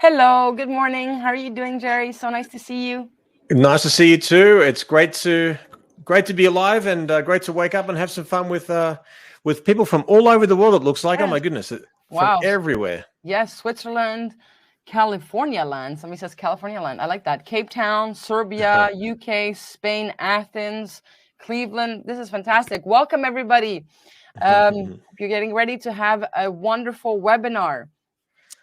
Hello, good morning. How are you doing, Jerry? So nice to see you. Nice to see you too. It's great to be alive and great to wake up and have some fun with people from all over the world. It looks like, oh my Yes. goodness, from Wow. everywhere. Yes, Switzerland, California land. Somebody says California land. I like that. Cape Town, Serbia, UK, Spain, Athens, Cleveland. This is fantastic. Welcome, everybody. You're getting ready to have a wonderful webinar.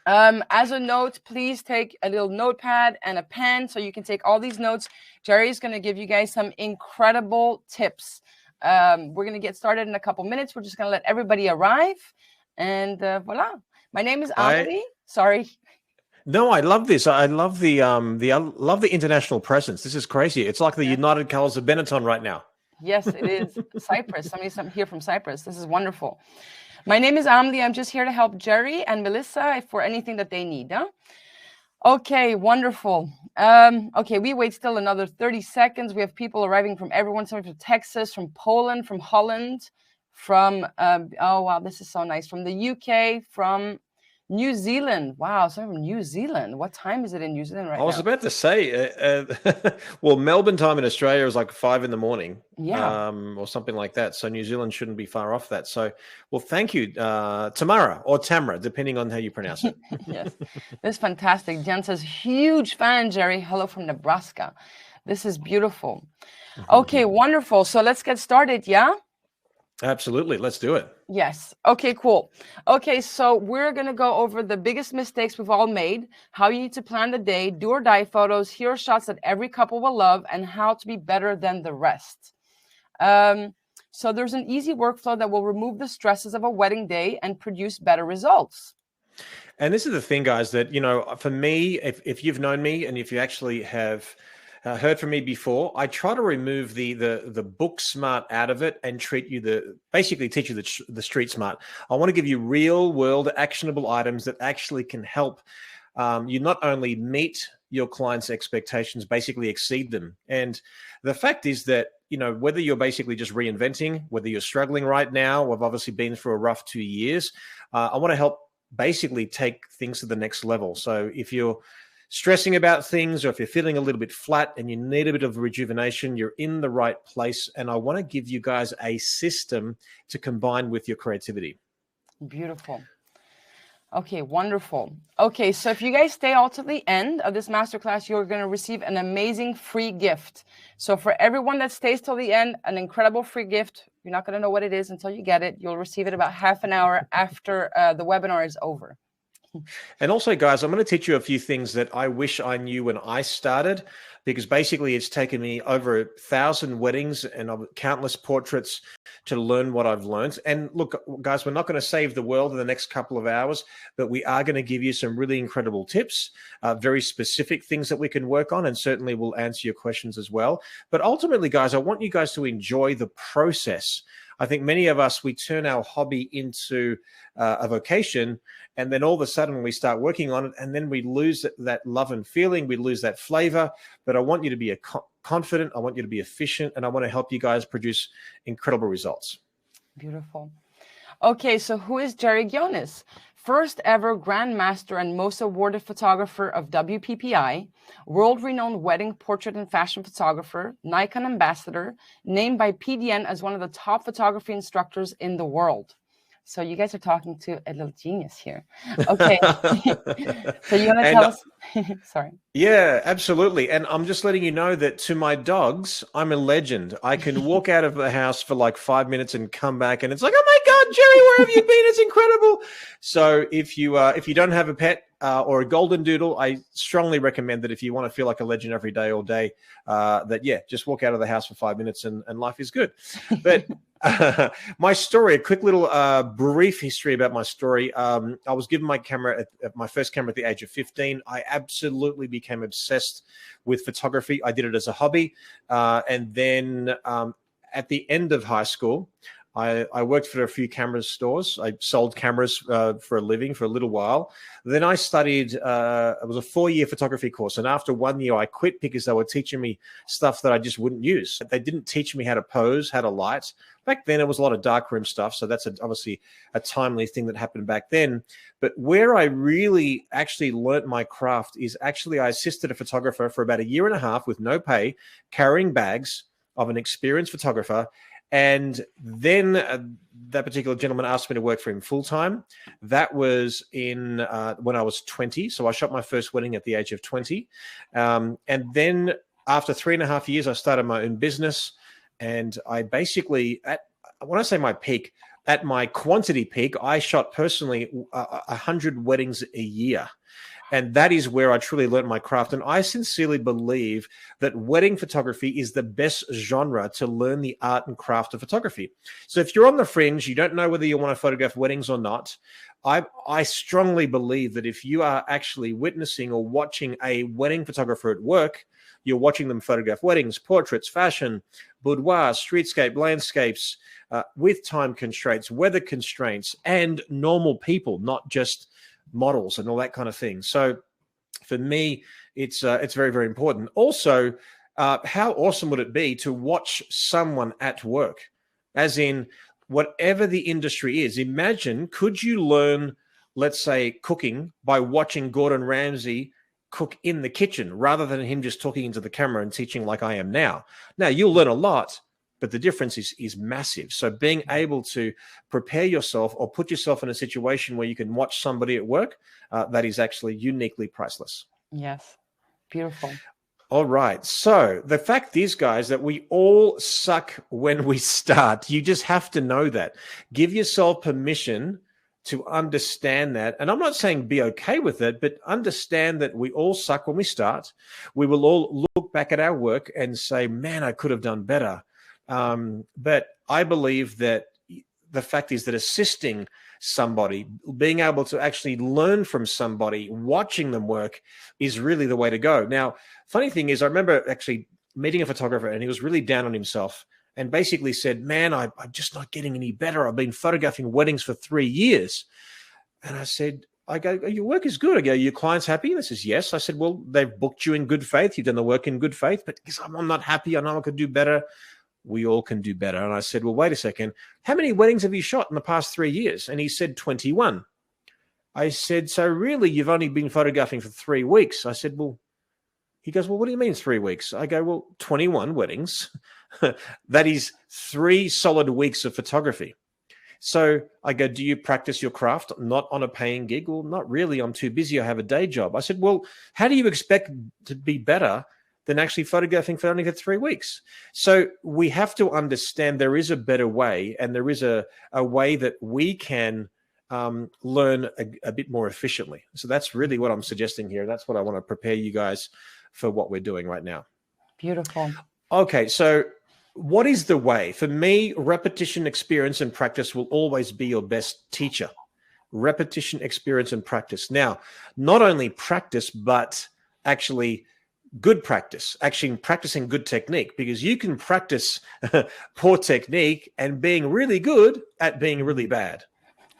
As a note, please take a little notepad and a pen so you can take all these notes. Jerry is going to give you guys some incredible tips. We're going to get started in a couple minutes. We're just going to let everybody arrive. And voila. My name is Amelie. Sorry. No, I love this. I love the international presence. This is crazy. It's like the United Colors of Benetton right now. Yes, it is. Cyprus. Somebody's here from Cyprus. This is wonderful. My name is Amelie. I'm just here to help Jerry and Melissa for anything that they need. Huh? Okay, wonderful. Okay, we wait still another 30 seconds. We have people arriving from everyone, some from Texas, from Poland, from Holland, from, oh, wow, this is so nice. From the UK, from New Zealand. Wow, some from New Zealand. What time is it in New Zealand right now? I was about to say, well, Melbourne time in Australia is like 5 a.m. Yeah. Or something like that. So New Zealand shouldn't be far off that. So, well, thank you, Tamara or Tamara, depending on how you pronounce it. Yes, this is fantastic. Jen says, huge fan, Jerry. Hello from Nebraska. This is beautiful. Okay, wonderful. So let's get started, yeah? Absolutely. Let's do it. Yes. Okay, cool. Okay, so we're going to go over the biggest mistakes we've all made, how you need to plan the day, do or die photos, hero shots that every couple will love, and how to be better than the rest. So there's an easy workflow that will remove the stresses of a wedding day and produce better results. And this is the thing, guys, that, you know, for me, if you've known me and if you actually have heard from me before, I try to remove the book smart out of it and basically teach you the street smart. I want to give you real world actionable items that actually can help you not only meet your clients' expectations, basically exceed them. And the fact is that, you know, whether you're basically just reinventing, whether you're struggling right now, we've obviously been through a rough 2 years. I want to help basically take things to the next level. So if you're stressing about things, or if you're feeling a little bit flat and you need a bit of rejuvenation, you're in the right place. And I want to give you guys a system to combine with your creativity. Beautiful. Okay, wonderful. Okay, so if you guys stay all to the end of this masterclass, you're going to receive an amazing free gift. So for everyone that stays till the end, an incredible free gift. You're not going to know what it is until you get it. You'll receive it about half an hour after the webinar is over. And also, guys, I'm going to teach you a few things that I wish I knew when I started, because basically it's taken me over 1,000 weddings and countless portraits to learn what I've learned. And look, guys, we're not going to save the world in the next couple of hours, but we are going to give you some really incredible tips, very specific things that we can work on, and certainly we'll answer your questions as well. But ultimately, guys, I want you guys to enjoy the process. I think many of us, we turn our hobby into a vocation, and then all of a sudden we start working on it, and then we lose that love and feeling, we lose that flavor. But I want you to be confident, I want you to be efficient, and I want to help you guys produce incredible results. Beautiful. Okay, so who is Jerry Gionis? First ever Grandmaster and most awarded photographer of WPPI, world-renowned wedding, portrait, and fashion photographer, Nikon ambassador, named by PDN as one of the top photography instructors in the world. So you guys are talking to a little genius here. Okay. So you want to tell us? Sorry. Yeah, absolutely. And I'm just letting you know that to my dogs, I'm a legend. I can walk out of the house for like 5 minutes and come back, and it's like, oh my God, Jerry, where have you been? It's incredible. So if you don't have a pet or a golden doodle, I strongly recommend that if you want to feel like a legend every day, all day, just walk out of the house for 5 minutes and life is good. But my story, a quick little brief history about my story. I was given my first camera at the age of 15. I absolutely became obsessed with photography. I did it as a hobby. And then at the end of high school, I worked for a few camera stores. I sold cameras for a living for a little while. Then I studied, it was a 4-year photography course. And after 1 year, I quit because they were teaching me stuff that I just wouldn't use. They didn't teach me how to pose, how to light. Back then, it was a lot of darkroom stuff. So that's obviously a timely thing that happened back then. But where I really actually learnt my craft is actually I assisted a photographer for about 1.5 years with no pay, carrying bags of an experienced photographer. And then that particular gentleman asked me to work for him full time. That was in when I was 20. So I shot my first wedding at the age of 20. And then after 3.5 years, I started my own business. And I basically, when I say my peak, at my quantity peak, I shot personally 100 weddings a year. And that is where I truly learned my craft. And I sincerely believe that wedding photography is the best genre to learn the art and craft of photography. So if you're on the fringe, you don't know whether you want to photograph weddings or not, I strongly believe that if you are actually witnessing or watching a wedding photographer at work, you're watching them photograph weddings, portraits, fashion, boudoir, streetscape, landscapes, with time constraints, weather constraints, and normal people, not just models and all that kind of thing. So for me, it's very, very important. Also, how awesome would it be to watch someone at work? As in, whatever the industry is, imagine, could you learn, let's say, cooking by watching Gordon Ramsay cook in the kitchen rather than him just talking into the camera and teaching like I am now? Now, you'll learn a lot, but the difference is massive. So being able to prepare yourself or put yourself in a situation where you can watch somebody at work, that is actually uniquely priceless. Yes. Beautiful. All right. So the fact is, guys, that we all suck when we start. You just have to know that. Give yourself permission to understand that. And I'm not saying be okay with it, but understand that we all suck when we start. We will all look back at our work and say, man, I could have done better. But I believe that the fact is that assisting somebody, being able to actually learn from somebody, watching them work is really the way to go. Now, funny thing is, I remember actually meeting a photographer and he was really down on himself and basically said, man, I'm just not getting any better. I've been photographing weddings for 3 years. And I go, your work is good. I go, your client's happy? And he says, yes. I said, well, they've booked you in good faith. You've done the work in good faith, but because I'm not happy, I know I could do better. We all can do better. And I said, well, wait a second. How many weddings have you shot in the past 3 years? And he said, 21. I said, so really, you've only been photographing for 3 weeks? I said, well, he goes, well, what do you mean 3 weeks? I go, well, 21 weddings. That is 3 solid weeks of photography. So I go, do you practice your craft not on a paying gig? Well, not really. I'm too busy. I have a day job. I said, well, how do you expect to be better than actually photographing for only 3 weeks? So we have to understand there is a better way, and there is a way that we can learn a bit more efficiently. So that's really what I'm suggesting here. That's what I want to prepare you guys for what we're doing right now. Beautiful. Okay, so what is the way? For me, repetition, experience, and practice will always be your best teacher. Repetition, experience, and practice. Now, not only practice, but actually good practice, actually practicing good technique, because you can practice poor technique and being really good at being really bad.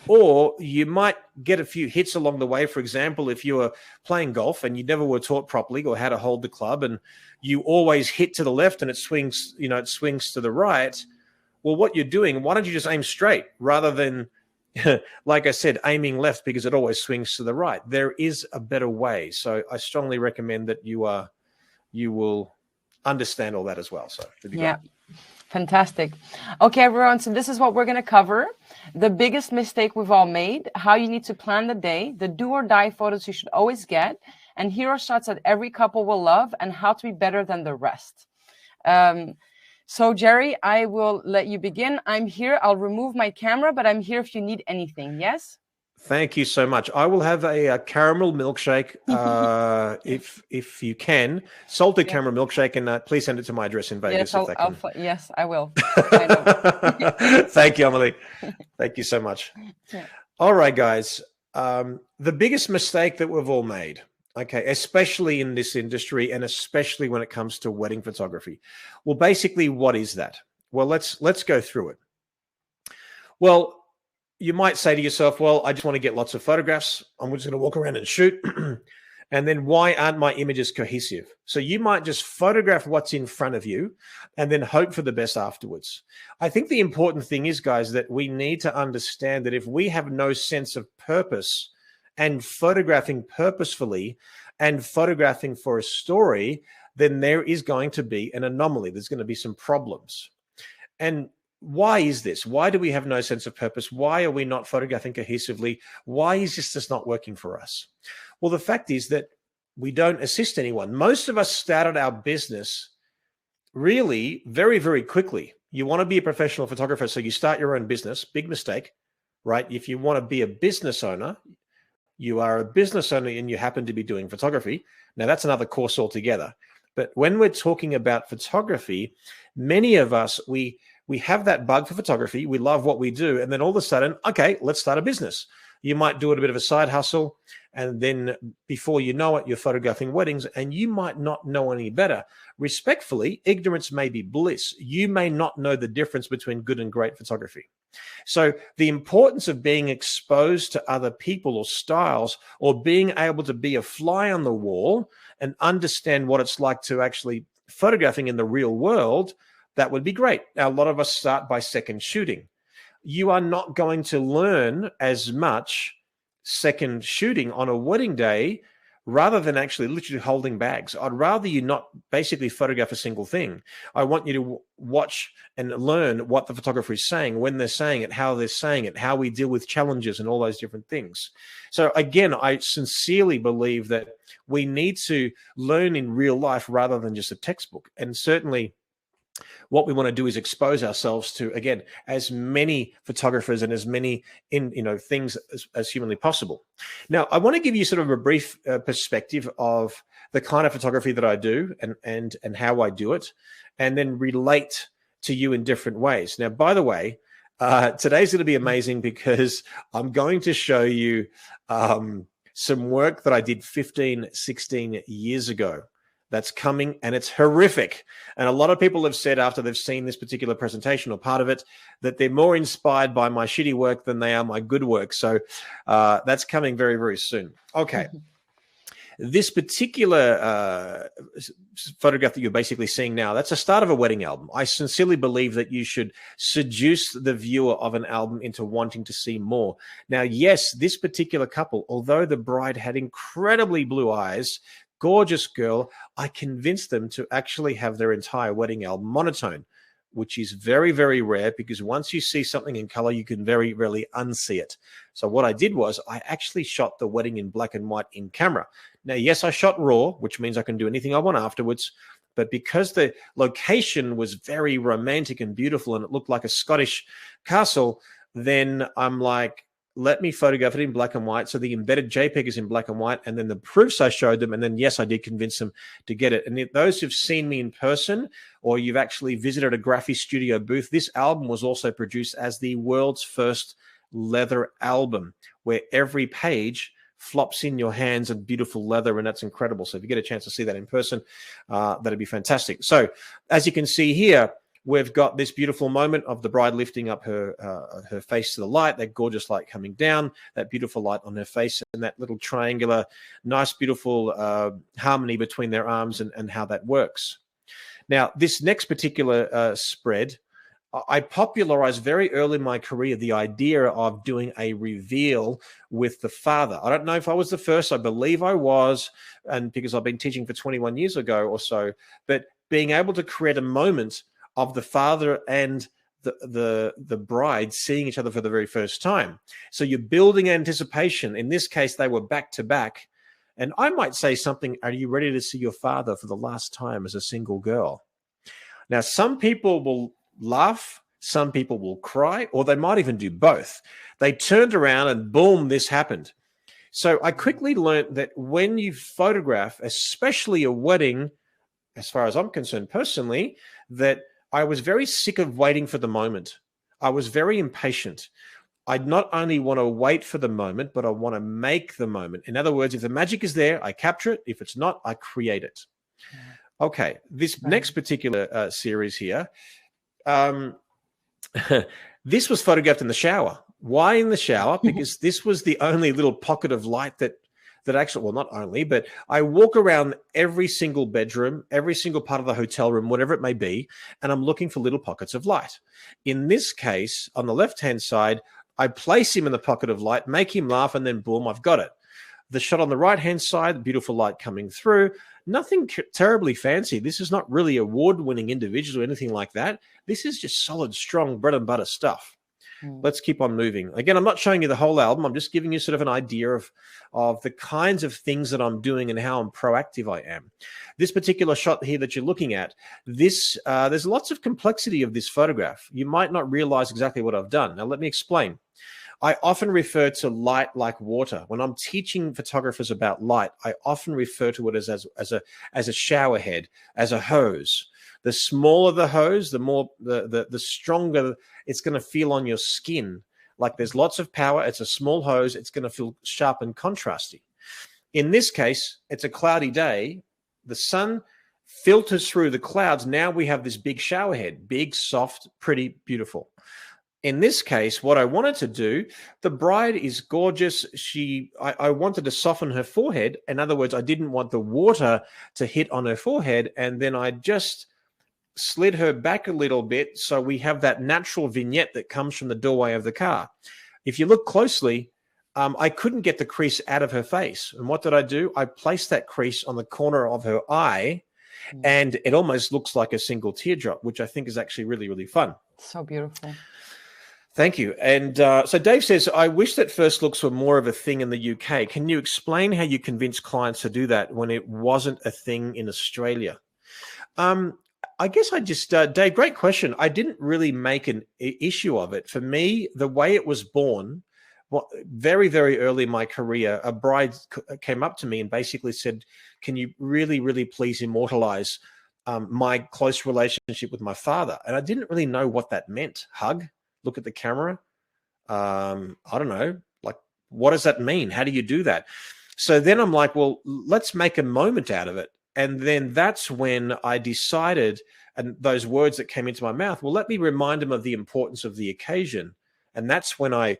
Or you might get a few hits along the way. For example, if you were playing golf and you never were taught properly or how to hold the club, and you always hit to the left and it swings, it swings to the right. Well, what you're doing, why don't you just aim straight rather than, like I said, aiming left because it always swings to the right? There is a better way. So I strongly recommend that you will understand all that as well. So yeah. Fantastic. Okay, everyone. So this is what we're going to cover. The biggest mistake we've all made, how you need to plan the day, the do or die photos you should always get, and hero shots that every couple will love, and how to be better than the rest. So Jerry, I will let you begin. I'm here. I'll remove my camera, but I'm here if you need anything. Yes? Thank you so much. I will have a caramel milkshake, if you can, salted caramel milkshake, and please send it to my address in Vegas. Yes, I will. I know. Thank you, Emily. Thank you so much. Yeah. All right, guys. The biggest mistake that we've all made, okay, especially in this industry and especially when it comes to wedding photography. Well, basically, what is that? Well, let's go through it. Well, you might say to yourself, well, I just want to get lots of photographs. I'm just going to walk around and shoot. And then why aren't my images cohesive? So you might just photograph what's in front of you and then hope for the best afterwards. I think the important thing is, guys, that we need to understand that if we have no sense of purpose and photographing purposefully and photographing for a story, then there is going to be an anomaly. There's going to be some problems. And why is this? Why do we have no sense of purpose? Why are we not photographing cohesively? Why is this just not working for us? Well, the fact is that we don't assist anyone. Most of us started our business really very, very quickly. You want to be a professional photographer, so you start your own business. Big mistake, right? If you want to be a business owner, you are a business owner and you happen to be doing photography. Now, that's another course altogether. But when we're talking about photography, many of us, we have that bug for photography. We love what we do. And then all of a sudden, okay, let's start a business. You might do it a bit of a side hustle. And then before you know it, you're photographing weddings and you might not know any better. Respectfully, ignorance may be bliss. You may not know the difference between good and great photography. So the importance of being exposed to other people or styles, or being able to be a fly on the wall and understand what it's like to actually photographing in the real world, that would be great. Now, a lot of us start by second shooting. You are not going to learn as much second shooting on a wedding day rather than actually literally holding bags. I'd rather you not basically photograph a single thing. I want you to watch and learn what the photographer is saying, when they're saying it, how they're saying it, how we deal with challenges and all those different things. So again, I sincerely believe that we need to learn in real life rather than just a textbook. And certainly what we want to do is expose ourselves to, again, as many photographers and as many things as humanly possible. Now, I want to give you sort of a brief perspective of the kind of photography that I do and how I do it, and then relate to you in different ways. Now, by the way, today's going to be amazing because I'm going to show you some work that I did 15, 16 years ago. That's coming, and it's horrific. And a lot of people have said after they've seen this particular presentation or part of it that they're more inspired by my shitty work than they are my good work. So that's coming very, very soon. Okay. This particular photograph that you're basically seeing now, that's the start of a wedding album. I sincerely believe that you should seduce the viewer of an album into wanting to see more. Now, yes, this particular couple, although the bride had incredibly blue eyes, gorgeous girl, I convinced them to actually have their entire wedding album monotone, which is very, very rare because once you see something in color, you can very rarely unsee it. So what I did was I actually shot the wedding in black and white in camera. Now, yes, I shot raw, which means I can do anything I want afterwards. But because the location was very romantic and beautiful and it looked like a Scottish castle, then I'm like, let me photograph it in black and white. So the embedded JPEG is in black and white. And then the proofs I showed them. And then, yes, I did convince them to get it. And if those who've seen me in person or you've actually visited a graphic studio booth, this album was also produced as the world's first leather album, where every page flops in your hands and beautiful leather. And that's incredible. So if you get a chance to see that in person, that'd be fantastic. So as you can see here, we've got this beautiful moment of the bride lifting up her face to the light, that gorgeous light coming down, that beautiful light on her face, and that little triangular, nice, beautiful harmony between their arms and how that works. Now, this next particular spread, I popularized very early in my career the idea of doing a reveal with the father. I don't know if I was the first. I believe I was, and because I've been teaching for 21 years ago or so, but being able to create a moment of the father and the bride seeing each other for the very first time. So you're building anticipation. In this case, they were back to back. And I might say something, are you ready to see your father for the last time as a single girl? Now, some people will laugh, some people will cry, or they might even do both. They turned around and boom, this happened. So I quickly learned that when you photograph, especially a wedding, as far as I'm concerned personally, that I was very sick of waiting for the moment. I was very impatient. I'd not only want to wait for the moment, but I want to make the moment. In other words, if the magic is there, I capture it. If it's not, I create it. Okay, this next particular series here, This was photographed in the shower. Why in the shower? Because this was the only little pocket of light that actually, well, not only, but I walk around every single bedroom, every single part of the hotel room, whatever it may be, and I'm looking for little pockets of light. In this case, on the left-hand side, I place him in the pocket of light, make him laugh, and then boom, I've got it. The shot on the right-hand side, the beautiful light coming through, nothing terribly fancy. This is not really award-winning individuals or anything like that. This is just solid, strong bread and butter stuff. Let's keep on moving. Again, I'm not showing you the whole album. I'm just giving you sort of an idea of the kinds of things that I'm doing and how proactive I am. This particular shot here that you're looking at, there's lots of complexity of this photograph. You might not realize exactly what I've done. Now, let me explain. I often refer to light like water. When I'm teaching photographers about light, I often refer to it as a shower head, as a hose. The smaller the hose, the more the stronger it's going to feel on your skin. Like there's lots of power. It's a small hose. It's going to feel sharp and contrasty. In this case, it's a cloudy day. The sun filters through the clouds. Now we have this big shower head, big, soft, pretty, beautiful. In this case, what I wanted to do, the bride is gorgeous. I wanted to soften her forehead. In other words, I didn't want the water to hit on her forehead. And then I just slid her back a little bit so we have that natural vignette that comes from the doorway of the car. If you look closely, I couldn't get the crease out of her face. And what did I do? I placed that crease on the corner of her eye, and it almost looks like a single teardrop, which I think is actually really, really fun. So beautiful. Thank you. And so Dave says, I wish that first looks were more of a thing in the UK. Can you explain how you convinced clients to do that when it wasn't a thing in Australia? I guess I just, Dave, great question. I didn't really make an issue of it. For me, the way it was born, very, very early in my career, a bride came up to me and basically said, can you really, really please immortalize my close relationship with my father? And I didn't really know what that meant. Hug, look at the camera. I don't know. Like, what does that mean? How do you do that? So then I'm like, well, let's make a moment out of it. And then that's when I decided, and those words that came into my mouth, well, let me remind him of the importance of the occasion. And that's when I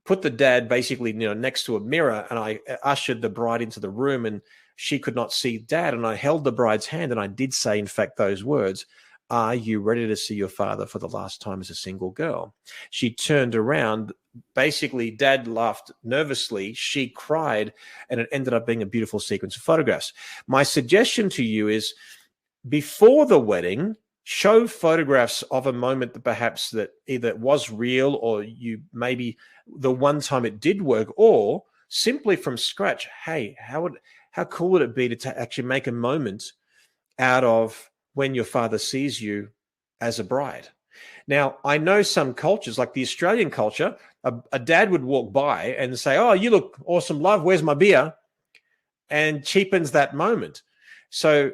put the dad basically, next to a mirror, and I ushered the bride into the room, and she could not see dad. And I held the bride's hand, and I did say, in fact, those words, are you ready to see your father for the last time as a single girl? She turned around. Basically, dad laughed nervously. She cried, and it ended up being a beautiful sequence of photographs. My suggestion to you is, before the wedding, show photographs of a moment that perhaps that either was real, or you maybe the one time it did work, or simply from scratch. Hey, how cool would it be to actually make a moment out of when your father sees you as a bride? Now, I know some cultures, like the Australian culture, a dad would walk by and say, oh, you look awesome, love, where's my beer? And cheapens that moment. So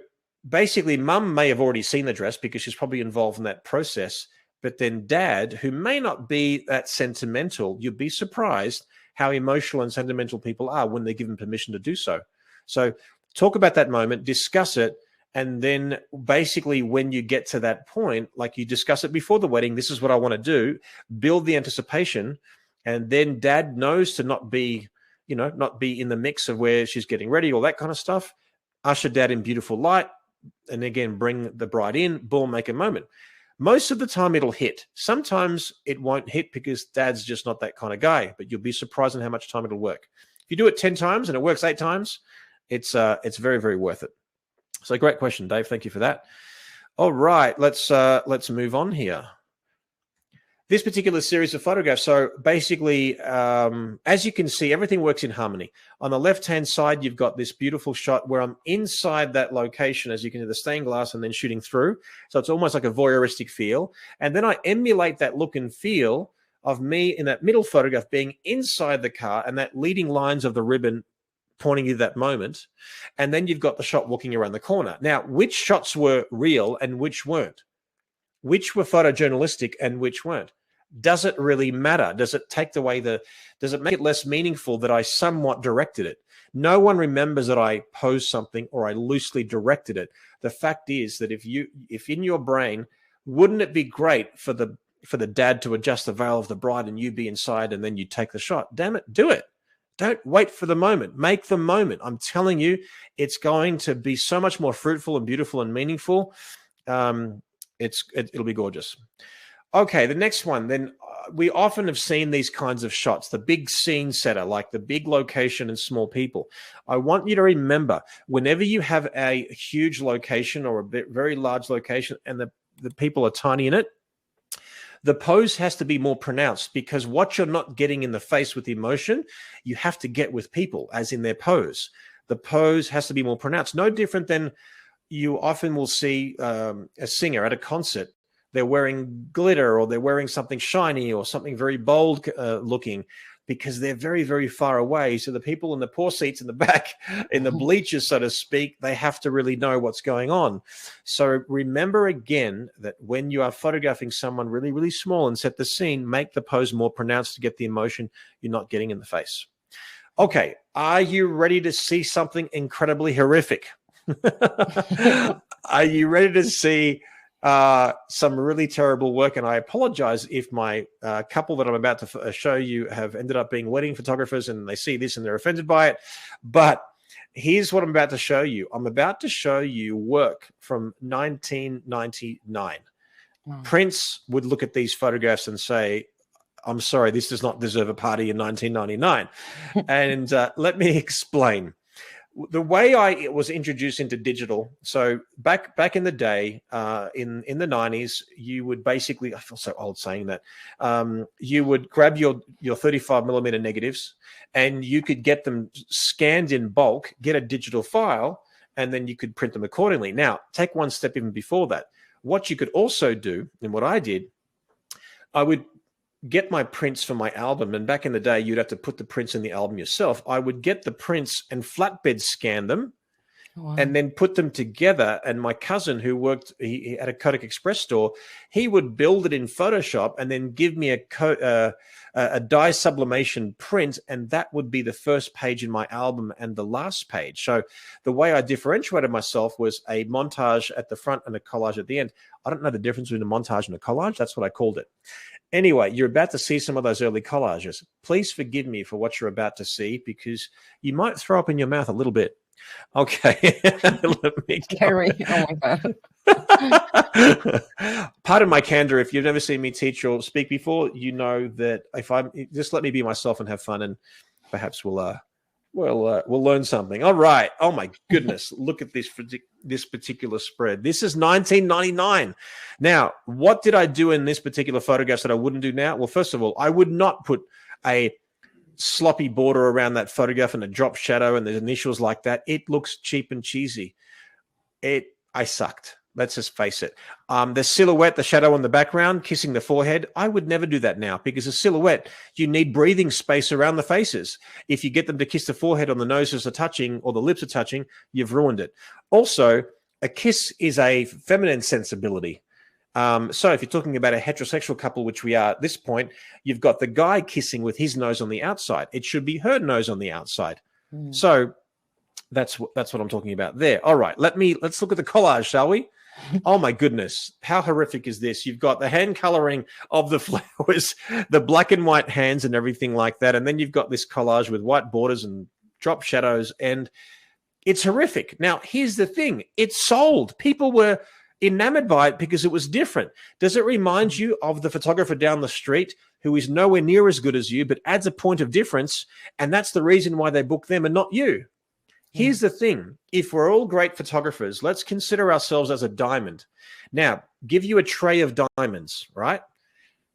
basically, mum may have already seen the dress because she's probably involved in that process. But then dad, who may not be that sentimental, you'd be surprised how emotional and sentimental people are when they're given permission to do so. So talk about that moment, discuss it. And then basically when you get to that point, like you discuss it before the wedding, this is what I want to do, build the anticipation. And then dad knows to not be in the mix of where she's getting ready, all that kind of stuff. Usher dad in beautiful light. And again, bring the bride in, boom, make a moment. Most of the time it'll hit. Sometimes it won't hit because dad's just not that kind of guy, but you'll be surprised at how much time it'll work. If you do it 10 times and it works 8 times, it's very, very worth it. So great question, Dave. Thank you for that. All right, let's move on here. This particular series of photographs. So basically, as you can see, everything works in harmony. On the left-hand side, you've got this beautiful shot where I'm inside that location, as you can see, the stained glass, and then shooting through. So it's almost like a voyeuristic feel. And then I emulate that look and feel of me in that middle photograph being inside the car and that leading lines of the ribbon pointing you to that moment. And then you've got the shot walking around the corner. Now, which shots were real and which weren't? Which were photojournalistic and which weren't? Does it really matter? Does it does it make it less meaningful that I somewhat directed it? No one remembers that I posed something or I loosely directed it. The fact is that if in your brain, wouldn't it be great for the for the dad to adjust the veil of the bride and you be inside and then you take the shot. Damn it, do it. Don't wait for the moment. Make the moment. I'm telling you, it's going to be so much more fruitful and beautiful and meaningful. It'll be gorgeous. Okay, the next one. Then we often have seen these kinds of shots, the big scene setter, like the big location and small people. I want you to remember, whenever you have a huge location or a very large location and the people are tiny in it, the pose has to be more pronounced, because what you're not getting in the face with emotion, you have to get with people, as in their pose. The pose has to be more pronounced. No different than you often will see a singer at a concert. They're wearing glitter or they're wearing something shiny or something very bold looking, because they're very, very far away. So the people in the poor seats in the back, in the bleachers, so to speak, they have to really know what's going on. So remember again that when you are photographing someone really, really small and set the scene, make the pose more pronounced to get the emotion you're not getting in the face. Okay, are you ready to see something incredibly horrific? Are you ready to see some really terrible work? And I apologize if my couple that I'm about to show you have ended up being wedding photographers and they see this and they're offended by it. But here's what I'm about to show you. I'm about to show you work from 1999. Wow. Prince would look at these photographs and say, I'm sorry, this does not deserve a party in 1999. And let me explain. The way I was introduced into digital, so back in the day, in the 90s, you would basically, I feel so old saying that, you would grab your 35 millimeter negatives and you could get them scanned in bulk, get a digital file, and then you could print them accordingly. Now, take one step even before that. What you could also do, and what I did, I would get my prints for my album. And back in the day, you'd have to put the prints in the album yourself. I would get the prints and flatbed scan them. Wow. And then put them together. And my cousin who worked, he had a Kodak Express store, he would build it in Photoshop and then give me a dye sublimation print. And that would be the first page in my album and the last page. So the way I differentiated myself was a montage at the front and a collage at the end. I don't know the difference between a montage and a collage. That's what I called it. Anyway, you're about to see some of those early collages. Please forgive me for what you're about to see, because you might throw up in your mouth a little bit. Okay. Let me Scary. Oh my God. Pardon my candor. If you've never seen me teach or speak before, you know that if I'm just let me be myself and have fun, and perhaps we'll learn something. All right. Oh my goodness. Look at this particular spread. This is 1999. Now, what did I do in this particular photograph that I wouldn't do now? Well, first of all, I would not put a sloppy border around that photograph and a drop shadow and the initials like that. It looks cheap and cheesy. I sucked. Let's just face it. The silhouette, the shadow on the background, kissing the forehead, I would never do that now, because a silhouette, you need breathing space around the faces. If you get them to kiss the forehead on the noses are touching or the lips are touching, you've ruined it. Also, a kiss is a feminine sensibility. So if you're talking about a heterosexual couple, which we are at this point, you've got the guy kissing with his nose on the outside. It should be her nose on the outside. So that's what I'm talking about there. All right, let's look at the collage, shall we? Oh my goodness, how horrific is this? You've got the hand coloring of the flowers, the black and white hands and everything like that. And then you've got this collage with white borders and drop shadows, and it's horrific. Now, here's the thing. It sold. People were enamored by it because it was different. Does it remind you of the photographer down the street who is nowhere near as good as you, but adds a point of difference? And that's the reason why they book them and not you. Here's the thing. If we're all great photographers, let's consider ourselves as a diamond. Now, give you a tray of diamonds, right?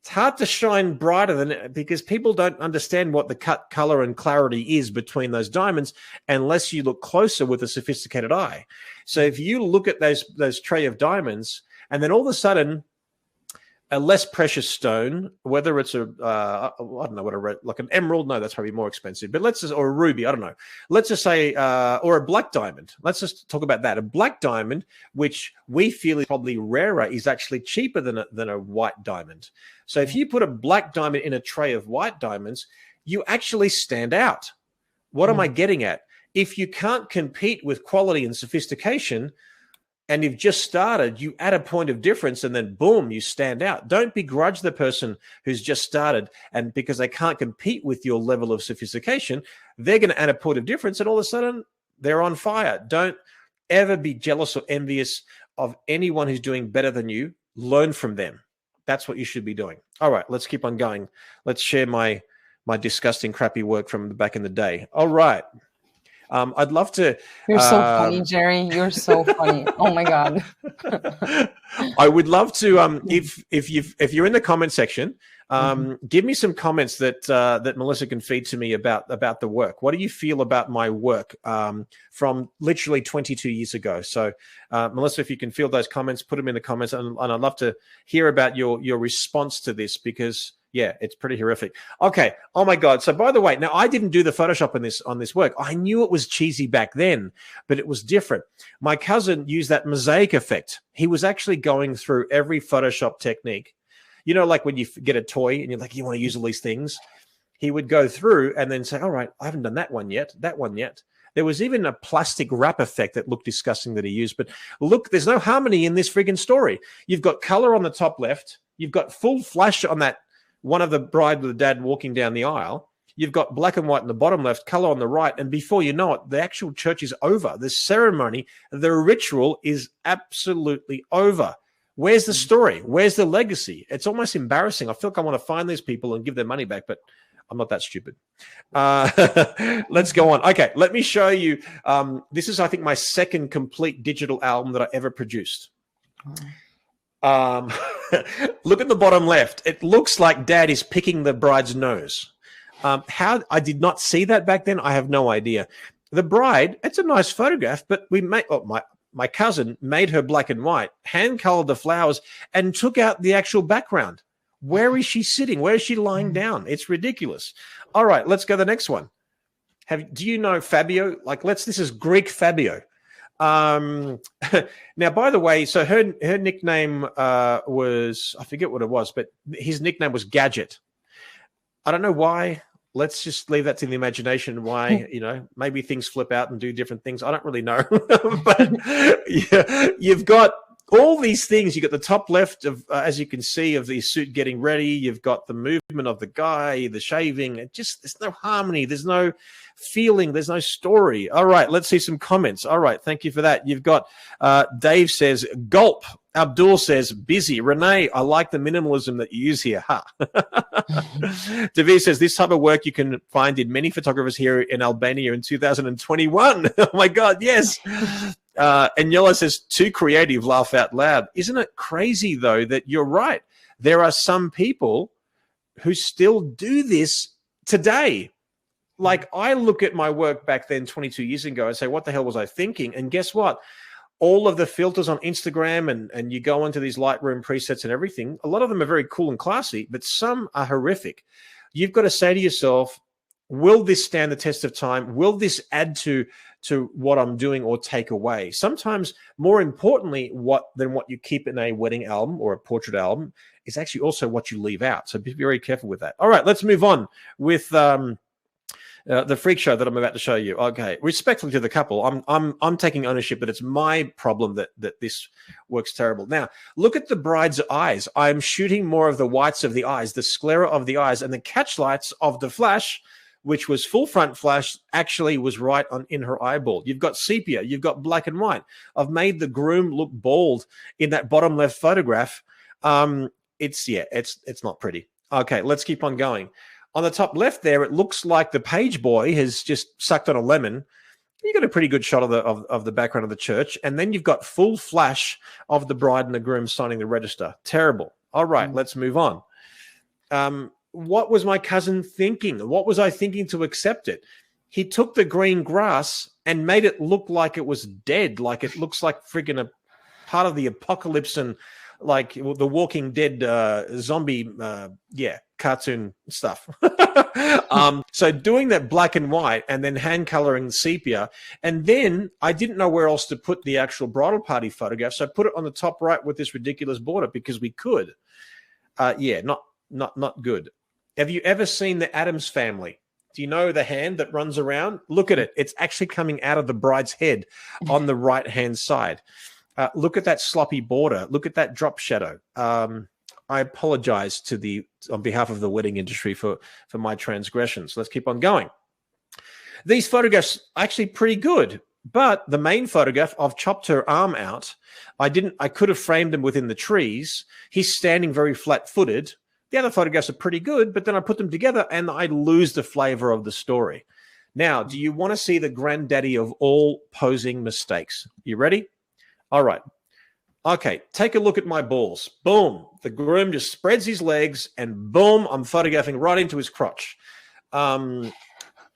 It's hard to shine brighter than it because people don't understand what the cut, color, and clarity is between those diamonds unless you look closer with a sophisticated eye. So if you look at those tray of diamonds, and then all of a sudden, a less precious stone, whether it's I don't know like an emerald. No, that's probably more expensive. But or a ruby. I don't know. Let's just say, or a black diamond. Let's just talk about that. A black diamond, which we feel is probably rarer, is actually cheaper than a white diamond. So if you put a black diamond in a tray of white diamonds, you actually stand out. What am I getting at? If you can't compete with quality and sophistication, and you've just started, you add a point of difference and then boom, you stand out. Don't begrudge the person who's just started, and because they can't compete with your level of sophistication, they're going to add a point of difference and all of a sudden they're on fire. Don't ever be jealous or envious of anyone who's doing better than you. Learn from them. That's what you should be doing. All right, let's keep on going. Let's share my disgusting, crappy work from back in the day. All right. I'd love to. You're so funny, Jerry. You're so funny. Oh my God. I would love to. If you're in the comment section, give me some comments that Melissa can feed to me about the work. What do you feel about my work from literally 22 years ago? So, Melissa, if you can field those comments, put them in the comments, and I'd love to hear about your response to this, because yeah, it's pretty horrific. Okay. Oh my God. So by the way, now I didn't do the Photoshop on this work. I knew it was cheesy back then, but it was different. My cousin used that mosaic effect. He was actually going through every Photoshop technique. You know, like when you get a toy and you're like, you want to use all these things. He would go through and then say, all right, I haven't done that one yet. There was even a plastic wrap effect that looked disgusting that he used. But look, there's no harmony in this friggin' story. You've got color on the top left. You've got full flash on that one of the bride with the dad walking down the aisle. You've got black and white in the bottom left, color on the right. And before you know it, the actual church is over. The ceremony, the ritual is absolutely over. Where's the story? Where's the legacy? It's almost embarrassing. I feel like I want to find these people and give their money back, but I'm not that stupid. Let's go on. Okay, let me show you. This is, I think, my second complete digital album that I ever produced. Look at the bottom left. It looks like dad is picking the bride's nose. How I did not see that back then, I have no idea. The bride, it's a nice photograph, but my cousin made her black and white, hand colored the flowers, and took out the actual background. Where is she sitting? Where is she lying down? It's ridiculous. All right, let's go to the next one. Do you know Fabio? This is Greek Fabio. Now, by the way, so her nickname was, I forget what it was, but his nickname was Gadget. I don't know why. Let's just leave that to the imagination. Why, maybe things flip out and do different things. I don't really know. But yeah, you've got all these things. You got the top left of, as you can see, of the suit getting ready. You've got the movement of the guy, the shaving. There's no harmony. There's no feeling. There's no story. All right, let's see some comments. All right, thank you for that. You've got Dave says, gulp. Abdul says, busy. Renee, I like the minimalism that you use here. Ha. David says, this type of work you can find in many photographers here in Albania in 2021. Oh my God, yes. And Yella says, too creative, laugh out loud. Isn't it crazy, though, that you're right? There are some people who still do this today. Like, I look at my work back then 22 years ago and say, what the hell was I thinking? And guess what? All of the filters on Instagram and you go into these Lightroom presets and everything, a lot of them are very cool and classy, but some are horrific. You've got to say to yourself, will this stand the test of time? Will this add to what I'm doing or take away? Sometimes, more importantly, than what you keep in a wedding album or a portrait album is actually also what you leave out. So be very careful with that. All right, let's move on with the freak show that I'm about to show you. Okay, respectfully to the couple, I'm taking ownership that it's my problem that this works terrible. Now, look at the bride's eyes. I'm shooting more of the whites of the eyes, the sclera of the eyes, and the catch lights of the flash, which was full front flash, actually was right in her eyeball. You've got sepia, you've got black and white. I've made the groom look bald in that bottom left photograph. It's not pretty. Okay, let's keep on going. On the top left there, it looks like the page boy has just sucked on a lemon. You got a pretty good shot of the background of the church. And then you've got full flash of the bride and the groom signing the register. Terrible. All right, let's move on. What was my cousin thinking? What was I thinking to accept it? He took the green grass and made it look like it was dead, like it looks like friggin' a part of the apocalypse and like the Walking Dead zombie, cartoon stuff. So doing that black and white and then hand coloring sepia. And then I didn't know where else to put the actual bridal party photograph. So I put it on the top right with this ridiculous border because we could. Not good. Have you ever seen the Addams Family? Do you know the hand that runs around? Look at it. It's actually coming out of the bride's head on the right-hand side. Look at that sloppy border. Look at that drop shadow. I apologize on behalf of the wedding industry for my transgressions. Let's keep on going. These photographs are actually pretty good, but the main photograph, I've chopped her arm out. I could have framed him within the trees. He's standing very flat-footed. The other photographs are pretty good, but then I put them together and I lose the flavor of the story. Now, do you want to see the granddaddy of all posing mistakes? You ready? All right. Okay, take a look at my balls. Boom. The groom just spreads his legs and boom, I'm photographing right into his crotch.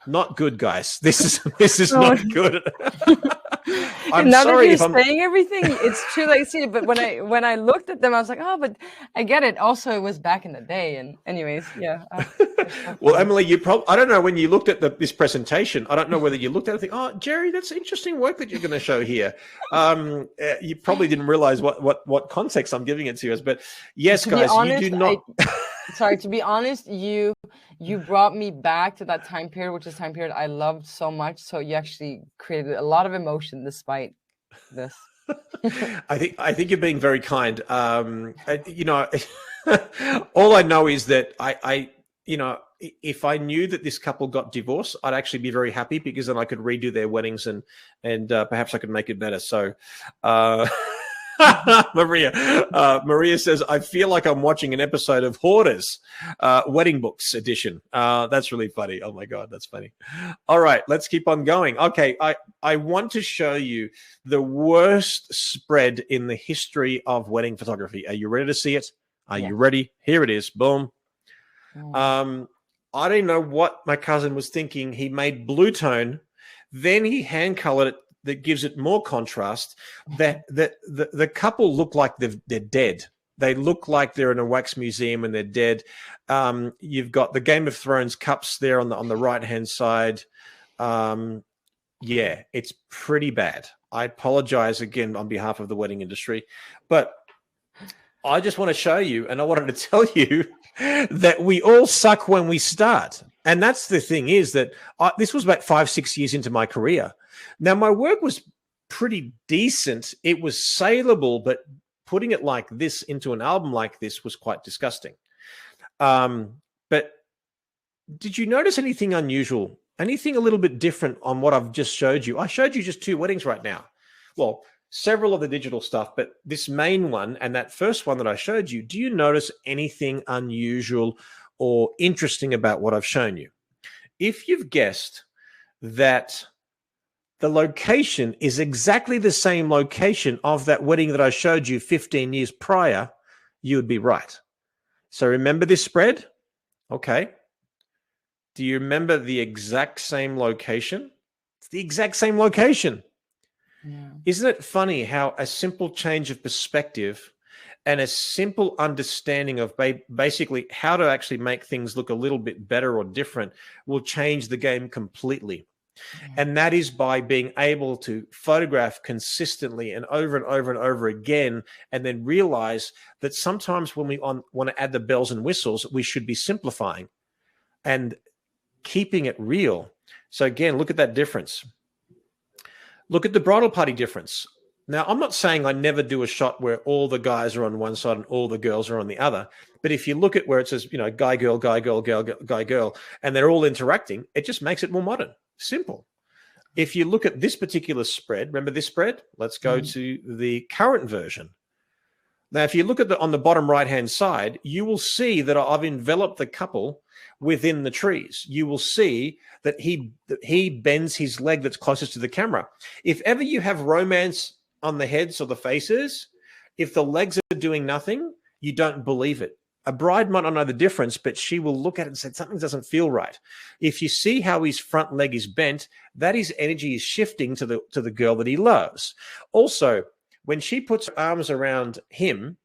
Not good, guys. This is not good. I'm now sorry that if you're I'm saying everything, it's true that you see it. But when I looked at them, I was like, oh, but I get it. Also, it was back in the day. And anyways, yeah. Well, Emily, I don't know when you looked at this presentation. I don't know whether you looked at it and think, oh, Jerry, that's interesting work that you're going to show here. You probably didn't realize what context I'm giving it to you as. But yes, guys, honest, you do not. Sorry, to be honest, you brought me back to that time period, which is time period I loved so much. So you actually created a lot of emotion despite this. I think you're being very kind. All I know is that if I knew that this couple got divorced, I'd actually be very happy because then I could redo their weddings and perhaps I could make it better. So, Maria says, I feel like I'm watching an episode of Hoarders, Wedding Books edition. That's really funny. Oh my God, that's funny. All right, let's keep on going. Okay, I want to show you the worst spread in the history of wedding photography. Are you ready to see it? Are you ready? Here it is. Boom. I don't know what my cousin was thinking. He made blue tone, then he hand colored it. That gives it more contrast. That the couple look like they're dead. They look like they're in a wax museum and they're dead. You've got the Game of Thrones cups there on the right hand side. Yeah, it's pretty bad. I apologize again on behalf of the wedding industry, but I just want to show you, and I wanted to tell you that we all suck when we start. And that's the thing is that this was about 5-6 years into my career. Now, my work was pretty decent. It was saleable, but putting it like this into an album like this was quite disgusting. But did you notice anything unusual, anything a little bit different on what I've just showed you? I showed you just 2 weddings right now. Well, several of the digital stuff, but this main one and that first one that I showed you, do you notice anything unusual or interesting about what I've shown you? If you've guessed that the location is exactly the same location of that wedding that I showed you 15 years prior, you would be right. So remember this spread? Okay. Do you remember the exact same location? It's the exact same location. Yeah. Isn't it funny how a simple change of perspective and a simple understanding of basically how to actually make things look a little bit better or different will change the game completely? And that is by being able to photograph consistently and over and over and over again, and then realize that sometimes when we want to add the bells and whistles, we should be simplifying and keeping it real. So again, look at that difference. Look at the bridal party difference. Now, I'm not saying I never do a shot where all the guys are on one side and all the girls are on the other. But if you look at where it says, guy, girl, guy, girl, guy, girl, and they're all interacting, it just makes it more modern. Simple. If you look at this particular spread, remember this spread? Let's go to the current version. Now, if you look at on the bottom right-hand side, you will see that I've enveloped the couple within the trees. You will see that he bends his leg that's closest to the camera. If ever you have romance on the heads or the faces, if the legs are doing nothing, you don't believe it. A bride might not know the difference, but she will look at it and say, something doesn't feel right. If you see how his front leg is bent, that his energy is shifting to the girl that he loves. Also, when she puts her arms around him,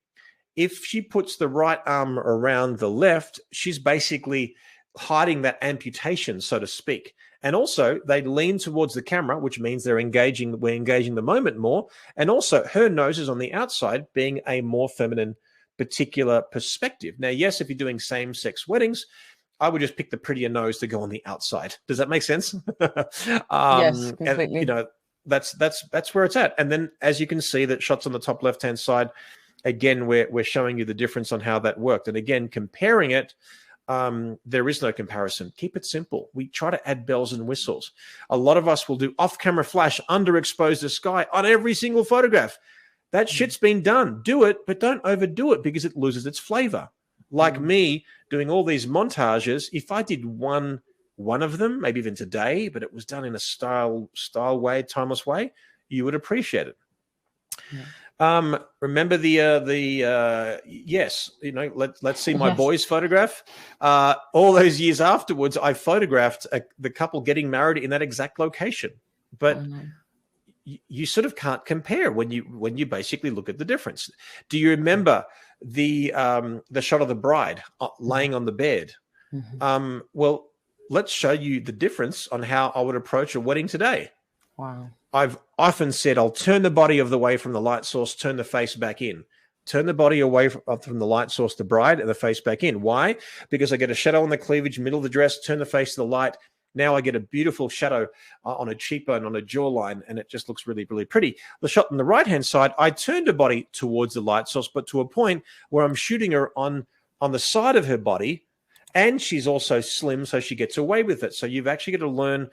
if she puts the right arm around the left, she's basically hiding that amputation, so to speak. And also, they lean towards the camera, which means we're engaging the moment more. And also, her nose is on the outside, being a more feminine particular perspective. Now, yes, if you're doing same-sex weddings, I would just pick the prettier nose to go on the outside. Does that make sense? Yes, completely. And, that's where it's at. And then, as you can see, that shots on the top left-hand side, again, we're showing you the difference on how that worked. And again, comparing it, there is no comparison. Keep it simple. We try to add bells and whistles. A lot of us will do off-camera flash, underexpose the sky on every single photograph. That shit's been done. Do it, but don't overdo it because it loses its flavor. Like me doing all these montages, if I did one of them, maybe even today, but it was done in a style way, timeless way, you would appreciate it. Yeah. Remember yes, let's see my boys photograph. All those years afterwards, I photographed the couple getting married in that exact location. But you sort of can't compare when you basically look at the difference. Do you remember the shot of the bride laying on the bed? Well, let's show you the difference on how I would approach a wedding today. Wow. I've often said I'll turn the body away from the light source, turn the face back in. Turn the body away from the light source, the bride, and the face back in. Why? Because I get a shadow on the cleavage, middle of the dress, turn the face to the light. Now I get a beautiful shadow on a cheekbone, on a jawline, and it just looks really, really pretty. The shot on the right-hand side, I turned her body towards the light source, but to a point where I'm shooting her on the side of her body, and she's also slim, so she gets away with it. So you've actually got to learn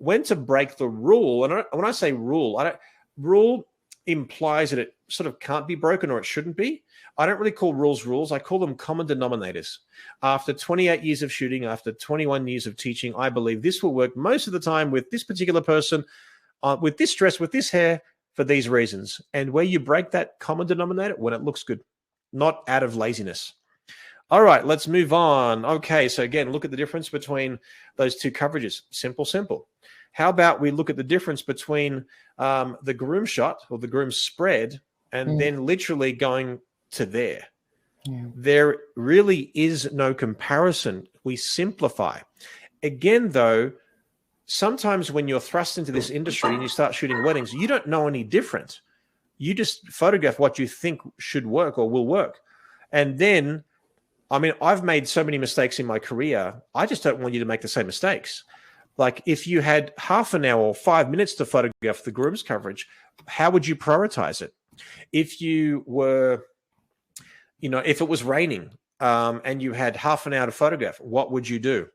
when to break the rule. And when I say rule, rule implies that it sort of can't be broken or it shouldn't be. I don't really call rules. I call them common denominators. After 28 years of shooting, after 21 years of teaching, I believe this will work most of the time with this particular person, with this dress, with this hair, for these reasons. And where you break that common denominator, when it looks good, not out of laziness. All right, let's move on. Okay, so again, look at the difference between those two coverages. Simple. How about we look at the difference between the groom shot or the groom spread and then literally going to there? Yeah. There really is no comparison. We simplify. Again, though, sometimes when you're thrust into this industry and you start shooting weddings, you don't know any different. You just photograph what you think should work or will work. And then, I mean, I've made so many mistakes in my career. I just don't want you to make the same mistakes. Like if you had half an hour or 5 minutes to photograph the groom's coverage, how would you prioritize it? If you were, if it was raining and you had half an hour to photograph, what would you do?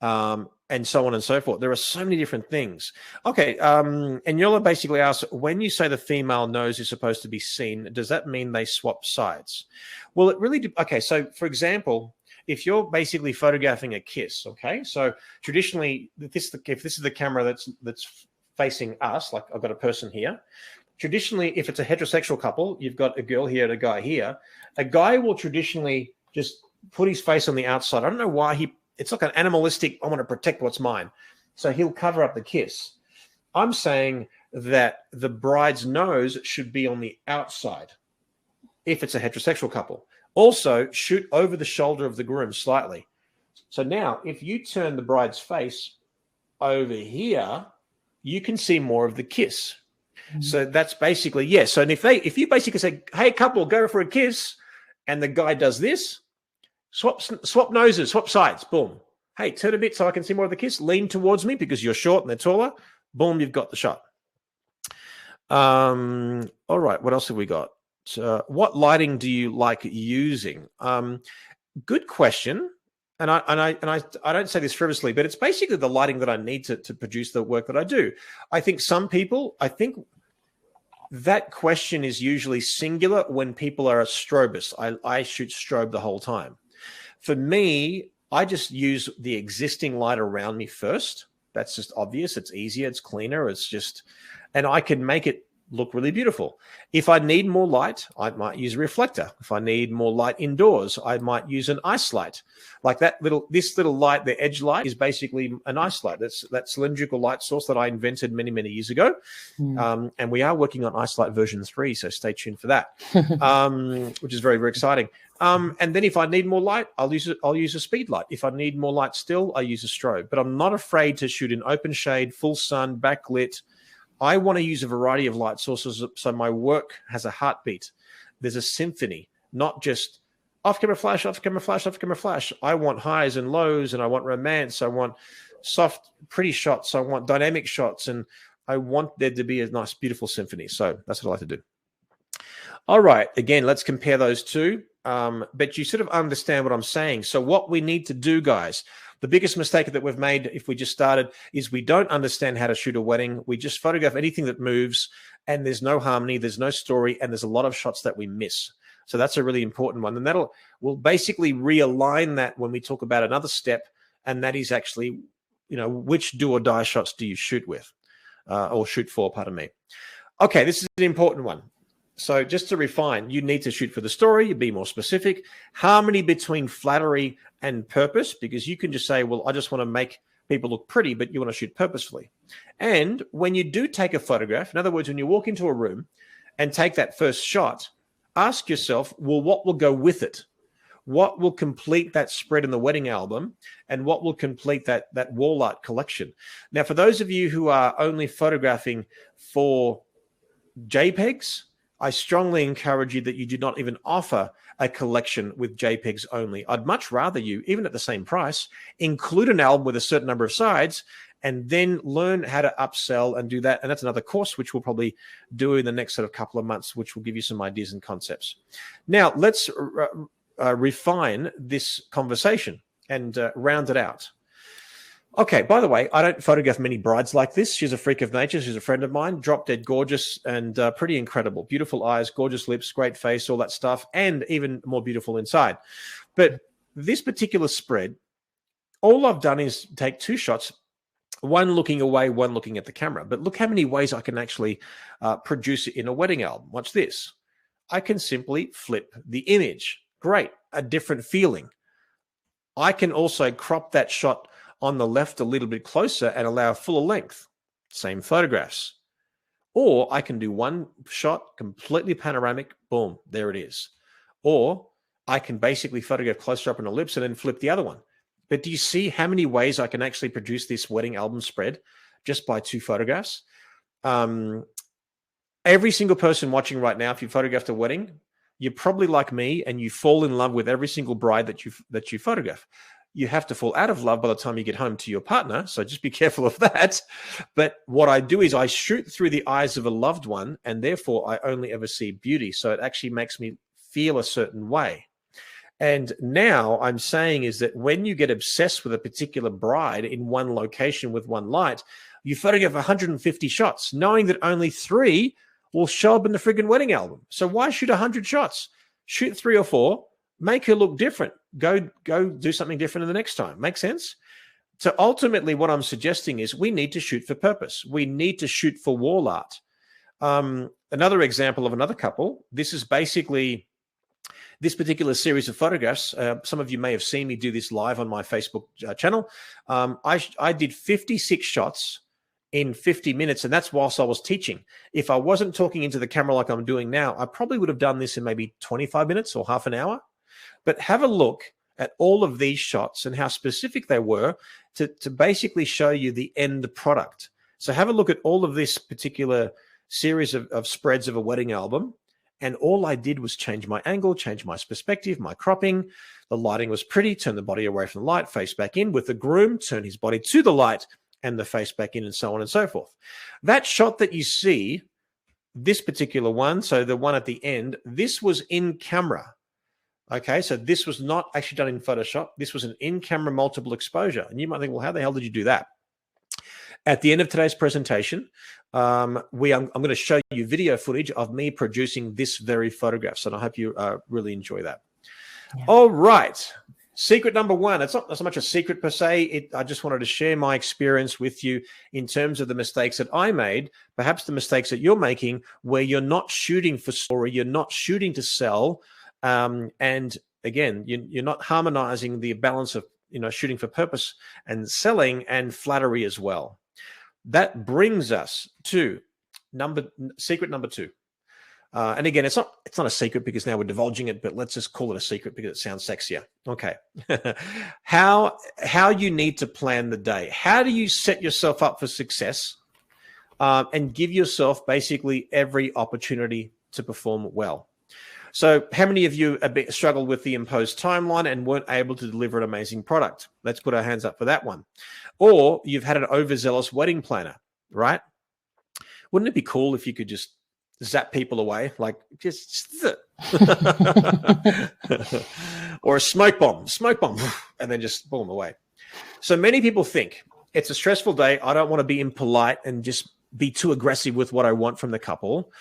And so on and so forth. There are so many different things. Okay, and Yola basically asks, when you say the female nose is supposed to be seen, does that mean they swap sides? Well, it really, okay, so for example, if you're basically photographing a kiss, okay, so traditionally, if this is the camera that's facing us, like I've got a person here, traditionally, if it's a heterosexual couple, you've got a girl here and a guy here, a guy will traditionally just put his face on the outside. I don't know why it's like an animalistic, I want to protect what's mine. So he'll cover up the kiss. I'm saying that the bride's nose should be on the outside if it's a heterosexual couple. Also, shoot over the shoulder of the groom slightly. So now, if you turn the bride's face over here, you can see more of the kiss. Mm-hmm. So that's basically, yes. So if you basically say, hey, couple, go for a kiss, and the guy does this, swap noses, swap sides, boom. Hey, turn a bit so I can see more of the kiss. Lean towards me because you're short and they're taller. Boom, you've got the shot. All right, what else have we got? What lighting do you like using? Good question. And I don't say this frivolously, but it's basically the lighting that I need to produce the work that I do. I think that question is usually singular when people are a strobist. I shoot strobe the whole time. For me, I just use the existing light around me first. That's just obvious. It's easier. It's cleaner. And I can make it look really beautiful. If I need more light, I might use a reflector. If I need more light indoors, I might use an ice light. Like this little light, the edge light is basically an ice light. That's that cylindrical light source that I invented many, many years ago. And we are working on ice light version 3, so stay tuned for that, which is very, very exciting. And then if I need more light, I'll use a speed light. If I need more light still, I use a strobe. But I'm not afraid to shoot in open shade, full sun, backlit. I want to use a variety of light sources so my work has a heartbeat. There's a symphony, not just off-camera flash, off-camera flash, off-camera flash. I want highs and lows, and I want romance. I want soft, pretty shots. I want dynamic shots. And I want there to be a nice, beautiful symphony. So that's what I like to do. All right. Again, let's compare those two. But you sort of understand what I'm saying. So what we need to do, guys, the biggest mistake that we've made if we just started is we don't understand how to shoot a wedding. We just photograph anything that moves, and there's no harmony, there's no story, and there's a lot of shots that we miss. So that's a really important one. And we'll basically realign that when we talk about another step, and that is actually, which do or die shots do you shoot with, or shoot for, pardon me. Okay, this is an important one. So just to refine, you need to shoot for the story, be more specific, harmony between flattery and purpose, because you can just say, well, I just want to make people look pretty, but you want to shoot purposefully. And when you do take a photograph, in other words, when you walk into a room and take that first shot, ask yourself, well, what will go with it? What will complete that spread in the wedding album, and what will complete that wall art collection? Now, for those of you who are only photographing for JPEGs, I strongly encourage you that you do not even offer a collection with JPEGs only. I'd much rather you, even at the same price, include an album with a certain number of sides and then learn how to upsell and do that. And that's another course which we'll probably do in the next sort of couple of months, which will give you some ideas and concepts. Now, let's refine this conversation and round it out. Okay, by the way, I don't photograph many brides like this. She's a freak of nature. She's a friend of mine, drop dead gorgeous and pretty incredible. Beautiful eyes, gorgeous lips, great face, all that stuff, and even more beautiful inside. But this particular spread, all I've done is take two shots, one looking away, one looking at the camera. But look how many ways I can actually produce it in a wedding album. Watch this. I can simply flip the image. Great, a different feeling. I can also crop that shot on the left a little bit closer and allow fuller length. Same photographs. Or I can do one shot, completely panoramic, boom, there it is. Or I can basically photograph closer up an ellipse and then flip the other one. But do you see how many ways I can actually produce this wedding album spread just by two photographs? Every single person watching right now, if you photographed a wedding, you're probably like me and you fall in love with every single bride that you photograph. You have to fall out of love by the time you get home to your partner. So just be careful of that. But what I do is I shoot through the eyes of a loved one, and therefore I only ever see beauty. So it actually makes me feel a certain way. And now I'm saying is that when you get obsessed with a particular bride in one location with one light, you photograph 150 shots, knowing that only 3 will show up in the friggin' wedding album. So why shoot 100 shots? Shoot 3 or 4. Make her look different. Go do something different in the next time. Make sense? So ultimately what I'm suggesting is we need to shoot for purpose. We need to shoot for wall art. Another example of another couple, this is basically this particular series of photographs. Some of you may have seen me do this live on my Facebook channel. I did 56 shots in 50 minutes, and that's whilst I was teaching. If I wasn't talking into the camera like I'm doing now, I probably would have done this in maybe 25 minutes or half an hour. But have a look at all of these shots and how specific they were to basically show you the end product. So have a look at all of this particular series of spreads of a wedding album. And all I did was change my angle, change my perspective, my cropping. The lighting was pretty, turn the body away from the light, face back in. With the groom, turn his body to the light and the face back in, and so on and so forth. That shot that you see, this particular one, so the one at the end, this was in camera. Okay, so this was not actually done in Photoshop. This was an in-camera multiple exposure. And you might think, well, how the hell did you do that? At the end of today's presentation, I'm going to show you video footage of me producing this very photograph. So I hope you really enjoy that. Yeah. All right. Secret number 1. It's not so much a secret per se. I just wanted to share my experience with you in terms of the mistakes that I made, perhaps the mistakes that you're making, where you're not shooting for story, you're not shooting to sell. And again, you're not harmonizing the balance of shooting for purpose and selling and flattery as well. That brings us to secret number 2. And again, it's not a secret because now we're divulging it, but let's just call it a secret because it sounds sexier. Okay. How you need to plan the day. How do you set yourself up for success and give yourself basically every opportunity to perform well? So how many of you struggled with the imposed timeline and weren't able to deliver an amazing product? Let's put our hands up for that one. Or you've had an overzealous wedding planner, right? Wouldn't it be cool if you could just zap people away, like just or a smoke bomb, and then just boom away. So many people think it's a stressful day. I don't want to be impolite and just be too aggressive with what I want from the couple.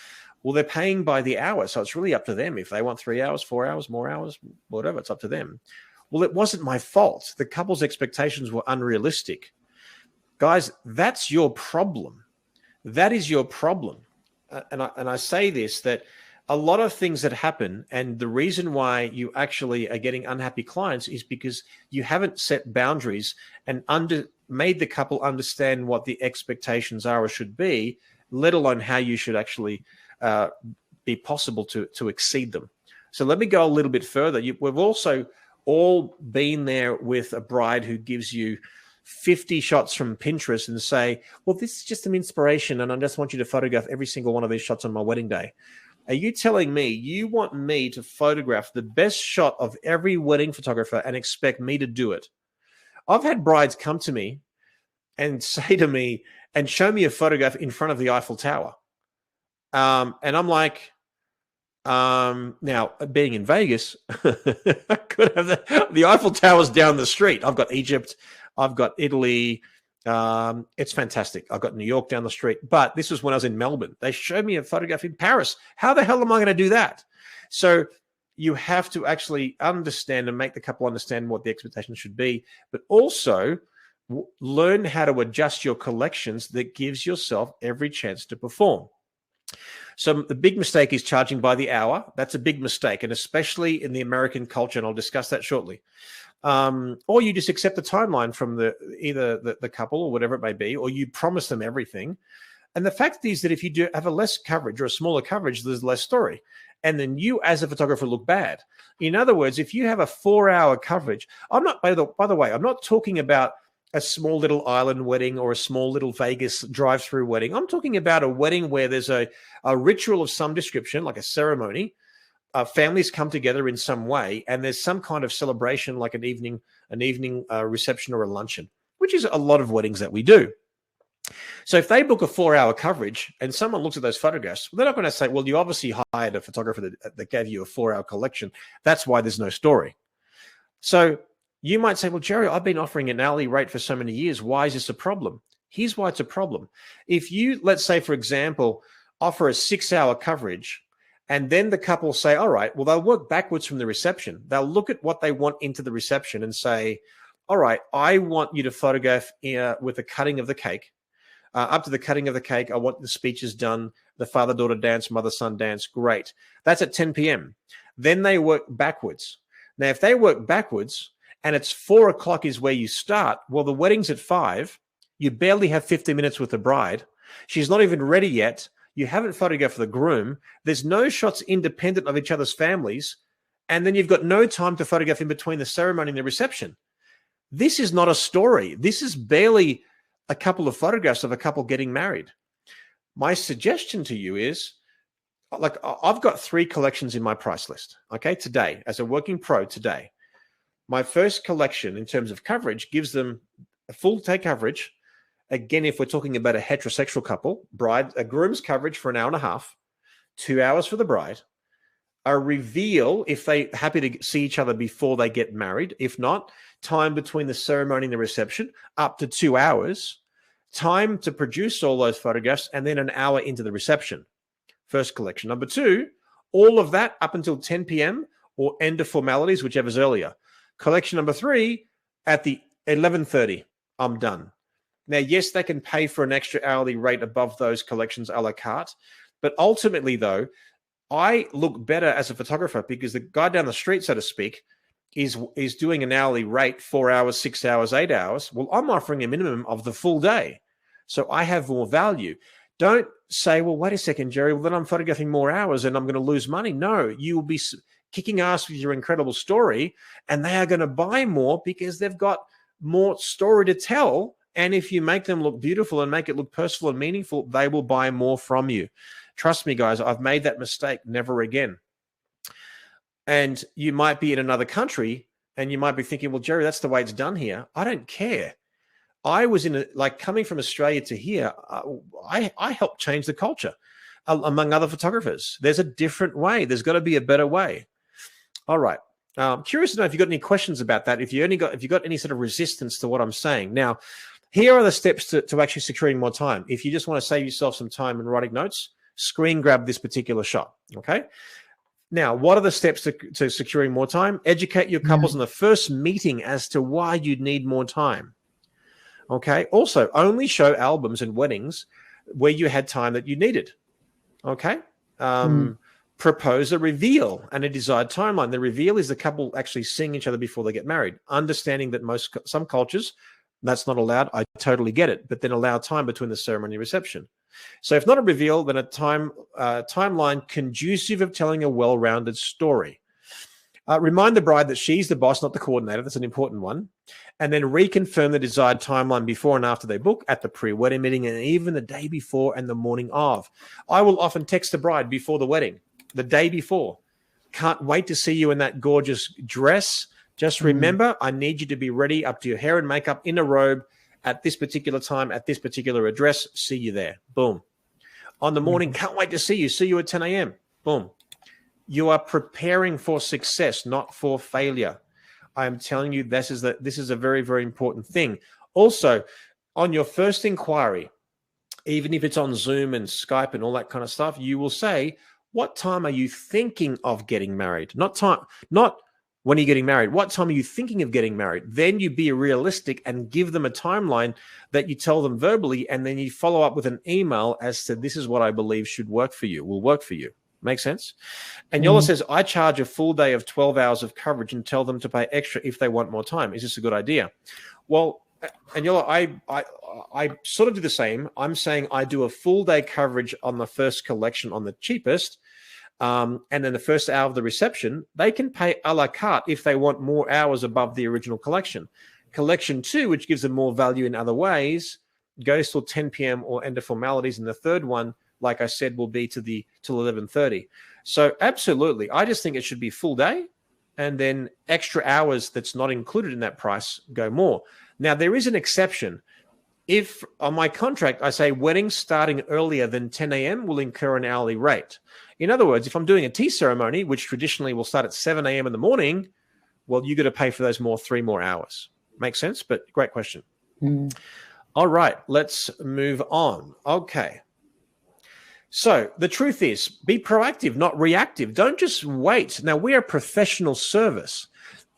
Well, they're paying by the hour, so it's really up to them. If they want 3 hours, 4 hours, more hours, whatever, it's up to them. Well, it wasn't my fault. The couple's expectations were unrealistic. Guys, that's your problem. That is your problem. And I say this, that a lot of things that happen, and the reason why you actually are getting unhappy clients is because you haven't set boundaries and made the couple understand what the expectations are or should be, let alone how you should actually be possible to exceed them. So let me go a little bit further. We've also all been there with a bride who gives you 50 shots from Pinterest and say, well, this is just an inspiration and I just want you to photograph every single one of these shots on my wedding day. Are you telling me you want me to photograph the best shot of every wedding photographer and expect me to do it? I've had brides come to me and say to me and show me a photograph in front of the Eiffel Tower. And I'm like, now being in Vegas, I could have the Eiffel Tower's down the street. I've got Egypt, I've got Italy. It's fantastic. I've got New York down the street, but this was when I was in Melbourne. They showed me a photograph in Paris. How the hell am I going to do that? So you have to actually understand and make the couple understand what the expectations should be, but also learn how to adjust your collections that gives yourself every chance to perform. So the big mistake is charging by the hour. That's a big mistake, and especially in the American culture, and I'll discuss that shortly. Or you just accept the timeline from either the couple or whatever it may be, or you promise them everything. And the fact is that if you do have a less coverage or a smaller coverage, there's less story. And then you as a photographer look bad. In other words, if you have a 4-hour coverage, by the way, I'm not talking about a small little island wedding or a small little Vegas drive-through wedding. I'm talking about a wedding where there's a ritual of some description, like a ceremony. Families come together in some way, and there's some kind of celebration, like an evening reception or a luncheon, which is a lot of weddings that we do. So if they book a 4-hour coverage and someone looks at those photographs, they're not going to say, well, you obviously hired a photographer that gave you a 4-hour collection. That's why there's no story. So you might say, well, Jerry, I've been offering an hourly rate for so many years. Why is this a problem? Here's why it's a problem. If you, let's say, for example, offer a 6-hour coverage, and then the couple say, all right, well, they'll work backwards from the reception. They'll look at what they want into the reception and say, all right, I want you to photograph with the cutting of the cake. Up to the cutting of the cake, I want the speeches done, the father-daughter dance, mother-son dance. Great. That's at 10 p.m. Then they work backwards. Now, if they work backwards and it's 4 o'clock is where you start, well, the wedding's at 5. You barely have 50 minutes with the bride. She's not even ready yet. You haven't photographed the groom. There's no shots independent of each other's families. And then you've got no time to photograph in between the ceremony and the reception. This is not a story. This is barely a couple of photographs of a couple getting married. My suggestion to you is, like, I've got 3 collections in my price list, okay, today, as a working pro today. My first collection in terms of coverage gives them a full day coverage. Again, if we're talking about a heterosexual couple, a groom's coverage for an hour and a half, 2 hours for the bride, a reveal if they're happy to see each other before they get married. If not, time between the ceremony and the reception, up to 2 hours, time to produce all those photographs, and then an hour into the reception. First collection. Number 2, all of that up until 10 p.m. or end of formalities, whichever's earlier. Collection number 3, at the 11:30, I'm done. Now, yes, they can pay for an extra hourly rate above those collections a la carte, but ultimately, though, I look better as a photographer because the guy down the street, so to speak, is doing an hourly rate, 4 hours, 6 hours, 8 hours. Well, I'm offering a minimum of the full day. So I have more value. Don't say, well, wait a second, Jerry, well, then I'm photographing more hours and I'm going to lose money. No, you will be kicking ass with your incredible story, and they are going to buy more because they've got more story to tell. And if you make them look beautiful and make it look personal and meaningful, they will buy more from you. Trust me, guys, I've made that mistake. Never again. And you might be in another country and you might be thinking, well, Jerry, that's the way it's done here. I don't care. I was like coming from Australia to here, I helped change the culture among other photographers. There's a different way. There's got to be a better way. All right. Curious to know if you got any questions about that. If you got any sort of resistance to what I'm saying. Now, here are the steps to actually securing more time. If you just want to save yourself some time in writing notes, screen grab this particular shot. Okay. Now, what are the steps to securing more time? Educate your couples in the first meeting as to why you need more time. Okay. Also, only show albums and weddings where you had time that you needed. Okay. Propose a reveal and a desired timeline. The reveal is the couple actually seeing each other before they get married. Understanding that some cultures, that's not allowed. I totally get it. But then allow time between the ceremony and reception. So if not a reveal, then a timeline conducive of telling a well-rounded story. Remind the bride that she's the boss, not the coordinator. That's an important one. And then reconfirm the desired timeline before and after they book, at the pre-wedding meeting, and even the day before and the morning of. I will often text the bride before the wedding, the day before. Can't wait to see you in that gorgeous dress. Just remember, I need you to be ready up to your hair and makeup in a robe at this particular time, at this particular address. See you there. Boom. On the morning, can't wait to see you. See you at 10 a.m. Boom. You are preparing for success, not for failure. I am telling you, this is a very, very important thing. Also, on your first inquiry, even if it's on Zoom and Skype and all that kind of stuff, you will say, what time are you thinking of getting married? Not when are you getting married? What time are you thinking of getting married? Then you be realistic and give them a timeline that you tell them verbally, and then you follow up with an email as to this is what I believe should work for you, will work for you. Make sense? And Yola says, I charge a full day of 12 hours of coverage and tell them to pay extra if they want more time. Is this a good idea? Well, and Yola, I sort of do the same. I'm saying I do a full day coverage on the first collection on the cheapest. And then the first hour of the reception, they can pay a la carte if they want more hours above the original collection. Collection 2, which gives them more value in other ways, goes till 10 p.m. or end of formalities. And the third one, like I said, will be till 11:30. So absolutely, I just think it should be full day, and then extra hours that's not included in that price go more. Now, there is an exception. If on my contract, I say weddings starting earlier than 10 a.m. will incur an hourly rate. In other words, if I'm doing a tea ceremony, which traditionally will start at 7 a.m. in the morning, well, you got to pay for those 3 more hours. Makes sense? But great question. All right, let's move on. Okay. So the truth is, be proactive, not reactive. Don't just wait. Now, we are professional service.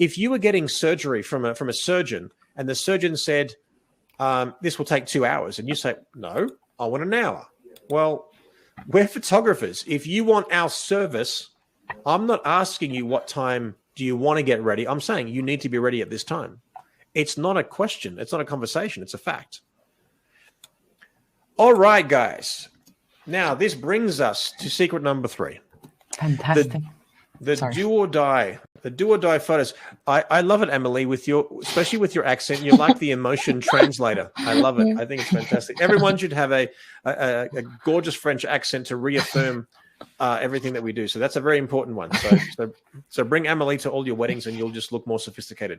If you were getting surgery from a surgeon and the surgeon said, this will take 2 hours, and you say, no, I want an hour. Well, we're photographers. If you want our service, I'm not asking you what time do you want to get ready. I'm saying you need to be ready at this time. It's not a question. It's not a conversation. It's a fact. All right, guys. Now, this brings us to secret number 3. Fantastic. The do or die photos. I love it, Emily, especially with your accent. You're like the emotion translator. I love it. I think it's fantastic. Everyone should have a gorgeous French accent to reaffirm everything that we do. So that's a very important one. So bring Emily to all your weddings and you'll just look more sophisticated.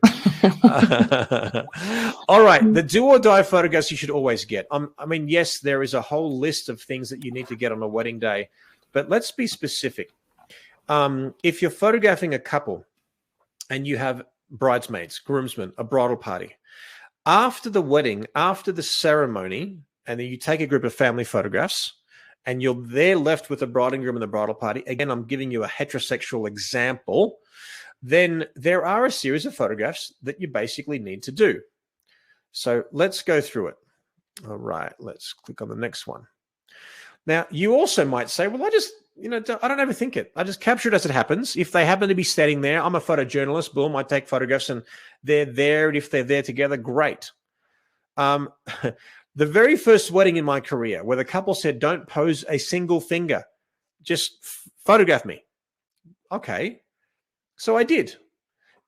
All right. The do or die photographs you should always get. I mean, yes, there is a whole list of things that you need to get on a wedding day, but let's be specific. If you're photographing a couple and you have bridesmaids, groomsmen, a bridal party, after the wedding, after the ceremony, and then you take a group of family photographs, and you're there left with the bride and groom and the bridal party. Again, I'm giving you a heterosexual example. Then there are a series of photographs that you basically need to do. So let's go through it. All right, let's click on the next one. Now, you also might say, well, I don't overthink it. I just capture it as it happens. If they happen to be standing there, I'm a photojournalist, boom, I take photographs and they're there. And if they're there together, great. The very first wedding in my career where the couple said, don't pose a single finger, just photograph me. Okay. So I did.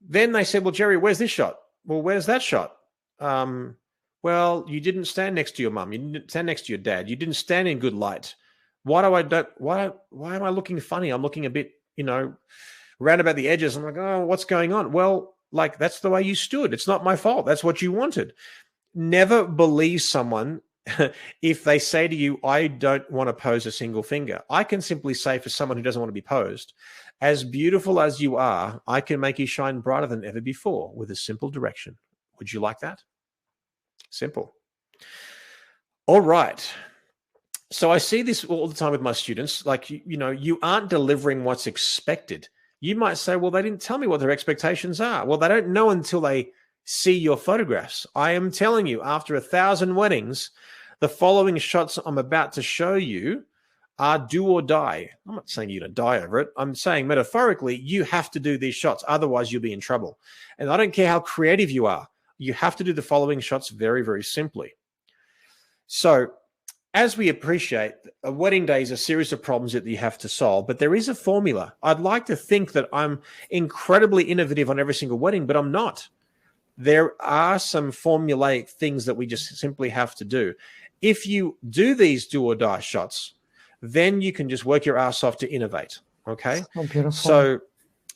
Then they said, well, Jerry, where's this shot? Well, where's that shot? Well, you didn't stand next to your mum. You didn't stand next to your dad. You didn't stand in good light. Why am I looking funny? I'm looking a bit, round about the edges. I'm like, oh, what's going on? Well, like, that's the way you stood. It's not my fault. That's what you wanted. never believe someone if they say to you, I don't want to pose a single finger. I can simply say, for someone who doesn't want to be posed, as beautiful as you are, I can make you shine brighter than ever before with a simple direction. Would you like that? Simple. All right. So I see this all the time with my students. Like, you aren't delivering what's expected. You might say, well, they didn't tell me what their expectations are. Well, they don't know until they see your photographs. I am telling you, after 1,000 weddings, the following shots I'm about to show you are do or die. I'm not saying you're going to die over it. I'm saying metaphorically, you have to do these shots. Otherwise, you'll be in trouble. And I don't care how creative you are. You have to do the following shots very, very simply. So as we appreciate, a wedding day is a series of problems that you have to solve, but there is a formula. I'd like to think that I'm incredibly innovative on every single wedding, but I'm not. There are some formulaic things that we just simply have to do. If you do these do or die shots, then you can just work your ass off to innovate. Okay. Oh, beautiful. So,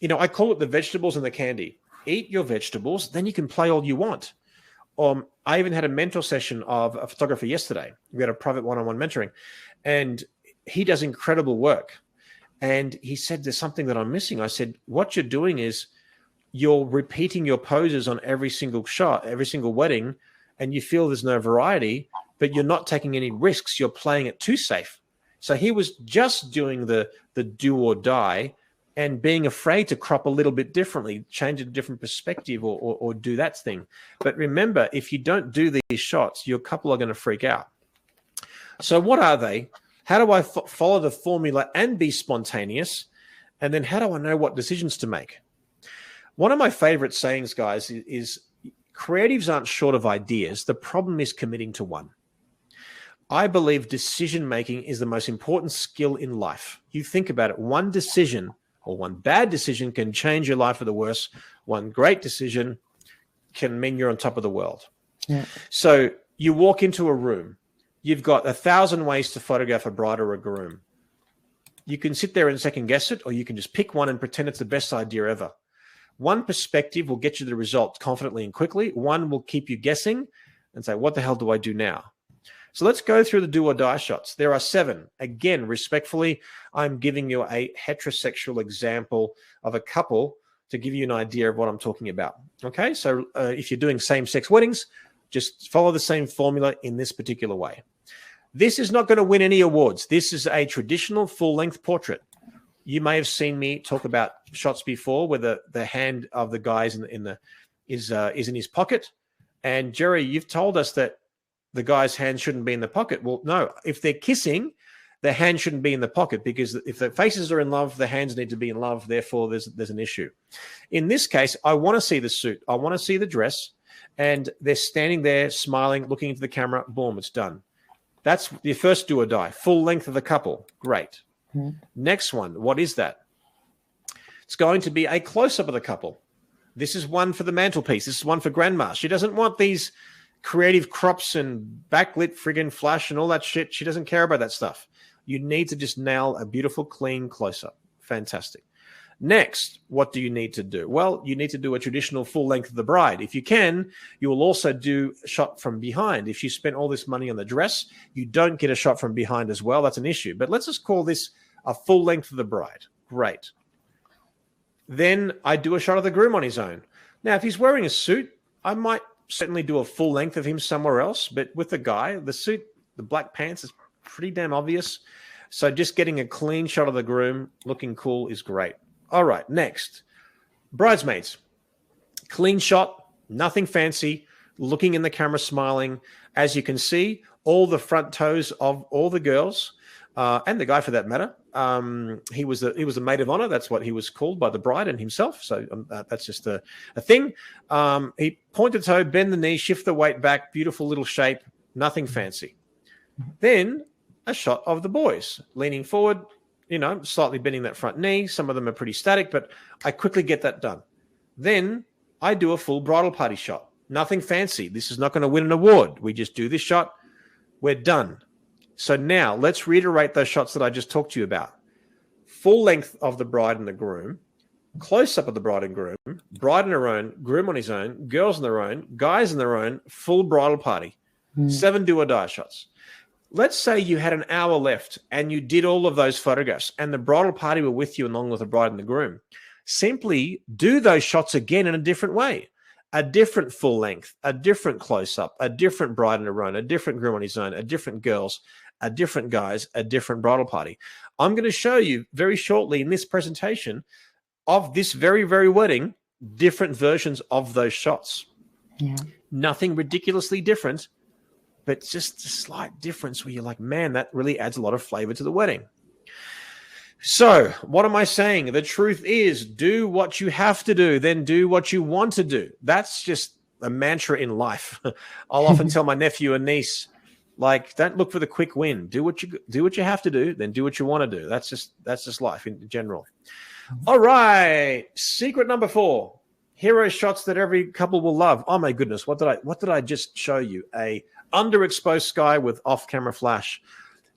I call it the vegetables and the candy. Eat your vegetables, then you can play all you want. I even had a mentor session of a photographer yesterday. We had a private one-on-one mentoring, and he does incredible work. And he said, there's something that I'm missing. I said, what you're doing is you're repeating your poses on every single shot, every single wedding, and you feel there's no variety, but you're not taking any risks. You're playing it too safe. So he was just doing the do or die and being afraid to crop a little bit differently, change a different perspective or do that thing. But remember, if you don't do these shots, your couple are going to freak out. So what are they? How do I follow the formula and be spontaneous? And then how do I know what decisions to make? One of my favorite sayings, guys, is creatives aren't short of ideas. The problem is committing to one. I believe decision-making is the most important skill in life. You think about it, one decision or one bad decision can change your life for the worse. One great decision can mean you're on top of the world. Yeah. So you walk into a room, you've got 1,000 ways to photograph a bride or a groom. You can sit there and second guess it, or you can just pick one and pretend it's the best idea ever. One perspective will get you the result confidently and quickly. One will keep you guessing and say, what the hell do I do now? So let's go through the do or die shots. There are 7. Again, respectfully, I'm giving you a heterosexual example of a couple to give you an idea of what I'm talking about. Okay, so if you're doing same-sex weddings, just follow the same formula in this particular way. This is not going to win any awards. This is a traditional full-length portrait. You may have seen me talk about shots before where the hand of the guy is in his pocket. And Jerry, you've told us that the guy's hand shouldn't be in the pocket. Well, no, if they're kissing, the hand shouldn't be in the pocket, because if the faces are in love, the hands need to be in love. Therefore, there's an issue. In this case, I want to see the suit. I want to see the dress. And they're standing there smiling, looking into the camera. Boom, it's done. That's your first do or die. Full length of the couple. Great. Mm-hmm. Next one. What is that? It's going to be a close-up of the couple. This is one for the mantelpiece. This is one for grandma. She doesn't want these creative crops and backlit friggin' flash and all that shit. She doesn't care about that stuff. You need to just nail a beautiful, clean close-up. Fantastic. Next, what do you need to do? Well, you need to do a traditional full length of the bride. If you can, you will also do a shot from behind. If you spent all this money on the dress, you don't get a shot from behind as well. That's an issue. But let's just call this a full length of the bride. Great. Then I do a shot of the groom on his own. Now, if he's wearing a suit, I might certainly do a full length of him somewhere else. But with the guy, the suit, the black pants is pretty damn obvious. So just getting a clean shot of the groom looking cool is great. All right, next. Bridesmaids. Clean shot, nothing fancy, looking in the camera, smiling. As you can see, all the front toes of all the girls, and the guy for that matter. He was a maid of honor. That's what he was called by the bride and himself. So that's just a thing. He point the toe, bend the knee, shift the weight back, beautiful little shape, nothing fancy. Then a shot of the boys leaning forward, slightly bending that front knee. Some of them are pretty static, but I quickly get that done. Then I do a full bridal party shot. Nothing fancy. This is not going to win an award. We just do this shot. We're done. So now let's reiterate those shots that I just talked to you about. Full length of the bride and the groom, close up of the bride and groom, bride on her own, groom on his own, girls on their own, guys on their own, full bridal party, 7 do or die shots. Let's say you had an hour left and you did all of those photographs and the bridal party were with you along with the bride and the groom. Simply do those shots again in a different way. A different full length, a different close up, a different bride on her own, a different groom on his own, a different girls, a different guys, a different bridal party. I'm going to show you very shortly in this presentation of this very, very wedding, different versions of those shots. Yeah. Nothing ridiculously different, but just a slight difference where you're like, man, that really adds a lot of flavor to the wedding. So what am I saying? The truth is, do what you have to do, then do what you want to do. That's just a mantra in life. I'll often tell my nephew and niece, like, don't look for the quick win. Do what you have to do, then do what you want to do. That's just life in general. All right. Secret number 4. Hero shots that every couple will love. Oh my goodness. What did I just show you? A underexposed sky with off-camera flash.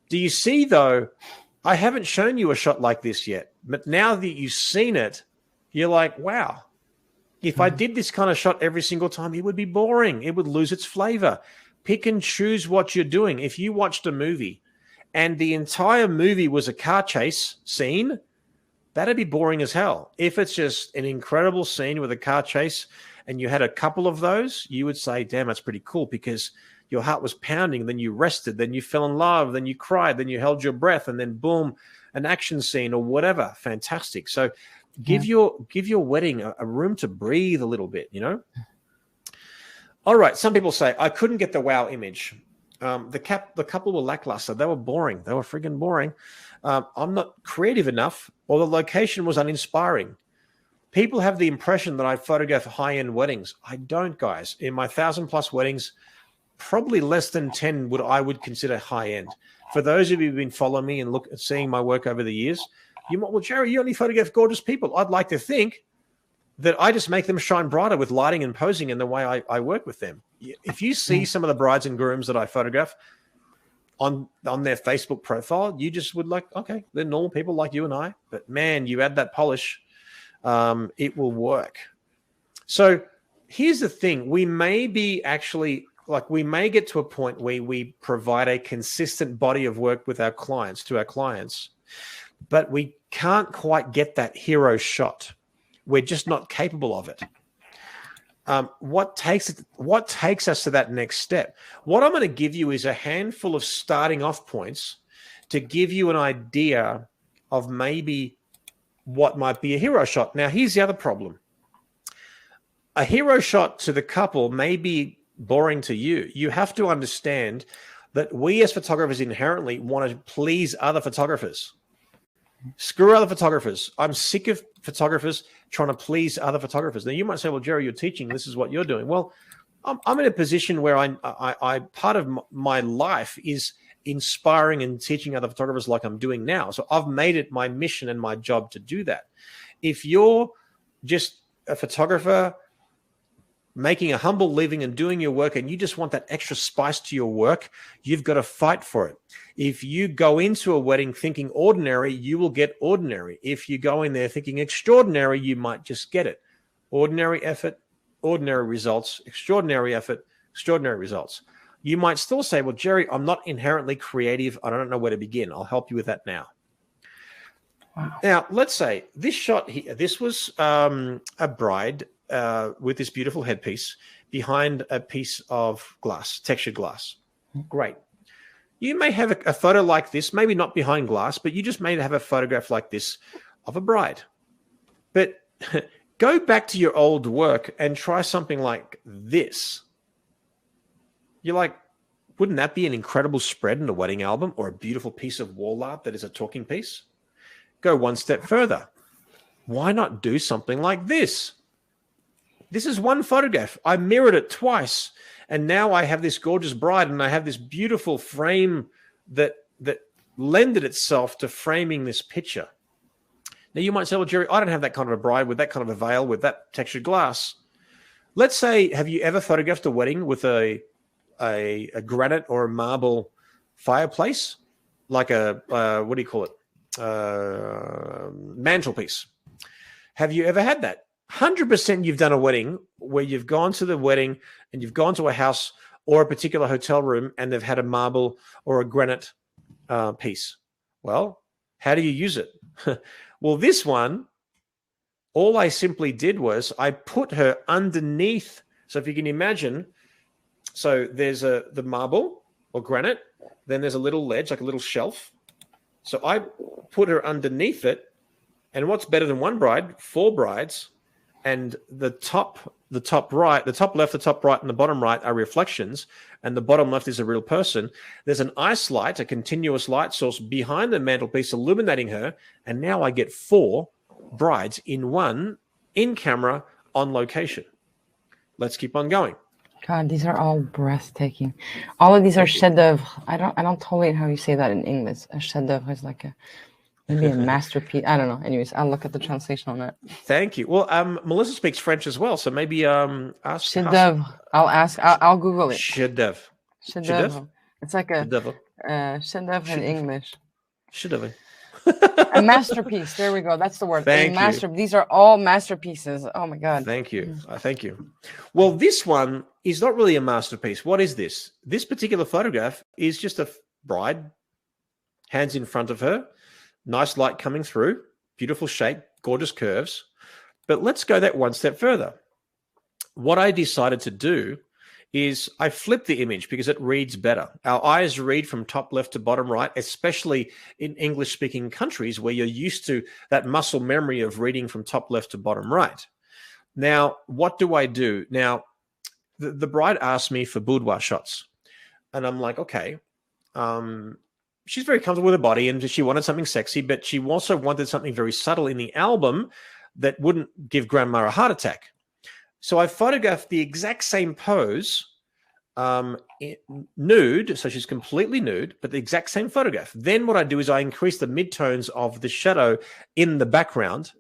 Do you see though? I haven't shown you a shot like this yet, but now that you've seen it, you're like, wow, if I did this kind of shot every single time, it would be boring. It would lose its flavor. Pick and choose what you're doing. If you watched a movie and the entire movie was a car chase scene, that'd be boring as hell. If it's just an incredible scene with a car chase and you had a couple of those, you would say, damn, that's pretty cool because your heart was pounding, then you rested, then you fell in love, then you cried, then you held your breath, and then boom, an action scene or whatever. Fantastic. So give your wedding a room to breathe a little bit, you know? All right. Some people say, I couldn't get the wow image. The couple were lackluster. They were boring. They were friggin' boring. I'm not creative enough, or the location was uninspiring. People have the impression that I photograph high-end weddings. I don't, guys. In my 1,000+ weddings, probably less than 10 I would consider high-end. For those of you who've been following me and seeing my work over the years, you might, well, Jerry, you only photograph gorgeous people. I'd like to think that I just make them shine brighter with lighting and posing in the way I work with them. If you see some of the brides and grooms that I photograph on their Facebook profile, you just would like, okay, they're normal people like you and I, but man, you add that polish, it will work. So here's the thing. We may be actually, we may get to a point where we provide a consistent body of work with our clients, but we can't quite get that hero shot. We're just not capable of it. What takes us to that next step? What I'm going to give you is a handful of starting off points to give you an idea of maybe what might be a hero shot. Now, here's the other problem. A hero shot to the couple may be boring to you. You have to understand that we as photographers inherently want to please other photographers. Screw other photographers. I'm sick of photographers trying to please other photographers. Now, you might say, well, Jerry, you're teaching. This is what you're doing. Well, I'm in a position where I part of my life is inspiring and teaching other photographers like I'm doing now. So I've made it my mission and my job to do that. If you're just a photographer making a humble living and doing your work and you just want that extra spice to your work, you've got to fight for it. If you go into a wedding thinking ordinary, you will get ordinary. If you go in there thinking extraordinary, you might just get it. Ordinary effort, ordinary results, extraordinary effort, extraordinary results. You might still say, well, Jerry, I'm not inherently creative. I don't know where to begin. I'll help you with that now. Wow. Now, let's say this shot here, this was a bride with this beautiful headpiece behind a piece of glass, textured glass. Great. You may have a photo like this, maybe not behind glass, but you just may have a photograph like this of a bride. But go back to your old work and try something like this. You're like, wouldn't that be an incredible spread in a wedding album or a beautiful piece of wall art that is a talking piece? Go one step further. Why not do something like this? This is one photograph. I mirrored it twice, and now I have this gorgeous bride, and I have this beautiful frame that lended itself to framing this picture. Now, you might say, well, Jerry, I don't have that kind of a bride with that kind of a veil with that textured glass. Let's say, have you ever photographed a wedding with a granite or a marble fireplace? Like a, what do you call it? Mantelpiece. Have you ever had that? 100% you've done a wedding where you've gone to the wedding and you've gone to a house or a particular hotel room and they've had a marble or a granite piece. Well, how do you use it? Well, this one, all I simply did was I put her underneath. So if you can imagine, so there's the marble or granite, then there's a little ledge, like a little shelf. So I put her underneath it. And what's better than one bride? 4 brides. And the top right, the top left, the top right, and the bottom right are reflections. And the bottom left is a real person. There's an ice light, a continuous light source behind the mantelpiece illuminating her. And now I get 4 brides in one, in camera, on location. Let's keep on going. God, these are all breathtaking. All of these are chef d'oeuvre. I don't tolerate how you say that in English. A chef d'oeuvre is like maybe a masterpiece. I don't know. Anyways, I'll look at the translation on that. Thank you. Well, Melissa speaks French as well, so maybe ask. Chef d'oeuvre. I'll Google it. Chef d'oeuvre. Chef d'oeuvre. It's like a chef d'oeuvre in English. Chef d'oeuvre. A masterpiece. There we go. That's the word. Thank you. These are all masterpieces. Oh my God. Thank you. Thank you. Well, this one is not really a masterpiece. What is this? This particular photograph is just a bride, hands in front of her, nice light coming through, beautiful shape, gorgeous curves. But let's go that one step further. What I decided to do is I flipped the image because it reads better. Our eyes read from top left to bottom right, especially in English-speaking countries where you're used to that muscle memory of reading from top left to bottom right. Now, what do I do? Now, the bride asked me for boudoir shots. And I'm like, okay. She's very comfortable with her body and she wanted something sexy, but she also wanted something very subtle in the album that wouldn't give grandma a heart attack. So I photographed the exact same pose, nude, so she's completely nude, but the exact same photograph. Then what I do is I increase the midtones of the shadow in the background,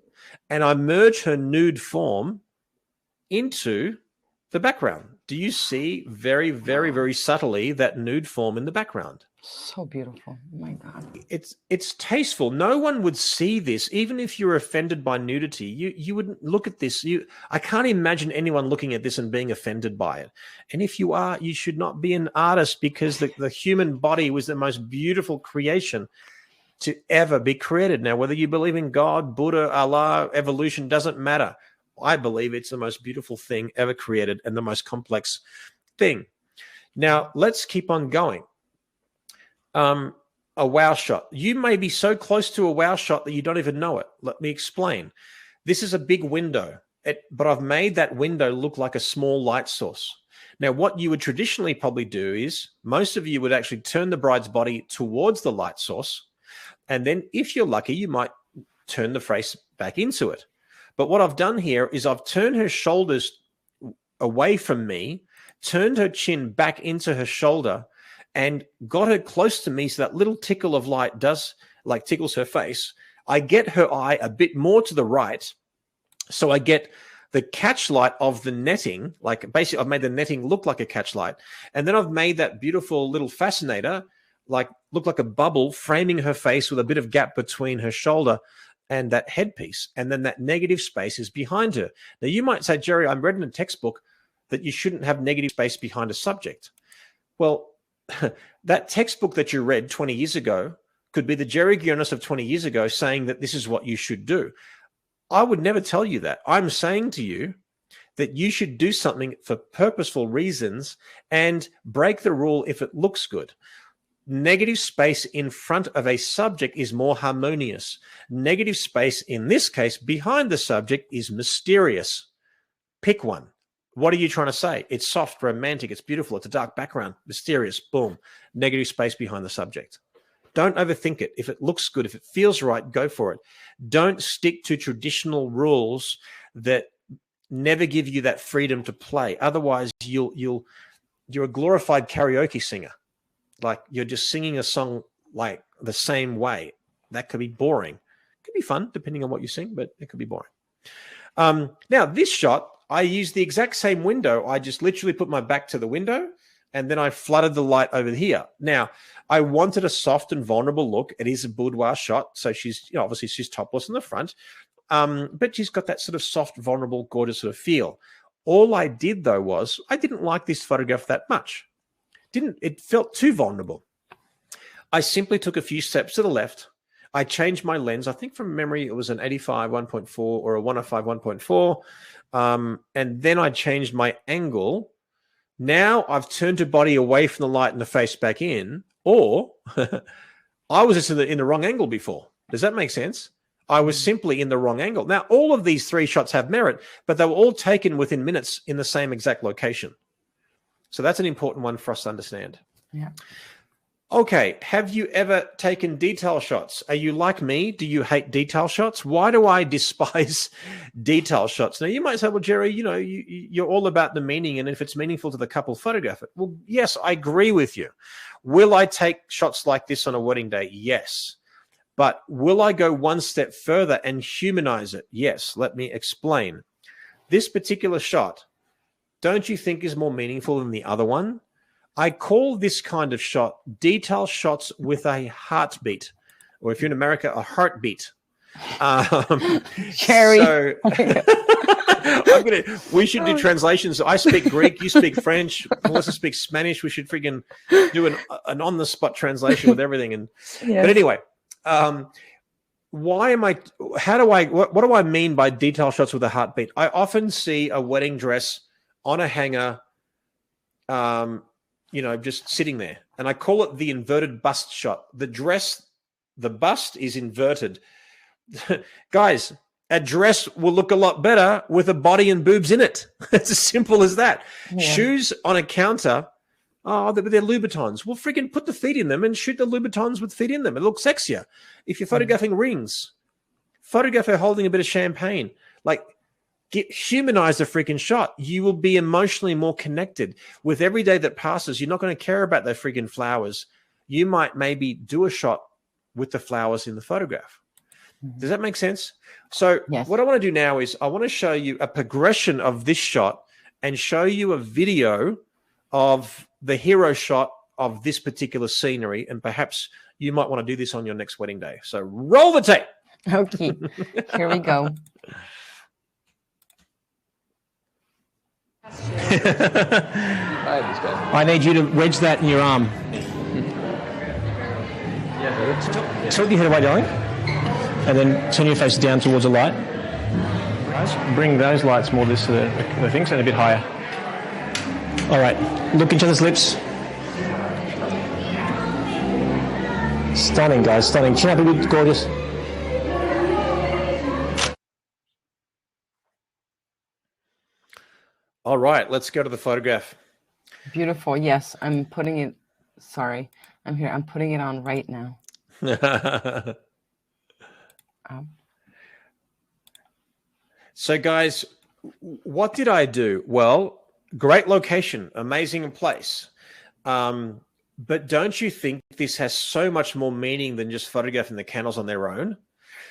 and I merge her nude form into the background. Do you see very, very, very subtly that nude form in the background? So beautiful. Oh my God. It's tasteful. No one would see this, even if you're offended by nudity. You wouldn't look at this. I can't imagine anyone looking at this and being offended by it. And if you are, you should not be an artist, because the human body was the most beautiful creation to ever be created. Now, whether you believe in God, Buddha, Allah, evolution, doesn't matter. I believe it's the most beautiful thing ever created and the most complex thing. Now, let's keep on going. A wow shot. You may be so close to a wow shot that you don't even know it. Let me explain. This is a big window, but I've made that window look like a small light source. Now, what you would traditionally probably do is most of you would actually turn the bride's body towards the light source. And then if you're lucky, you might turn the face back into it. But what I've done here is I've turned her shoulders away from me, turned her chin back into her shoulder, and got her close to me so that little tickle of light tickles her face. I get her eye a bit more to the right, so I get the catch light of the netting. Like basically, I've made the netting look like a catch light, and then I've made that beautiful little fascinator look like a bubble, framing her face with a bit of gap between her shoulder and that headpiece, and then that negative space is behind her. Now, you might say, Jerry, I read in a textbook that you shouldn't have negative space behind a subject. Well, that textbook that you read 20 years ago could be the Jerry Guionis of 20 years ago saying that this is what you should do. I would never tell you that. I'm saying to you that you should do something for purposeful reasons and break the rule if it looks good. Negative space in front of a subject is more harmonious. Negative space, in this case, behind the subject is mysterious. Pick one. What are you trying to say? It's soft, romantic, it's beautiful, it's a dark background, mysterious, boom. Negative space behind the subject. Don't overthink it. If it looks good, if it feels right, go for it. Don't stick to traditional rules that never give you that freedom to play. Otherwise, you're a glorified karaoke singer. Like you're just singing a song like the same way. That could be boring. It could be fun depending on what you sing, but it could be boring. Now, this shot, I used the exact same window. I just literally put my back to the window and then I flooded the light over here. Now, I wanted a soft and vulnerable look. It is a boudoir shot. So she's, obviously she's topless in the front. But she's got that sort of soft, vulnerable, gorgeous sort of feel. All I did, though, was I didn't like this photograph that much. It felt too vulnerable. I simply took a few steps to the left. I changed my lens. I think from memory, it was an 85 1.4 or a 105 1.4. And then I changed my angle. Now I've turned the body away from the light and the face back in, or I was just in the wrong angle before. Does that make sense? I was simply in the wrong angle. Now, all of these three shots have merit, but they were all taken within minutes in the same exact location. So that's an important one for us to understand. Yeah. Okay. Have you ever taken detail shots? Are you like me? Do you hate detail shots? Why do I despise detail shots? Now, you might say, well, Jerry, you know, you're all about the meaning. And if it's meaningful to the couple, photograph it. Well, yes, I agree with you. Will I take shots like this on a wedding day? Yes. But will I go one step further and humanize it? Yes. Let me explain. This particular shot, don't you think is more meaningful than the other one? I call this kind of shot detail shots with a heartbeat, or if you're in America, a heartbeat. Cherry. So we should do translations. I speak Greek, you speak French, Melissa speaks Spanish. We should freaking do an on-the-spot translation with everything. And yes. But anyway, what do I mean by detail shots with a heartbeat? I often see a wedding dress on a hanger, just sitting there. And I call it the inverted bust shot. The bust is inverted. Guys, a dress will look a lot better with a body and boobs in it. It's as simple as that. Yeah. Shoes on a counter, they're Louboutins. Well, freaking put the feet in them and shoot the Louboutins with feet in them. It looks sexier. If you're photographing rings, photograph her holding a bit of champagne. Like, humanize the freaking shot. You will be emotionally more connected. With every day that passes, you're not going to care about those freaking flowers. You might maybe do a shot with the flowers in the photograph. Does that make sense? So yes. What I want to do now is I want to show you a progression of this shot and show you a video of the hero shot of this particular scenery. And perhaps you might want to do this on your next wedding day. So roll the tape. Okay, here we go. I need you to wedge that in your arm. Tilt your head away, darling. And then turn your face down towards the light. Bring those lights more this to the things and a bit higher. All right. Look into the lips. Stunning, guys. Stunning. Chin up a bit. Gorgeous. All right, let's go to the photograph. Beautiful. Yes, I'm putting it. Sorry, I'm here. I'm putting it on right now. So, guys, what did I do? Well, great location, amazing place. But don't you think this has so much more meaning than just photographing the candles on their own?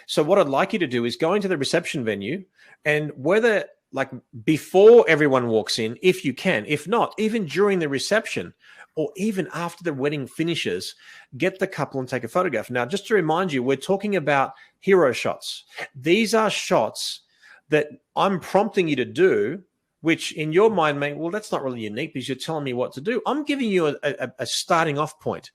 So what I'd like you to do is go into the reception venue, and whether like before everyone walks in, if you can, if not, even during the reception or even after the wedding finishes, get the couple and take a photograph. Now, just to remind you, we're talking about hero shots. These are shots that I'm prompting you to do, which in your mind, mate, well, that's not really unique because you're telling me what to do. I'm giving you a starting off point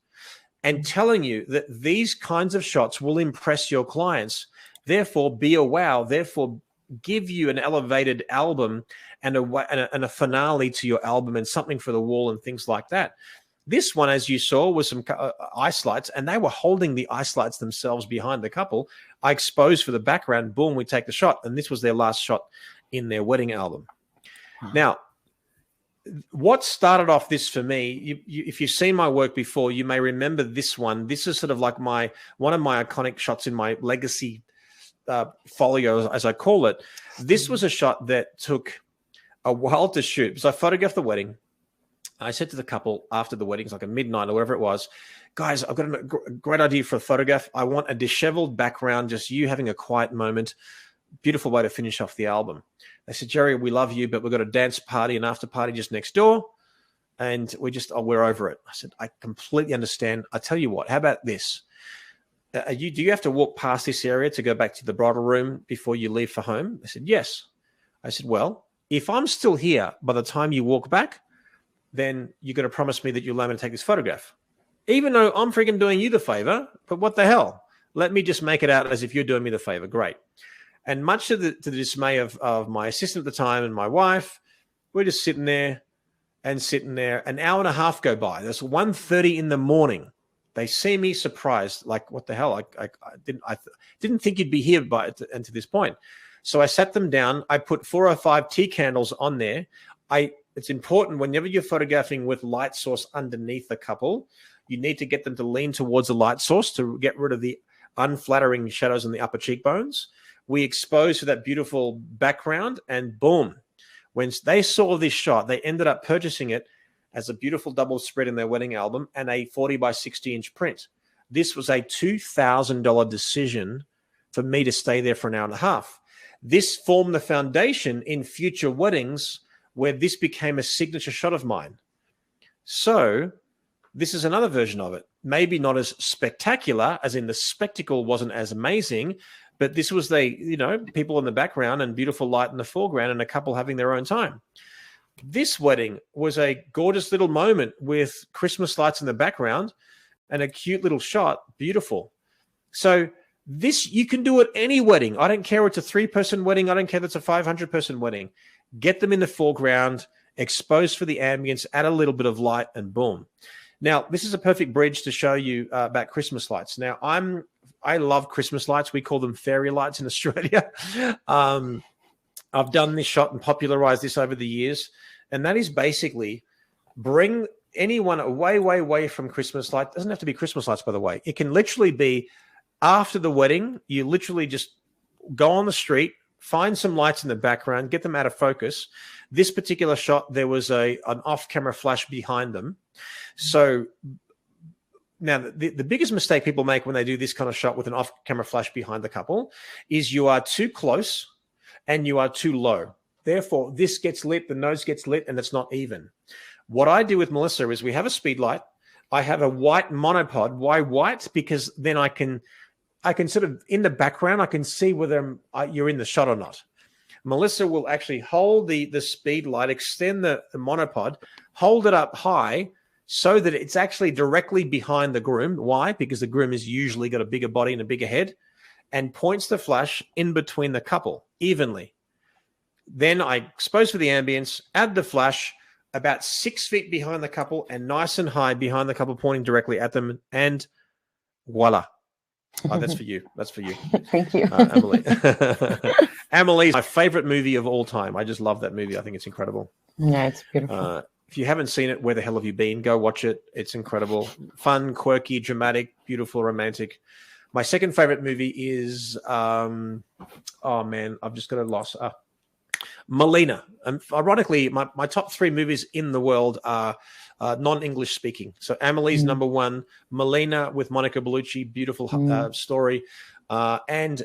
and telling you that these kinds of shots will impress your clients. Therefore, be a wow. Therefore, give you an elevated album and a finale to your album and something for the wall and things like that. This one, as you saw, was some ice lights, and they were holding the ice lights themselves behind the couple. I exposed for the background. Boom, we take the shot, and this was their last shot in their wedding album. Now, what started off this for me, if you've seen my work before, you may remember this one. This is sort of like one of my iconic shots in my legacy folio, as I call it. This was a shot that took a while to shoot. So I photographed the wedding. I said to the couple after the wedding, it's like a midnight or whatever it was, guys, I've got a great idea for a photograph. I want a disheveled background, just you having a quiet moment. Beautiful way to finish off the album. They said, Jerry, we love you, but we've got a dance party and after party just next door. And we're over it. I said, I completely understand. I tell you what, how about this? do you have to walk past this area to go back to the bridal room before you leave for home? They said, yes. I said, well, if I'm still here by the time you walk back, then you're going to promise me that you'll allow me to take this photograph. Even though I'm freaking doing you the favor, but what the hell? Let me just make it out as if you're doing me the favor. Great. And much to the dismay of my assistant at the time and my wife, we're just sitting there. An hour and a half go by. That's 1:30 in the morning. They see me surprised, like, what the hell? I didn't think you'd be here and to this point. So I sat them down. I put 4 or 5 tea candles on there. It's important whenever you're photographing with light source underneath the couple, you need to get them to lean towards the light source to get rid of the unflattering shadows on the upper cheekbones. We expose to that beautiful background, and boom. When they saw this shot, they ended up purchasing it as a beautiful double spread in their wedding album and a 40 by 60 inch print. This was a $2,000 decision for me to stay there for an hour and a half. This formed the foundation in future weddings where this became a signature shot of mine. So this is another version of it. Maybe not as spectacular, as in the spectacle wasn't as amazing, but this was people in the background and beautiful light in the foreground and a couple having their own time. This wedding was a gorgeous little moment with Christmas lights in the background and a cute little shot. Beautiful. So this, you can do at any wedding. I don't care if it's a 3-person wedding. I don't care if it's a 500-person wedding. Get them in the foreground, expose for the ambience, add a little bit of light, and boom. Now, this is a perfect bridge to show you about Christmas lights. Now, I love Christmas lights. We call them fairy lights in Australia. I've done this shot and popularized this over the years. And that is basically bring anyone way, way, way from Christmas light. It doesn't have to be Christmas lights, by the way. It can literally be after the wedding. You literally just go on the street, find some lights in the background, get them out of focus. This particular shot, there was an off-camera flash behind them. So now the biggest mistake people make when they do this kind of shot with an off-camera flash behind the couple is you are too close and you are too low. Therefore, this gets lit, the nose gets lit, and it's not even. What I do with Melissa is we have a speed light. I have a white monopod. Why white? Because then I can sort of, in the background, I can see whether you're in the shot or not. Melissa will actually hold the speed light, extend the monopod, hold it up high so that it's actually directly behind the groom. Why? Because the groom has usually got a bigger body and a bigger head, and points the flash in between the couple evenly. Then I expose for the ambience, add the flash about 6 feet behind the couple and nice and high behind the couple, pointing directly at them, and voila. Oh, that's for you. That's for you. Thank you. Amelie. Amelie's my favorite movie of all time. I just love that movie. I think it's incredible. Yeah, it's beautiful. If you haven't seen it, where the hell have you been? Go watch it. It's incredible. Fun, quirky, dramatic, beautiful, romantic. My second favorite movie is, oh man, I've just got a loss. Melina. And ironically, my top 3 movies in the world are non-English speaking. So Amelie's number 1, Melina with Monica Bellucci, beautiful story, and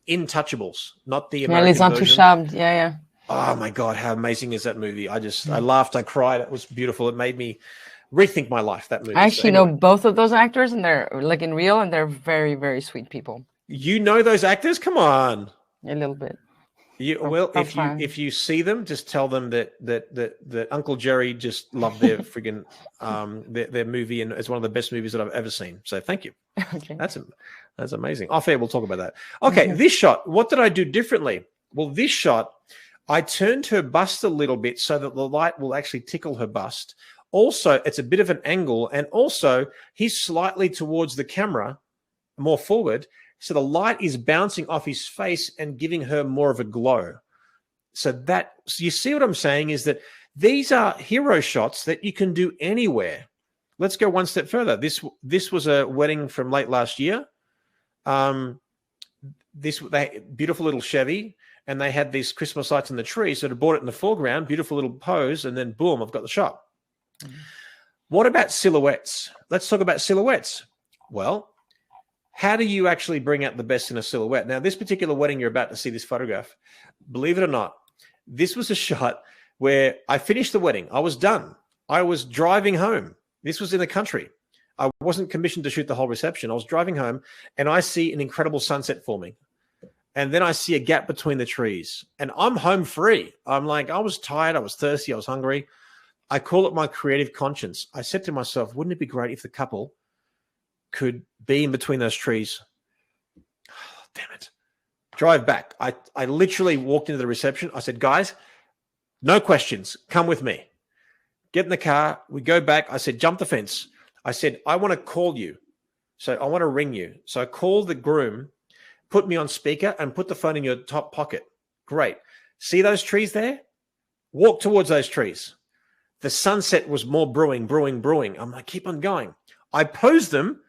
Intouchables, not the American version. Yeah. Oh my God, how amazing is that movie? I laughed, I cried. It was beautiful. It made me rethink my life, that movie. I actually know both of those actors, and they're like in real, and they're very, very sweet people. You know those actors? Come on. A little bit. If you see them, just tell them that Uncle Jerry just loved their friggin' their movie, and it's one of the best movies that I've ever seen. So thank you. Okay. That's amazing. Off air, we'll talk about that. Okay, This shot. What did I do differently? Well, this shot, I turned her bust a little bit so that the light will actually tickle her bust. Also, it's a bit of an angle, and also he's slightly towards the camera, more forward. So the light is bouncing off his face and giving her more of a glow. So you see what I'm saying is that these are hero shots that you can do anywhere. Let's go one step further. This was a wedding from late last year. Beautiful little Chevy, and they had these Christmas lights in the tree. So they brought it in the foreground, beautiful little pose, and then boom, I've got the shot. What about silhouettes? Let's talk about silhouettes. Well, how do you actually bring out the best in a silhouette? Now, this particular wedding, you're about to see this photograph. Believe it or not, this was a shot where I finished the wedding. I was done. I was driving home. This was in the country. I wasn't commissioned to shoot the whole reception. I was driving home and I see an incredible sunset forming. And then I see a gap between the trees and I'm home free. I'm like, I was tired. I was thirsty. I was hungry. I call it my creative conscience. I said to myself, wouldn't it be great if the couple could be in between those trees? Oh, damn it. Drive back. I literally walked into the reception. I said, guys, no questions. Come with me. Get in the car. We go back. I said, jump the fence. I said, I want to call you. So I want to ring you. So I called the groom, put me on speaker and put the phone in your top pocket. Great. See those trees there? Walk towards those trees. The sunset was more brewing. I'm like, keep on going. I posed them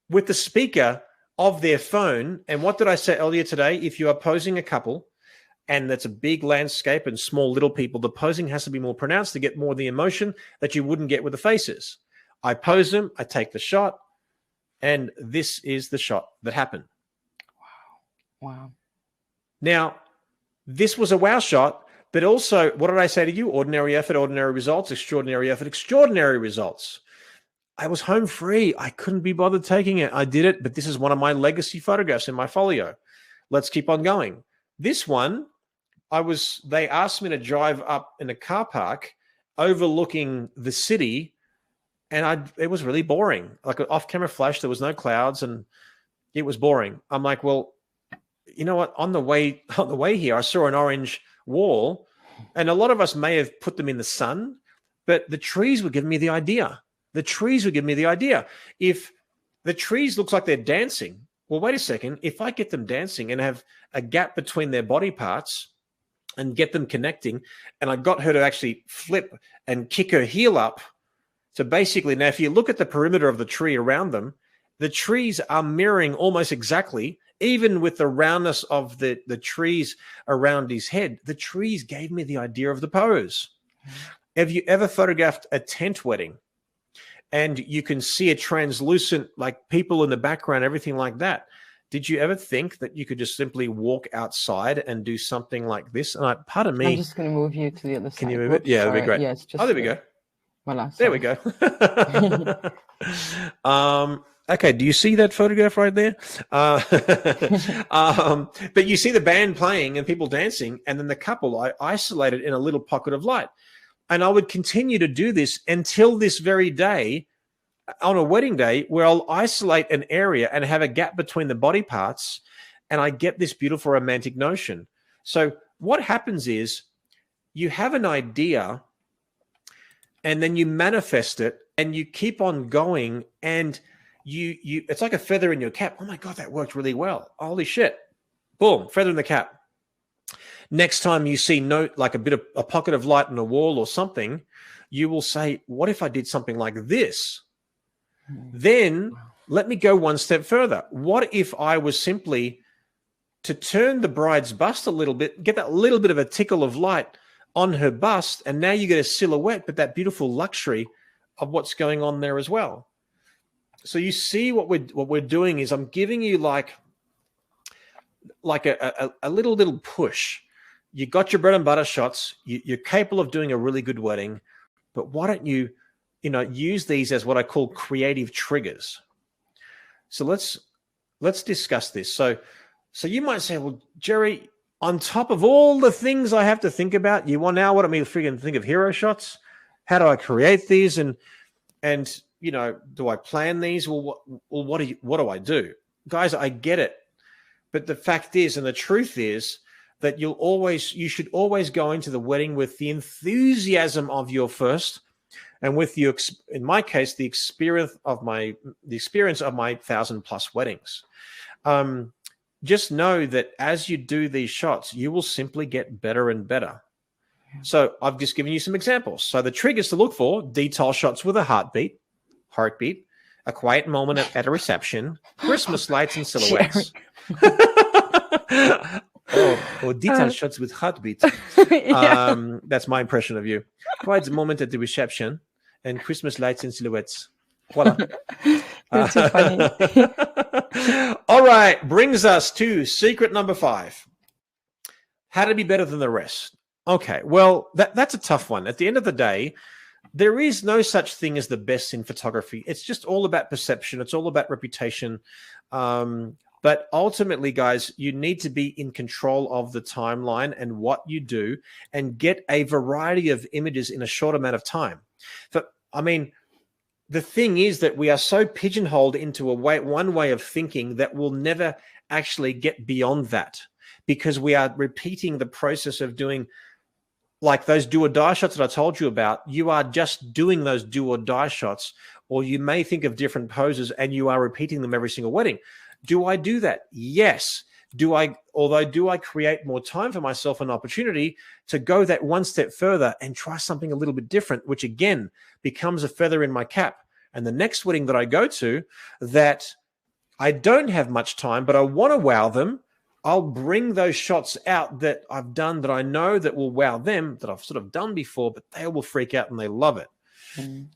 with the speaker of their phone. And what did I say earlier today? If you are posing a couple and that's a big landscape and small little people, the posing has to be more pronounced to get more of the emotion that you wouldn't get with the faces. I pose them, I take the shot, and this is the shot that happened. Wow. Now, this was a wow shot, but also, what did I say to you? Ordinary effort, ordinary results, extraordinary effort, extraordinary results. I was home free. I couldn't be bothered taking it. I did it, but this is one of my legacy photographs in my folio. Let's keep on going. This one, they asked me to drive up in a car park overlooking the city, and it was really boring. Like an off-camera flash, there was no clouds, and it was boring. I'm like, well, you know what? On the way here, I saw an orange wall, and a lot of us may have put them in the sun, but the trees were giving me the idea. If the trees looks like they're dancing, well, wait a second. If I get them dancing and have a gap between their body parts and get them connecting, and I got her to actually flip and kick her heel up. So basically, now if you look at the perimeter of the tree around them, the trees are mirroring almost exactly, even with the roundness of the trees around his head. The trees gave me the idea of the pose. Have you ever photographed a tent wedding and you can see a translucent, like people in the background, everything like that? Did you ever think that you could just simply walk outside and do something like this? And pardon me. I'm just going to move you to the other side. Can you move it? Yeah, that'd be great. Yes, just there we go. Voila, there we go. Okay, do you see that photograph right there? But you see the band playing and people dancing, and then the couple I isolated in a little pocket of light. And I would continue to do this until this very day, on a wedding day, where I'll isolate an area and have a gap between the body parts, and I get this beautiful romantic notion. So what happens is you have an idea, and then you manifest it, and you keep on going, and you it's like a feather in your cap. Oh my God, that worked really well. Holy shit. Boom, feather in the cap. Next time you see like a pocket of light on a wall or something, you will say, what if I did something like this? Then let me go one step further. What if I was simply to turn the bride's bust a little bit, get that little bit of a tickle of light on her bust, and now you get a silhouette, but that beautiful luxury of what's going on there as well. So you see what we're doing is I'm giving you like a little push. You got your bread and butter shots. You're capable of doing a really good wedding, but why don't you use these as what I call creative triggers? So let's discuss this. So you might say, well, Jerry, on top of all the things I have to think about, you want me to freaking think of hero shots? How do I create these? And do I plan these? Well, what do I do? Guys, I get it. But the fact is, and the truth is, that you should always go into the wedding with the enthusiasm of your first, and with in my case, the experience of my 1,000+ weddings. Just know that as you do these shots, you will simply get better and better. So I've just given you some examples. So the triggers to look for: detail shots with a heartbeat, a quiet moment at a reception, Christmas lights and silhouettes. or detail shots with heartbeat. Yeah. That's my impression of you. Quiet moment at the reception and Christmas lights and silhouettes. Voila. That's so funny. All right. Brings us to secret number 5. How to be better than the rest. Okay. Well, that's a tough one. At the end of the day, there is no such thing as the best in photography. It's just all about perception. It's all about reputation. But ultimately, guys, you need to be in control of the timeline and what you do and get a variety of images in a short amount of time. I mean, the thing is that we are so pigeonholed into one way of thinking that we'll never actually get beyond that, because we are repeating the process of doing, like those do or die shots that I told you about. You are just doing those do or die shots, or you may think of different poses and you are repeating them every single wedding. Do I do that? Yes. Do I create more time for myself, an opportunity to go that one step further and try something a little bit different, which again becomes a feather in my cap. And the next wedding that I go to that I don't have much time, but I want to wow them, I'll bring those shots out that I've done that I know that will wow them, that I've sort of done before, but they will freak out and they love it.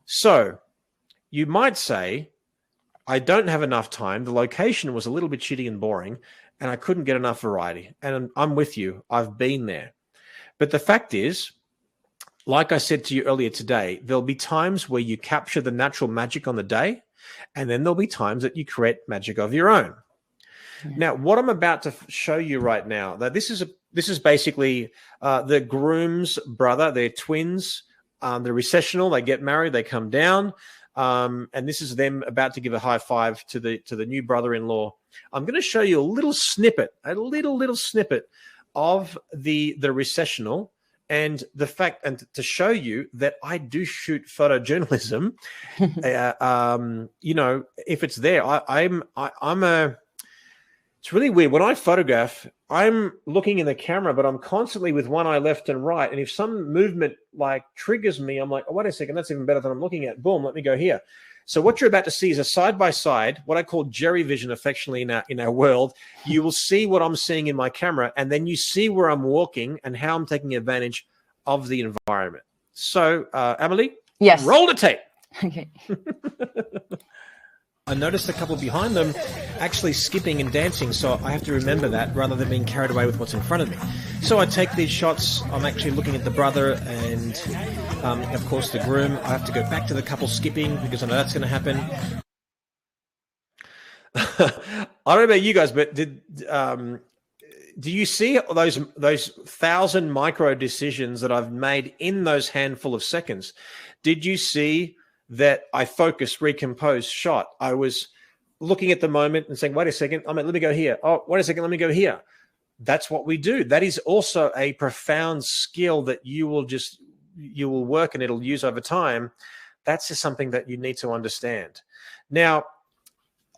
So you might say, I don't have enough time. The location was a little bit shitty and boring, and I couldn't get enough variety. And I'm with you. I've been there. But the fact is, like I said to you earlier today, there'll be times where you capture the natural magic on the day, and then there'll be times that you create magic of your own. Now, what I'm about to show you right now, that this is basically the groom's brother. They're twins. They're recessional. They get married. They come down. And this is them about to give a high five to the new brother-in-law. I'm going to show you a little snippet of the recessional, and the fact, and to show you that I do shoot photojournalism. You know, if it's there, it's really weird. When I photograph, I'm looking in the camera, but I'm constantly with one eye left and right. And if some movement like triggers me, I'm like, oh, wait a second, that's even better than I'm looking at. Boom, let me go here. So what you're about to see is a side-by-side, what I call Jerry vision affectionately in our world. You will see what I'm seeing in my camera, and then you see where I'm walking and how I'm taking advantage of the environment. So, Amelie? Yes. Roll the tape. Okay. I noticed a couple behind them actually skipping and dancing, so I have to remember that rather than being carried away with what's in front of me. So I take these shots. I'm actually looking at the brother and, of course, the groom. I have to go back to the couple skipping because I know that's going to happen. I don't know about you guys, but do you see those 1,000 micro decisions that I've made in those handful of seconds? Did you see that I focused, recomposed, shot? I was looking at the moment and saying, wait a second, let me go here. Oh, wait a second, let me go here. That's what we do. That is also a profound skill that you will work and it'll use over time. That's just something that you need to understand. Now,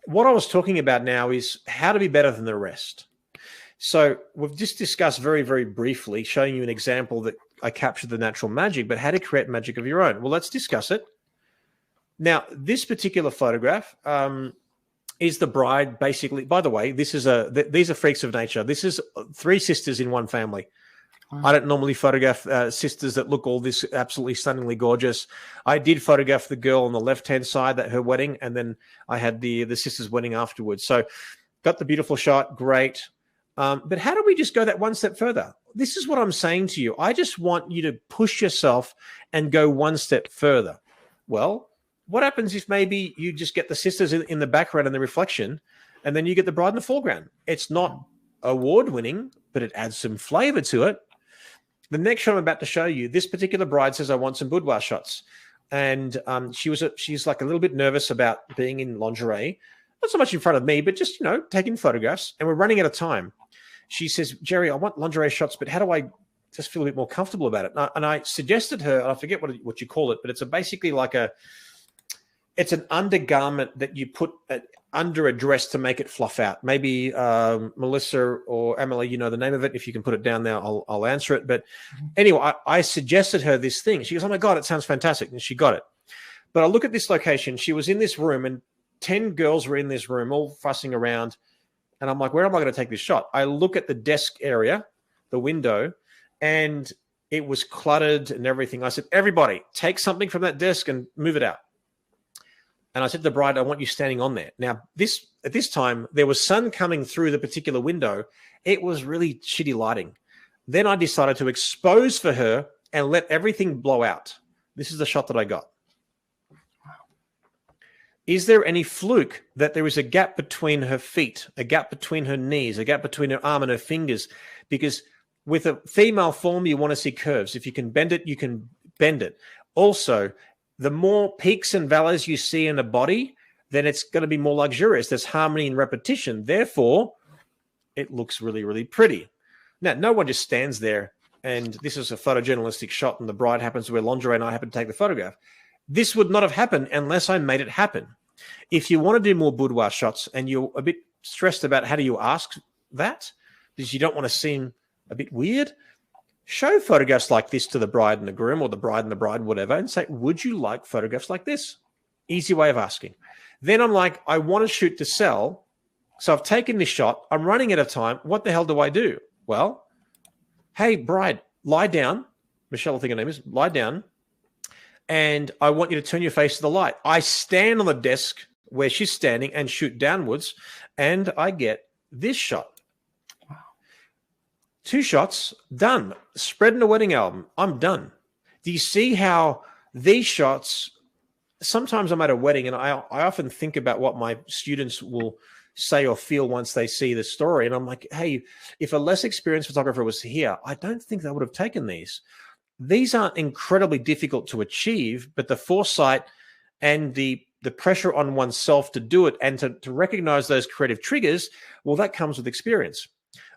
what I was talking about now is how to be better than the rest. So we've just discussed very, very briefly, showing you an example that I captured the natural magic, but how to create magic of your own. Well, let's discuss it. Now, this particular photograph is the bride, basically. By the way, these are freaks of nature. This is 3 sisters in one family. Wow. I don't normally photograph sisters that look all this absolutely stunningly gorgeous. I did photograph the girl on the left-hand side, that her wedding, and then I had the sister's wedding afterwards. So got the beautiful shot, great. But how do we just go that one step further? This is what I'm saying to you. I just want you to push yourself and go one step further. Well, what happens if maybe you just get the sisters in the background and the reflection, and then you get the bride in the foreground? It's not award-winning, but it adds some flavor to it. The next shot I'm about to show you, this particular bride says, I want some boudoir shots. And she's like a little bit nervous about being in lingerie. Not so much in front of me, but just, taking photographs. And we're running out of time. She says, Jerry, I want lingerie shots, but how do I just feel a bit more comfortable about it? And I suggested her, and I forget what you call it, but it's basically like it's an undergarment that you put under a dress to make it fluff out. Maybe Melissa or Emily, you know the name of it. If you can put it down there, I'll answer it. But anyway, I suggested her this thing. She goes, oh my God, it sounds fantastic. And she got it. But I look at this location. She was in this room and 10 girls were in this room all fussing around. And I'm like, where am I going to take this shot? I look at the desk area, the window, and it was cluttered and everything. I said, everybody, take something from that desk and move it out. And I said to the bride, I want you standing on there. Now, at this time, there was sun coming through the particular window. It was really shitty lighting. Then I decided to expose for her and let everything blow out. This is the shot that I got. Is there any fluke that there is a gap between her feet, a gap between her knees, a gap between her arm and her fingers? Because with a female form, you want to see curves. If you can bend it, you can bend it. Also, the more peaks and valleys you see in a body, then it's going to be more luxurious. There's harmony and repetition. Therefore, it looks really, really pretty. Now, no one just stands there, and this is a photojournalistic shot, and the bride happens to wear lingerie, and I happen to take the photograph. This would not have happened unless I made it happen. If you want to do more boudoir shots and you're a bit stressed about how do you ask that, because you don't want to seem a bit weird, show photographs like this to the bride and the groom, or the bride and the bride, whatever, and say, would you like photographs like this? Easy way of asking. Then I'm like, I want to shoot to sell. So I've taken this shot. I'm running out of time. What the hell do I do? Well, hey, bride, lie down. Michelle, I think her name is. Lie down. And I want you to turn your face to the light. I stand on the desk where she's standing and shoot downwards, and I get this shot. Wow. 2 shots, done. Spreading a wedding album, I'm done. Do you see how these shots, sometimes I'm at a wedding, and I often think about what my students will say or feel once they see the story. And I'm like, hey, if a less experienced photographer was here, I don't think they would have taken these. These aren't incredibly difficult to achieve, but the foresight and the pressure on oneself to do it and to recognize those creative triggers, well, that comes with experience.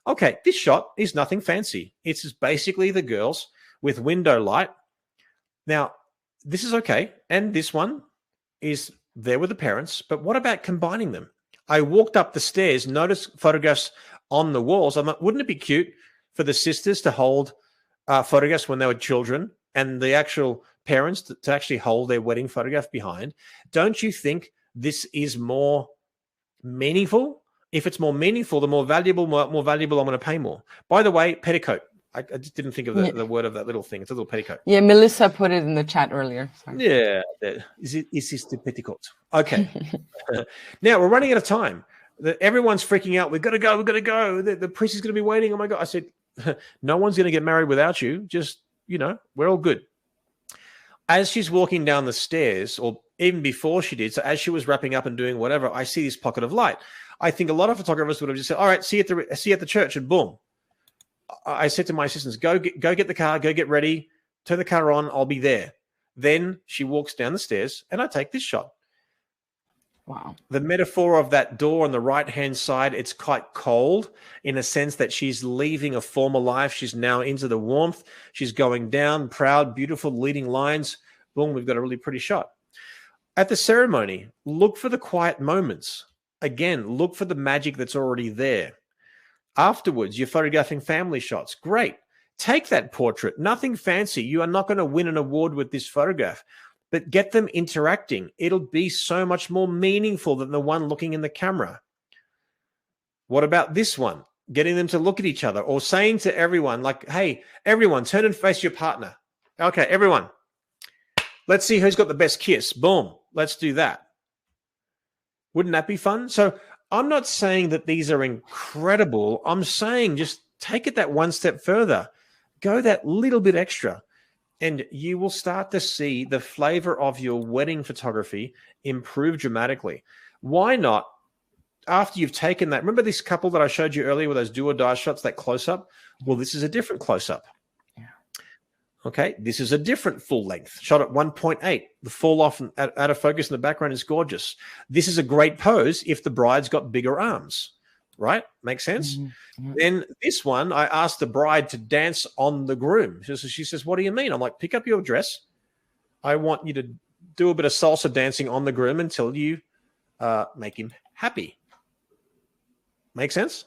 Okay, this shot is nothing fancy. It's just basically the girls with window light. Now, this is okay. And this one is there with the parents. But what about combining them? I walked up the stairs, noticed photographs on the walls. I'm like, wouldn't it be cute for the sisters to hold photographs when they were children and the actual parents to actually hold their wedding photograph behind? Don't you think this is more meaningful? If it's more meaningful, the more valuable I'm going to pay more. By the way, petticoat. I just didn't think of the word of that little thing. It's a little petticoat. Yeah, Melissa put it in the chat earlier. Sorry. Yeah. Is this the petticoat? Okay. Now we're running out of time. Everyone's freaking out. We've got to go. We've got to go. The priest is going to be waiting. Oh my God. I said, no one's going to get married without you. Just, we're all good. As she's walking down the stairs, or even before she did, so as she was wrapping up and doing whatever, I see this pocket of light. I think a lot of photographers would have just said, all right, see you at the church, and boom. I said to my assistants, go get the car, go get ready, turn the car on, I'll be there. Then she walks down the stairs and I take this shot. Wow. The metaphor of that door on the right-hand side, it's quite cold in a sense that she's leaving a former life. She's now into the warmth. She's going down, proud, beautiful, leading lines. Boom, we've got a really pretty shot. At the ceremony, look for the quiet moments. Again, look for the magic that's already there. Afterwards, you're photographing family shots. Great. Take that portrait. Nothing fancy. You are not going to win an award with this photograph, but get them interacting. It'll be so much more meaningful than the one looking in the camera. What about this one? Getting them to look at each other, or saying to everyone, like, hey, everyone, turn and face your partner. Okay, everyone, let's see who's got the best kiss. Boom. Let's do that. Wouldn't that be fun? So I'm not saying that these are incredible. I'm saying just take it that one step further. Go that little bit extra, and you will start to see the flavor of your wedding photography improve dramatically. Why not, after you've taken that, remember this couple that I showed you earlier with those do or die shots, that close-up? Well, this is a different close-up. Okay, this is a different full length, shot at 1.8. The fall off and out of focus in the background is gorgeous. This is a great pose if the bride's got bigger arms, right? Makes sense? Mm-hmm. Then this one, I asked the bride to dance on the groom. She says, what do you mean? I'm like, pick up your dress. I want you to do a bit of salsa dancing on the groom until you make him happy. Make sense?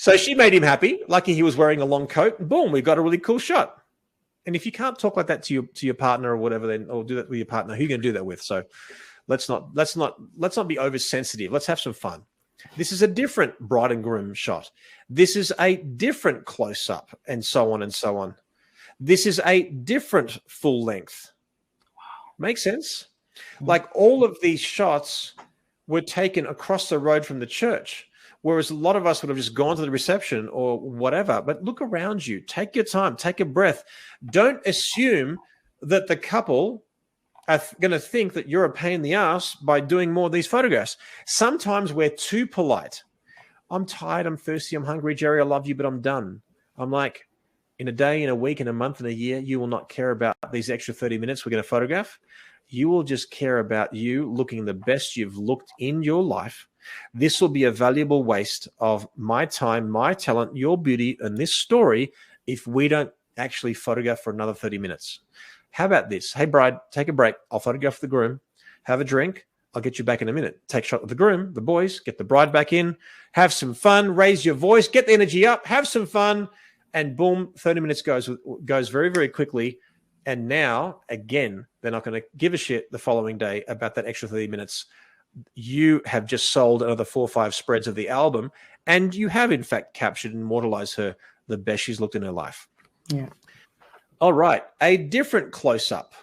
So she made him happy. Lucky he was wearing a long coat. And boom, we've got a really cool shot. And if you can't talk like that to your partner or whatever, then or do that with your partner, who are you going to do that with? So let's not be oversensitive. Let's have some fun. This is a different bride and groom shot. This is a different close-up, and so on and so on. This is a different full length. Wow. Makes sense? Like all of these shots were taken across the road from the church. Whereas a lot of us would have just gone to the reception or whatever. But look around you. Take your time. Take a breath. Don't assume that the couple are going to think that you're a pain in the ass by doing more of these photographs. Sometimes we're too polite. I'm tired. I'm thirsty. I'm hungry. Jerry, I love you, but I'm done. I'm like, in a day, in a week, in a month, in a year, you will not care about these extra 30 minutes we're going to photograph. You will just care about you looking the best you've looked in your life. This will be a valuable waste of my time, my talent, your beauty, and this story if we don't actually photograph for another 30 minutes. How about this? Hey, bride, take a break. I'll photograph the groom. Have a drink. I'll get you back in a minute. Take a shot with the groom, the boys, get the bride back in. Have some fun. Raise your voice. Get the energy up. Have some fun. And boom, 30 minutes goes very, very quickly. And now, again, they're not going to give a shit the following day about that extra 30 minutes. You have just sold another 4 or 5 spreads of the album, and you have, in fact, captured and immortalized her the best she's looked in her life. Yeah. All right. A different close-up.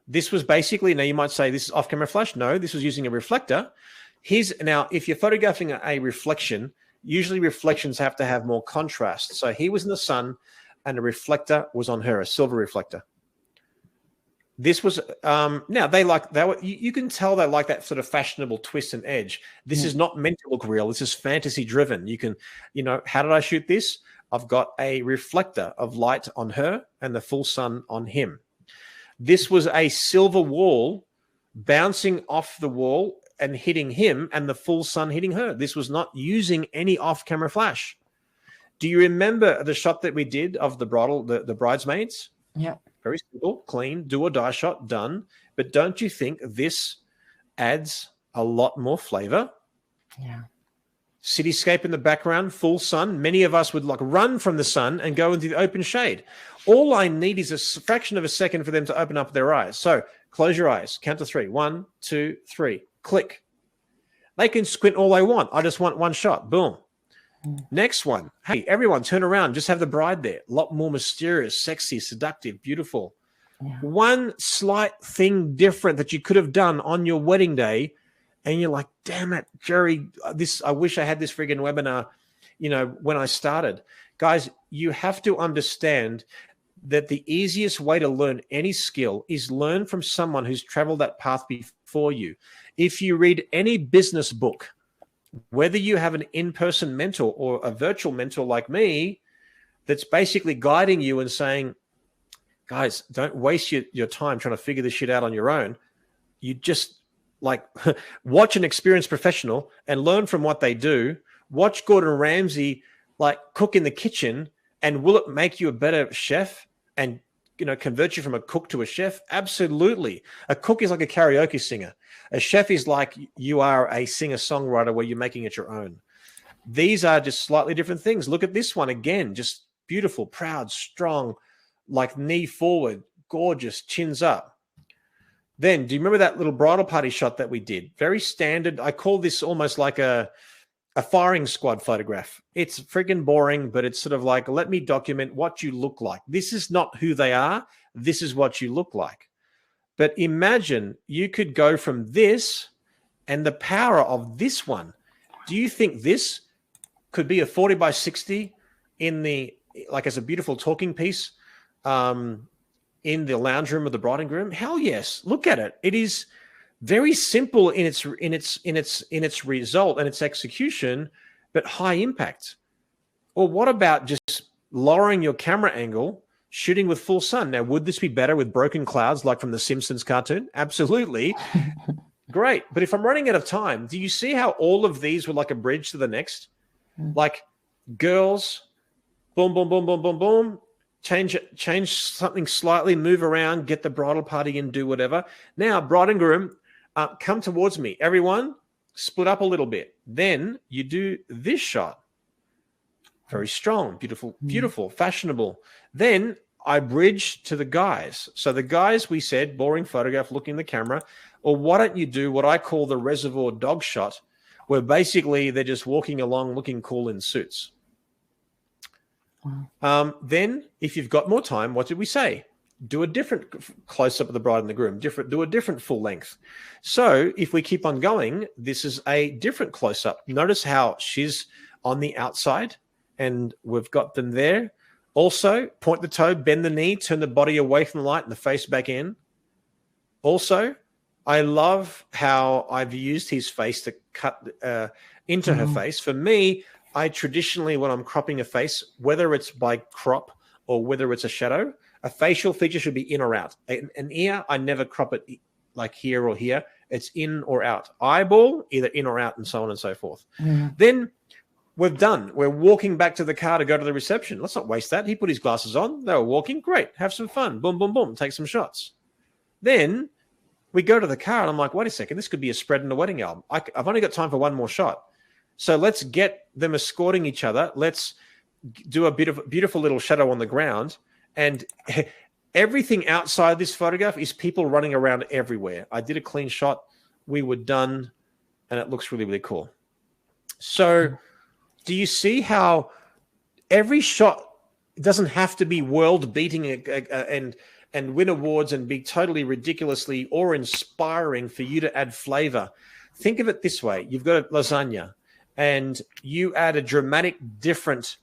This was basically, now you might say this is off-camera flash. No, this was using a reflector. Now, if you're photographing a reflection, usually reflections have to have more contrast. So he was in the sun, and a reflector was on her, a silver reflector. This was now they like that. You can tell they like that sort of fashionable twist and edge. This is not meant to look real. This is fantasy driven. You can, how did I shoot this? I've got a reflector of light on her and the full sun on him. This was a silver wall bouncing off the wall and hitting him and the full sun hitting her. This was not using any off-camera flash. Do you remember the shot that we did of the bridesmaids? Yeah. Very simple, clean, do or die shot, done. But don't you think this adds a lot more flavor? Yeah. Cityscape in the background, full sun. Many of us would run from the sun and go into the open shade. All I need is a fraction of a second for them to open up their eyes. So close your eyes, count to 3. 1, 2, 3, click. They can squint all they want. I just want one shot. Boom. Next one. Hey, everyone, turn around. Just have the bride there. A lot more mysterious, sexy, seductive, beautiful. Yeah. One slight thing different that you could have done on your wedding day, and you're like, damn it, Jerry, I wish I had this friggin' webinar, when I started. Guys, you have to understand that the easiest way to learn any skill is learn from someone who's traveled that path before you. If you read any business book, whether you have an in-person mentor or a virtual mentor like me that's basically guiding you and saying, guys, don't waste your time trying to figure this shit out on your own. You just watch an experienced professional and learn from what they do. Watch Gordon Ramsay cook in the kitchen, and will it make you a better chef and convert you from a cook to a chef? Absolutely. A cook is like a karaoke singer. A chef is like you are a singer-songwriter where you're making it your own. These are just slightly different things. Look at this one again, just beautiful, proud, strong, knee forward, gorgeous, chins up. Then, do you remember that little bridal party shot that we did? Very standard. I call this almost like a firing squad photograph. It's friggin' boring, but it's sort of let me document what you look like. This is not who they are. This is what you look like. But imagine you could go from this and the power of this one. Do you think this could be a 40 by 60 as a beautiful talking piece in the lounge room of the bride and groom? Hell yes. Look at it. It is very simple in its result and its execution, but high impact. Or what about just lowering your camera angle, shooting with full sun? Now, would this be better with broken clouds like from the Simpsons cartoon? Absolutely. Great. But if I'm running out of time, do you see how all of these were like a bridge to the next? Girls, boom, boom, boom, boom, boom, boom. Change something slightly, move around, get the bridal party in, do whatever. Now, bride and groom, come towards me. Everyone, split up a little bit. Then you do this shot. Very strong, beautiful, beautiful, fashionable. Then I bridge to the guys. So the guys, we said, boring photograph, looking in the camera. Or why don't you do what I call the reservoir dog shot, where basically they're just walking along looking cool in suits. Wow. Then, if you've got more time, what did we say? do a different close-up of the bride and the groom, do a different full length. So if we keep on going, this is a different close-up. Notice how she's on the outside and we've got them there. Also, point the toe, bend the knee, turn the body away from the light and the face back in. Also, I love how I've used his face to cut into her face. For me, I traditionally, when I'm cropping a face, whether it's by crop or whether it's a shadow, a facial feature should be in or out. An ear, I never crop it like here or here. It's in or out. Eyeball, either in or out, and so on and so forth. Then we're done. We're walking back to the car to go to the reception. Let's not waste that. He put his glasses on. They were walking. Great. Have some fun. Boom, boom, boom. Take some shots. Then we go to the car, and I'm like, wait a second. This could be a spread in a wedding album. I've only got time for one more shot. So let's get them escorting each other. Let's do a beautiful little shadow on the ground. And everything outside this photograph is people running around everywhere. I did a clean shot. We were done, and it looks really, really cool. So do you see how every shot doesn't have to be world-beating and win awards and be totally ridiculously or inspiring for you to add flavor? Think of it this way. You've got a lasagna, and you add a dramatic different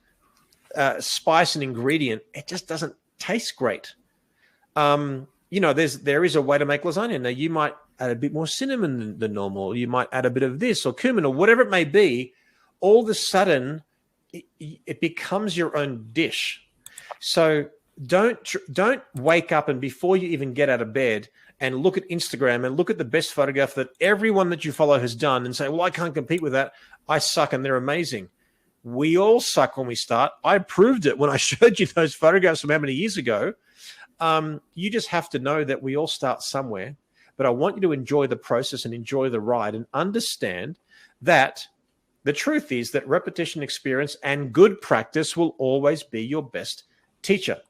spice and ingredient. It just doesn't taste great. There is a way to make lasagna. Now, you might add a bit more cinnamon than normal. You might add a bit of this or cumin or whatever it may be. All of a sudden, it becomes your own dish. So don't wake up and before you even get out of bed and look at Instagram and look at the best photograph that everyone that you follow has done and say, well, I can't compete with that. I suck and they're amazing. We all suck when we start. I proved it when I showed you those photographs from how many years ago. You just have to know that we all start somewhere. But I want you to enjoy the process and enjoy the ride and understand that the truth is that repetition, experience, and good practice will always be your best teacher.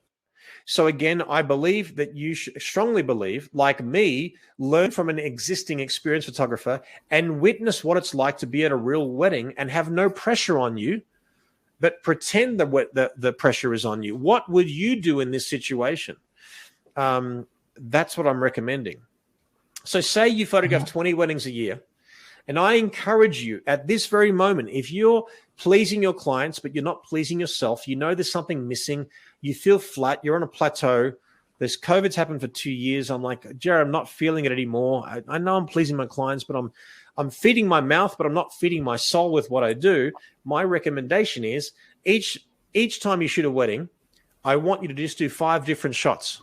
So again, I believe that you strongly believe, like me, learn from an existing experienced photographer and witness what it's like to be at a real wedding and have no pressure on you, but pretend the pressure is on you. What would you do in this situation? That's what I'm recommending. So say you photograph 20 weddings a year, and I encourage you at this very moment, if you're pleasing your clients, but you're not pleasing yourself, you know there's something missing, you feel flat, you're on a plateau, this COVID's happened for 2 years, I'm like, Jared, I'm not feeling it anymore. I know I'm pleasing my clients, but I'm feeding my mouth, but I'm not feeding my soul with what I do. My recommendation is each time you shoot a wedding, I want you to just do 5 different shots.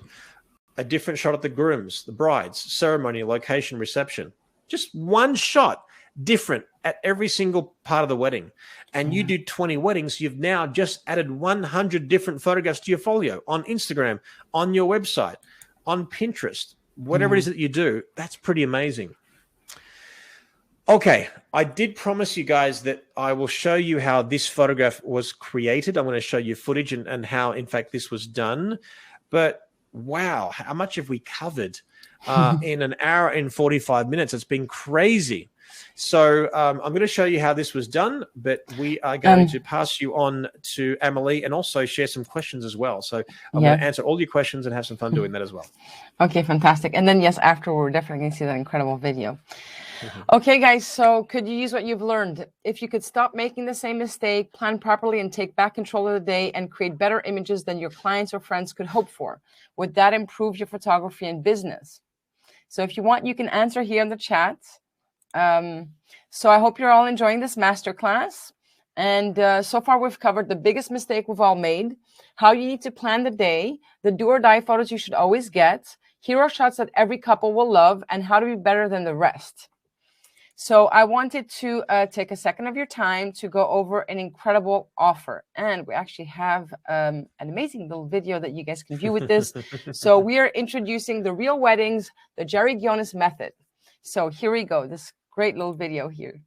A different shot at the grooms, the brides, ceremony, location, reception. Just one shot different at every single part of the wedding. And you do 20 weddings, you've now just added 100 different photographs to your folio on Instagram, on your website, on Pinterest, whatever it is that you do. That's pretty amazing. Okay, I did promise you guys that I will show you how this photograph was created. I'm going to show you footage and how, in fact, this was done. But wow, how much have we covered in an hour and 45 minutes? It's been crazy. So I'm going to show you how this was done, but we are going to pass you on to Amelie and also share some questions as well. So I'm going to answer all your questions and have some fun doing that as well. Okay, fantastic. And then, yes, after we're definitely going to see that incredible video. Okay, guys, so could you use what you've learned? If you could stop making the same mistake, plan properly, and take back control of the day and create better images than your clients or friends could hope for, would that improve your photography and business? So if you want, you can answer here in the chat. So I hope you're all enjoying this masterclass. And so far, we've covered the biggest mistake we've all made, how you need to plan the day, the do or die photos you should always get, hero shots that every couple will love, and how to be better than the rest. So I wanted to take a second of your time to go over an incredible offer. And we actually have an amazing little video that you guys can view with this. So we are introducing the Real Weddings, the Jerry Gionis method. So here we go, this great little video here.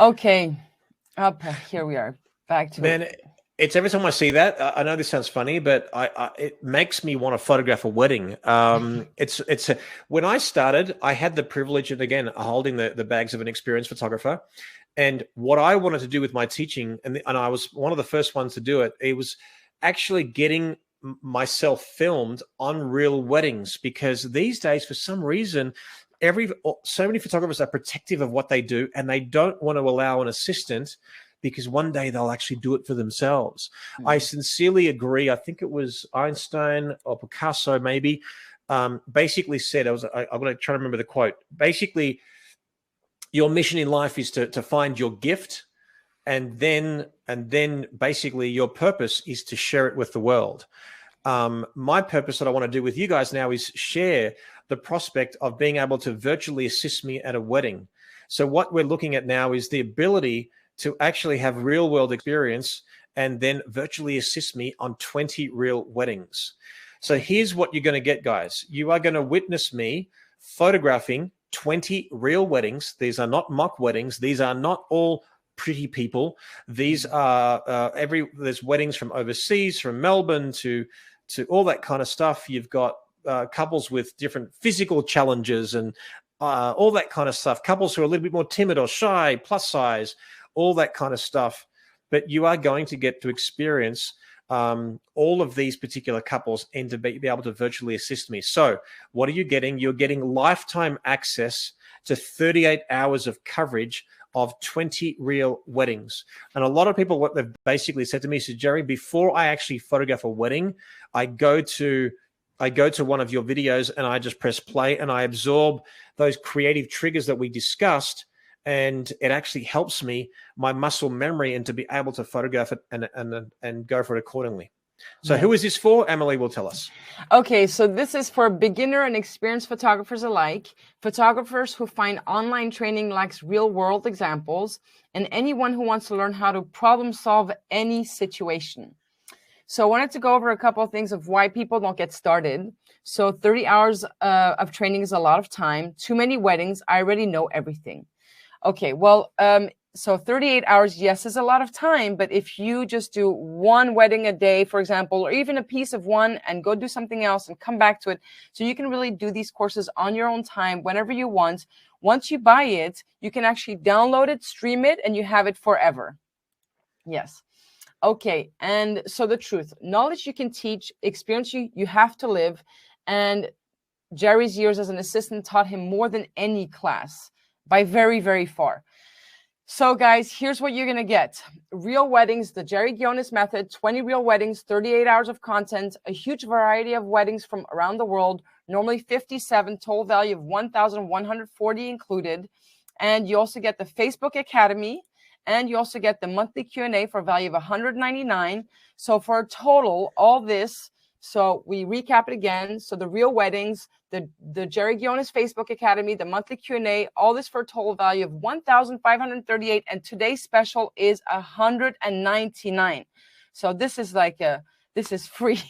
Okay, up here we are back to Man, it's every time I see that. I know this sounds funny, but it makes me want to photograph a wedding. When I started, I had the privilege of, again, holding the bags of an experienced photographer. And what I wanted to do with my teaching, and I was one of the first ones to do it, it was actually getting myself filmed on real weddings, because these days, for some reason, so many photographers are protective of what they do, and they don't want to allow an assistant, because one day they'll actually do it for themselves. I sincerely agree. I think it was Einstein or Picasso, maybe, basically said, I'm going to try to remember the quote. Basically, your mission in life is to find your gift, and then basically your purpose is to share it with the world. My purpose that I want to do with you guys now is share the prospect of being able to virtually assist me at a wedding. So what we're looking at now is the ability to actually have real world experience and then virtually assist me on 20 real weddings. So here's what you're going to get, guys. You are going to witness me photographing 20 real weddings. These are not mock weddings. These are not all pretty people. These are there's weddings from overseas, from Melbourne to all that kind of stuff. You've got couples with different physical challenges and all that kind of stuff. Couples who are a little bit more timid or shy, plus size, all that kind of stuff. But you are going to get to experience all of these particular couples and to be able to virtually assist me. So what are you getting? You're getting lifetime access to 38 hours of coverage of 20 real weddings. And a lot of people, what they've basically said to me is, Jerry, before I actually photograph a wedding, I go to one of your videos and I just press play and I absorb those creative triggers that we discussed, and it actually helps me, my muscle memory, and to be able to photograph it and go for it accordingly. So who is this for? Emily will tell us. Okay, so this is for beginner and experienced photographers alike, photographers who find online training lacks real-world examples, and anyone who wants to learn how to problem solve any situation. So I wanted to go over a couple of things of why people don't get started. So 30 hours of training is a lot of time. Too many weddings. I already know everything. Okay, well, so 38 hours, yes, is a lot of time. But if you just do one wedding a day, for example, or even a piece of one and go do something else and come back to it. So you can really do these courses on your own time, whenever you want. Once you buy it, you can actually download it, stream it, and you have it forever. Yes. Okay, and so the truth, knowledge you can teach, experience you have to live, and Jerry's years as an assistant taught him more than any class, by very, very far. So guys, here's what you're going to get. Real weddings, the Jerry Gionis method, 20 real weddings, 38 hours of content, a huge variety of weddings from around the world, normally 57, total value of 1,140 included, and you also get the Facebook Academy. And you also get the monthly Q&A for a value of $199. So for a total, all this, so we recap it again. So the real weddings, the Jerry Gionis Facebook Academy, the monthly Q&A, all this for a total value of $1,538. And today's special is $199. So this is like this is free.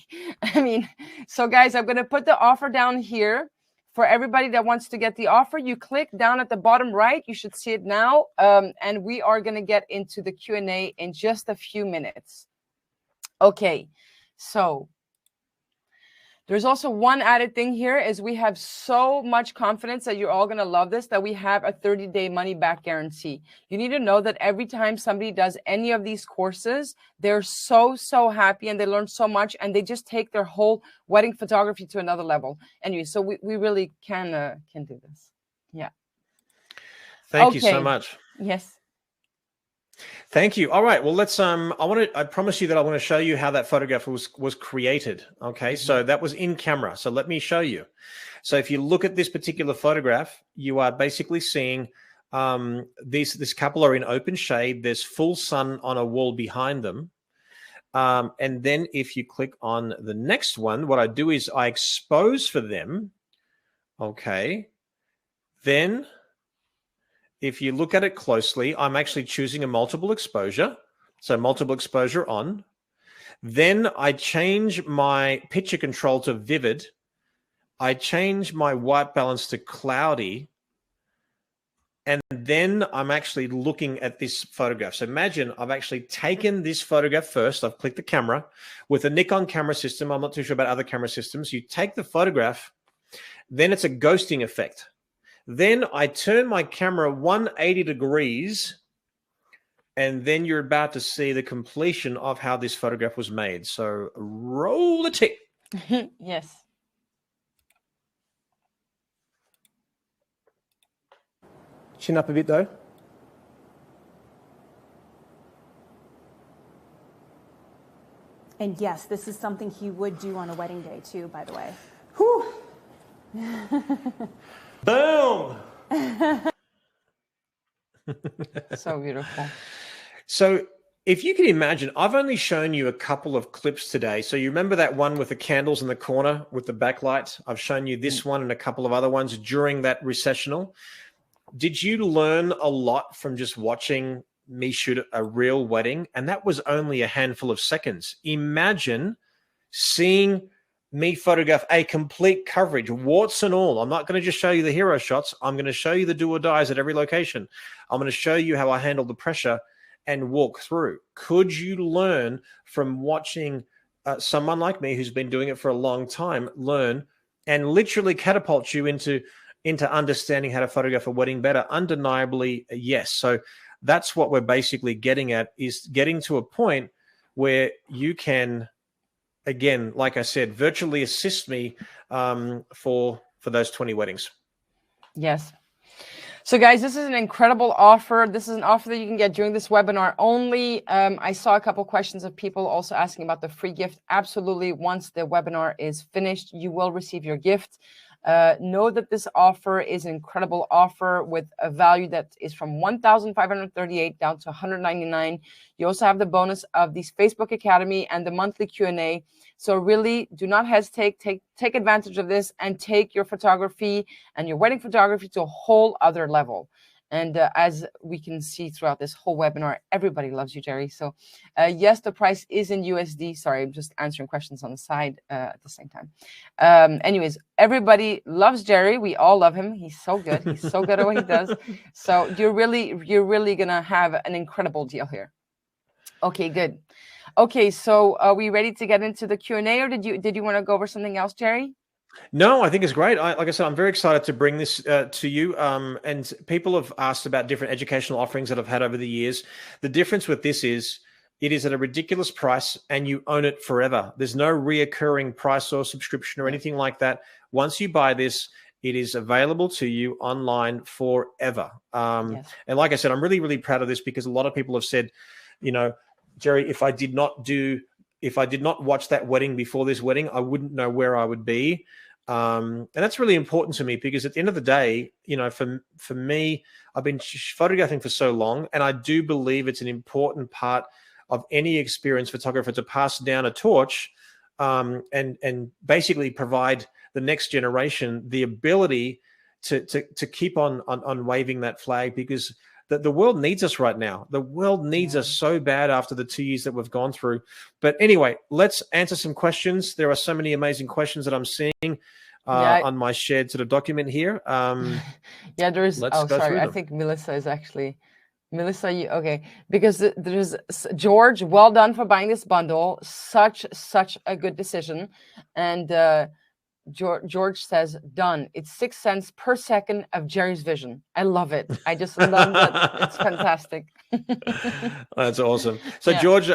I mean, so guys, I'm going to put the offer down here. For everybody that wants to get the offer, you click down at the bottom right. You should see it now. And we are going to get into the Q&A in just a few minutes. Okay, so there's also one added thing here is we have so much confidence that you're all going to love this, that we have a 30-day money-back guarantee. You need to know that every time somebody does any of these courses, they're so happy and they learn so much, and they just take their whole wedding photography to another level. Anyway, so we really can do this. Yeah. Thank you so much. Yes. Thank you. All right. Well, let's I promise you that I want to show you how that photograph was created. Okay. So that was in camera. So let me show you. So if you look at this particular photograph, you are basically seeing this couple are in open shade. There's full sun on a wall behind them. And then if you click on the next one, what I do is I expose for them. Okay. Then if you look at it closely, I'm actually choosing a multiple exposure. So multiple exposure on. Then I change my picture control to vivid. I change my white balance to cloudy. And then I'm actually looking at this photograph. So imagine I've actually taken this photograph first. I've clicked the camera with a Nikon camera system. I'm not too sure about other camera systems. You take the photograph, then it's a ghosting effect. Then I turn my camera 180 degrees, and then you're about to see the completion of how this photograph was made. So roll the tape. Yes. Chin up a bit though. And yes, this is something he would do on a wedding day too, by the way. Whew. Boom. So beautiful. So if you can imagine, I've only shown you a couple of clips today. So you remember that one with the candles in the corner with the backlight? I've shown you this one and a couple of other ones during that recessional. Did you learn a lot from just watching me shoot a real wedding? And that was only a handful of seconds. Imagine seeing me photograph a complete coverage, warts and all. I'm not going to just show you the hero shots. I'm going to show you the do or dies at every location. I'm going to show you how I handle the pressure and walk through. Could you learn from watching someone like me who's been doing it for a long time, learn and literally catapult you into understanding how to photograph a wedding better? Undeniably, yes. So that's what we're basically getting at, is getting to a point where you can, again, like I said, virtually assist me for those 20 weddings. Yes. So guys, this is an incredible offer. This is an offer that you can get during this webinar only. I saw a couple questions of people also asking about the free gift. Absolutely. Once the webinar is finished, you will receive your gift. Know that this offer is an incredible offer with a value that is from $1,538 down to $199. You also have the bonus of these Facebook Academy and the monthly Q&A. So really do not hesitate. Take advantage of this and take your photography and your wedding photography to a whole other level. And as we can see throughout this whole webinar, everybody loves you, Jerry. So yes, the price is in USD. Sorry, I'm just answering questions on the side at the same time. Anyways, everybody loves Jerry. We all love him. He's so good. He's so good at what he does. So you're really going to have an incredible deal here. Okay, good. Okay, so are we ready to get into the Q&A, or did you want to go over something else, Jerry? No, I think it's great. Like I said, I'm very excited to bring this to you. And people have asked about different educational offerings that I've had over the years. The difference with this is it is at a ridiculous price and you own it forever. There's no reoccurring price or subscription or anything like that. Once you buy this, it is available to you online forever. Yes. And like I said, I'm really, really proud of this because a lot of people have said, you know, Jerry, if I did not watch that wedding before this wedding, I wouldn't know where I would be. And that's really important to me because at the end of the day, you know, for me, I've been photographing for so long, and I do believe it's an important part of any experienced photographer to pass down a torch and basically provide the next generation the ability to keep on waving that flag, because the world needs us right now. The world needs us so bad after the 2 years that we've gone through. But anyway, let's answer some questions. There are so many amazing questions that I'm seeing on my shared sort of document here. Yeah, there is. Let's go sorry. through I them. think Melissa is actually. Melissa, okay. Because there's George, well done for buying this bundle. Such a good decision. And George says, done. It's 6 cents per second of Jerry's vision. I love it. I just love that. It's fantastic. That's awesome. So Yeah. George,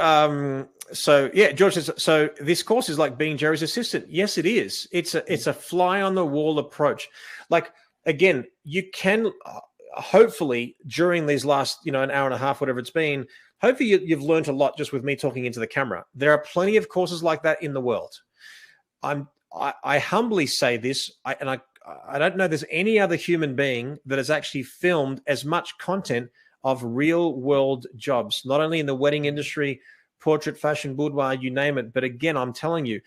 George says, so this course is like being Jerry's assistant. Yes, it is. It's a fly on the wall approach. Like, again, you can hopefully during these last, an hour and a half, whatever it's been, hopefully you've learned a lot just with me talking into the camera. There are plenty of courses like that in the world. I humbly say this, I don't know there's any other human being that has actually filmed as much content of real world jobs, not only in the wedding industry, portrait, fashion, boudoir, you name it. But again, I'm telling you,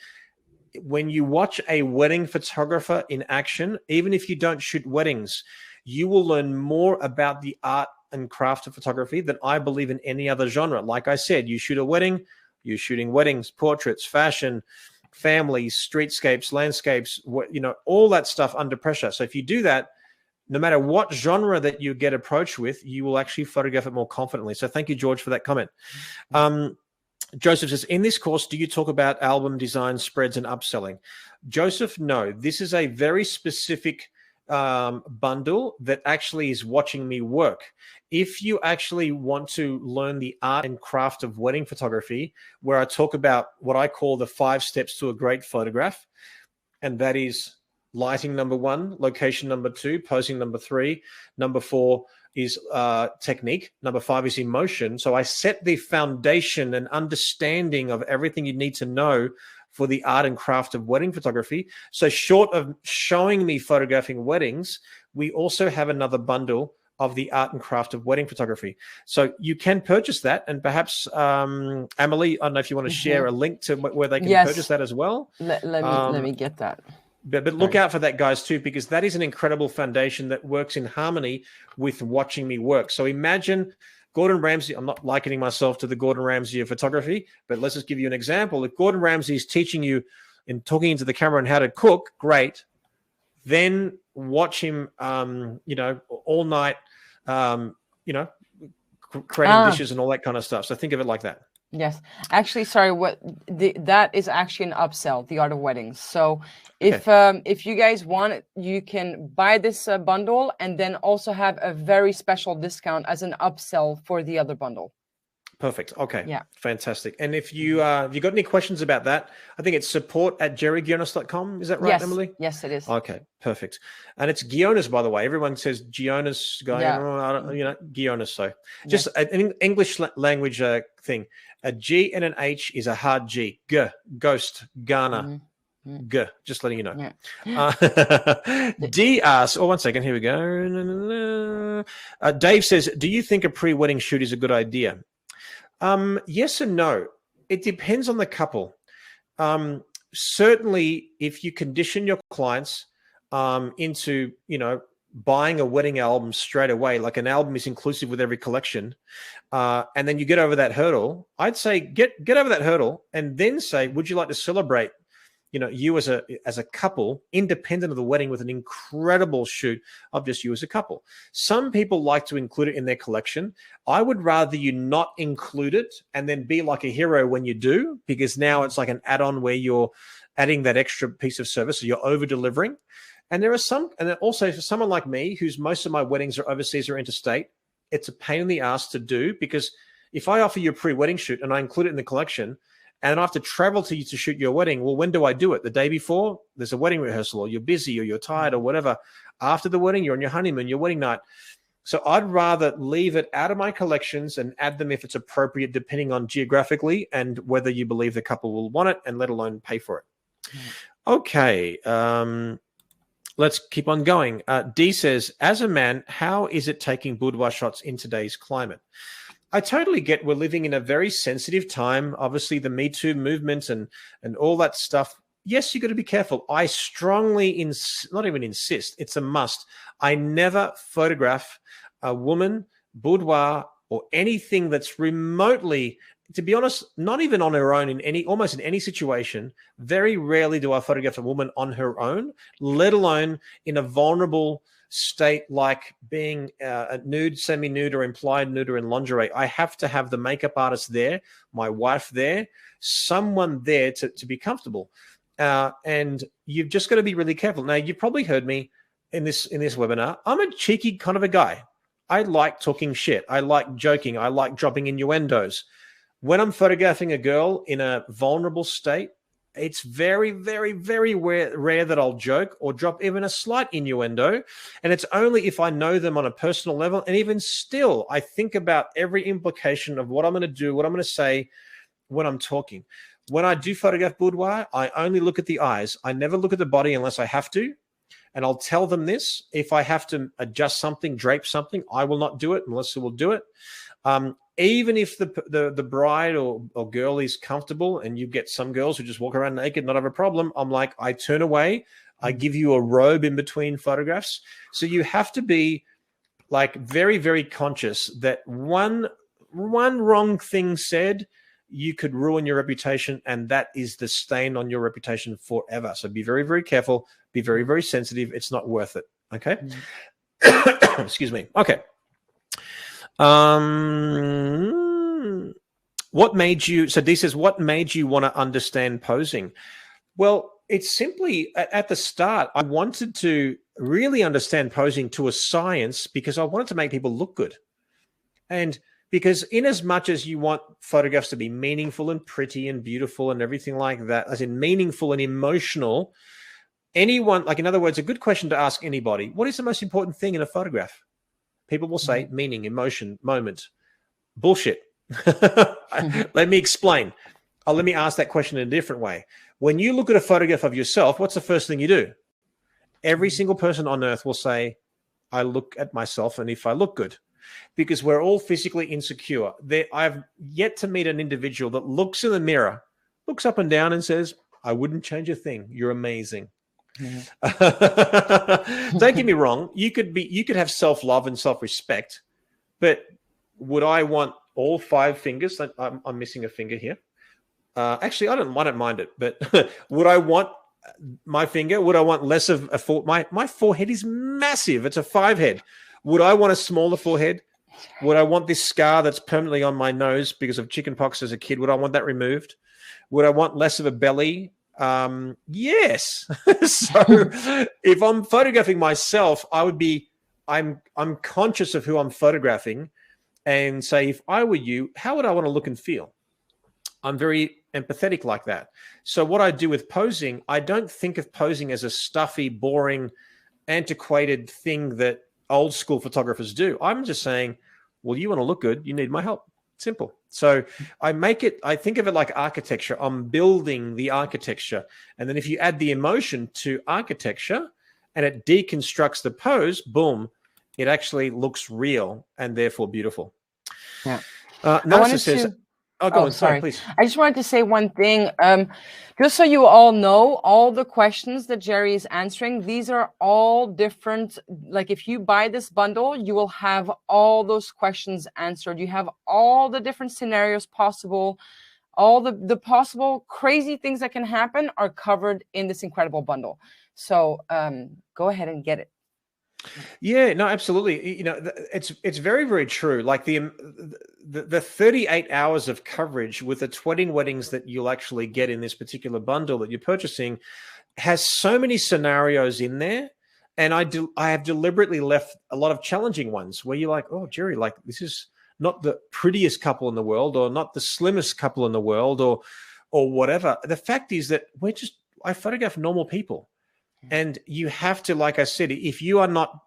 when you watch a wedding photographer in action, even if you don't shoot weddings, you will learn more about the art and craft of photography than I believe in any other genre. Like I said, you shoot a wedding, you're shooting weddings, portraits, fashion, families, streetscapes, landscapes, all that stuff under pressure. So if you do that, no matter what genre that you get approached with, you will actually photograph it more confidently. So thank you, George, for that comment. Joseph says, in this course, do you talk about album design, spreads, and upselling? Joseph, no. This is a very specific bundle that actually is watching me work. If you actually want to learn the art and craft of wedding photography, where I talk about what I call the 5 steps to a great photograph, and that is lighting number 1, location number 2, posing number 3, number 4 is technique, number 5 is emotion. So I set the foundation and understanding of everything you need to know for the art and craft of wedding photography. So short of showing me photographing weddings, we also have another bundle of the art and craft of wedding photography. So you can purchase that. And perhaps, Emily, I don't know if you want to share a link to where they can purchase that as well. Let me get that. But look out for that, guys, too, because that is an incredible foundation that works in harmony with watching me work. So imagine Gordon Ramsay. I'm not likening myself to the Gordon Ramsay of photography, but let's just give you an example. If Gordon Ramsay is teaching you and talking into the camera on how to cook, great. Then watch him, all night, creating dishes and all that kind of stuff. So think of it like that. Yes, actually, sorry. That is actually an upsell, the art of weddings. So if you guys want it, you can buy this bundle and then also have a very special discount as an upsell for the other bundle. Perfect. Okay. Yeah. Fantastic. And if you got any questions about that, I think it's support@jerrygionis.com. Is that right, yes. Emily? Yes, it is. Okay. Perfect. And it's Gionis, by the way. Everyone says Gionis, Gionis. So just an English language thing. A G and an H is a hard G. G, ghost, Ghana. G, just letting you know. Yeah. D asks, one second, here we go. Dave says, do you think a pre-wedding shoot is a good idea? Yes and no. It depends on the couple. Certainly, if you condition your clients into, buying a wedding album straight away, like an album is inclusive with every collection, and then you get over that hurdle, I'd say get over that hurdle and then say, would you like to celebrate, you as a couple, independent of the wedding, with an incredible shoot of just you as a couple. Some people like to include it in their collection. I would rather you not include it and then be like a hero when you do, because now it's like an add-on where you're adding that extra piece of service, so you're over-delivering. And there are some, and also for someone like me, whose most of my weddings are overseas or interstate, it's a pain in the ass to do, because if I offer you a pre-wedding shoot and I include it in the collection, and I have to travel to you to shoot your wedding, well, when do I do it? The day before? There's a wedding rehearsal, or you're busy, or you're tired, or whatever. After the wedding, you're on your honeymoon, your wedding night. So I'd rather leave it out of my collections and add them if it's appropriate, depending on geographically and whether you believe the couple will want it, and let alone pay for it. Okay. Let's keep on going. D says, as a man, how is it taking boudoir shots in today's climate? I totally get we're living in a very sensitive time. Obviously, the Me Too movement and all that stuff. Yes, you got to be careful. I strongly not even insist. It's a must. I never photograph a woman, boudoir, or anything that's remotely, to be honest, not even on her own almost in any situation. Very rarely do I photograph a woman on her own, let alone in a vulnerable state like being a nude, semi-nude, or implied nude, or in lingerie. I have to have the makeup artist there, my wife there, someone there to be comfortable. And you've just got to be really careful. Now, you've probably heard me in this webinar. I'm a cheeky kind of a guy. I like talking shit. I like joking. I like dropping innuendos. When I'm photographing a girl in a vulnerable state, it's very, very, very rare that I'll joke or drop even a slight innuendo. And it's only if I know them on a personal level. And even still, I think about every implication of what I'm going to do, what I'm going to say when I'm talking. When I do photograph boudoir, I only look at the eyes. I never look at the body unless I have to. And I'll tell them this. If I have to adjust something, drape something, I will not do it. Melissa will do it. Even if the bride or girl is comfortable, and you get some girls who just walk around naked, not have a problem, I'm like, I turn away. I give you a robe in between photographs. So you have to be like very, very conscious that one wrong thing said, you could ruin your reputation, and that is the stain on your reputation forever. So be very, very careful. Be very, very sensitive. It's not worth it. Okay. Excuse me. Okay. What made you, so Dee says, what made you want to understand posing? Well, it's simply at the start, I wanted to really understand posing to a science because I wanted to make people look good. And because in as much as you want photographs to be meaningful and pretty and beautiful and everything like that, as in meaningful and emotional, anyone, like in other words, a good question to ask anybody, what is the most important thing in a photograph? People will say meaning, emotion, moment. Bullshit. Let me explain. Let me ask that question in a different way. When you look at a photograph of yourself, what's the first thing you do? Every single person on earth will say, I look at myself and if I look good. Because we're all physically insecure. I've yet to meet an individual that looks in the mirror, looks up and down and says, I wouldn't change a thing. You're amazing. Mm-hmm. Don't get me wrong. You could have self-love and self-respect, but would I want all 5 fingers? I'm missing a finger here. Actually, I don't mind it, but would I want my finger? Would I want less of a forehead? My forehead is massive. It's a 5 head. Would I want a smaller forehead? Would I want this scar that's permanently on my nose because of chickenpox as a kid? Would I want that removed? Would I want less of a belly? Yes. So if I'm photographing myself, I'm conscious of who I'm photographing and say, if I were you, how would I want to look and feel? I'm very empathetic like that. So what I do with posing, I don't think of posing as a stuffy, boring, antiquated thing that old school photographers do. I'm just saying, well, you want to look good, you need my help. Simple. So I think of it like architecture. I'm building the architecture. And then if you add the emotion to architecture and it deconstructs the pose, boom, it actually looks real and therefore beautiful. Yeah. Narissa says, go on, sorry, please. I just wanted to say one thing. Just so you all know, all the questions that Jerry is answering, these are all different. Like if you buy this bundle, you will have all those questions answered. You have all the different scenarios possible. All the possible crazy things that can happen are covered in this incredible bundle. So go ahead and get it. Yeah, no, absolutely. You know, it's very, very true. Like the 38 hours of coverage with the 20 weddings that you'll actually get in this particular bundle that you're purchasing has so many scenarios in there. And I have deliberately left a lot of challenging ones where you're like, oh, Jerry, like this is not the prettiest couple in the world or not the slimmest couple in the world or whatever. The fact is that I photograph normal people. And you have to, like I said, if you are not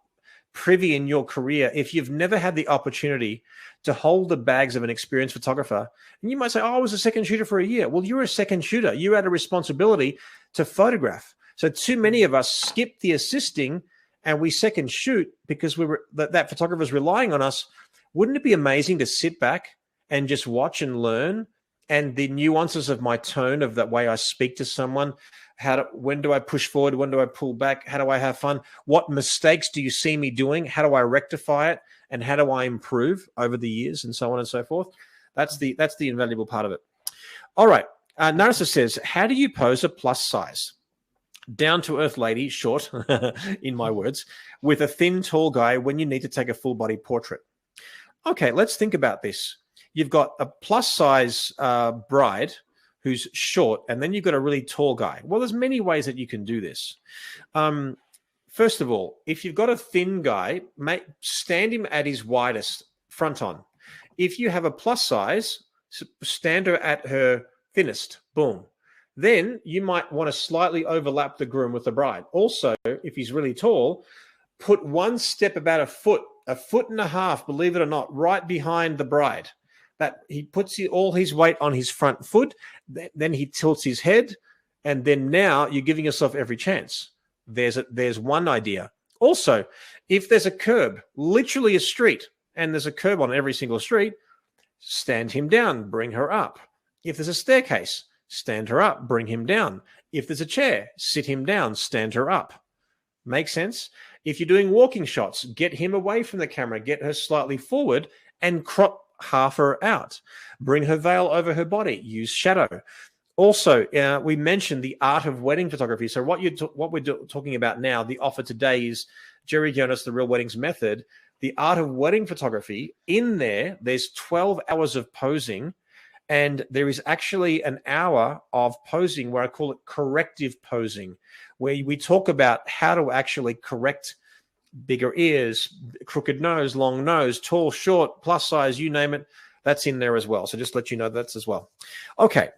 privy in your career, if you've never had the opportunity to hold the bags of an experienced photographer, and you might say, oh, I was a second shooter for a year. Well, you're a second shooter. You had a responsibility to photograph. So too many of us skip the assisting and we second shoot because that photographer is relying on us. Wouldn't it be amazing to sit back and just watch and learn and the nuances of my tone, of that way I speak to someone? When do I push forward? When do I pull back? How do I have fun? What mistakes do you see me doing? How do I rectify it? And how do I improve over the years, and so on and so forth? That's the invaluable part of it. All right. Narissa says, how do you pose a plus size? Down to earth lady, short, in my words, with a thin, tall guy when you need to take a full body portrait. Okay, let's think about this. You've got a plus size bride who's short, and then you've got a really tall guy. Well, there's many ways that you can do this. First of all, if you've got a thin guy, stand him at his widest front on. If you have a plus size, stand her at her thinnest. Boom. Then you might want to slightly overlap the groom with the bride. Also, if he's really tall, put one step about a foot and a half, believe it or not, right behind the bride. That he puts all his weight on his front foot, then he tilts his head, and then now you're giving yourself every chance. There's one idea. Also, if there's a curb, literally a street, and there's a curb on every single street, stand him down, bring her up. If there's a staircase, stand her up, bring him down. If there's a chair, sit him down, stand her up. Make sense? If you're doing walking shots, get him away from the camera, get her slightly forward, and crop half her out. Bring her veil over her body. Use shadow. Also, we mentioned the art of wedding photography. So what we're talking about now, the offer today is Jerry Jonas, The Real Weddings Method, The Art of Wedding Photography, in there's 12 hours of posing. And there is actually an hour of posing where I call it corrective posing, where we talk about how to actually correct bigger ears, crooked nose, long nose, tall, short, plus size, you name it. That's in there as well. So just let you know that's as well. Okay.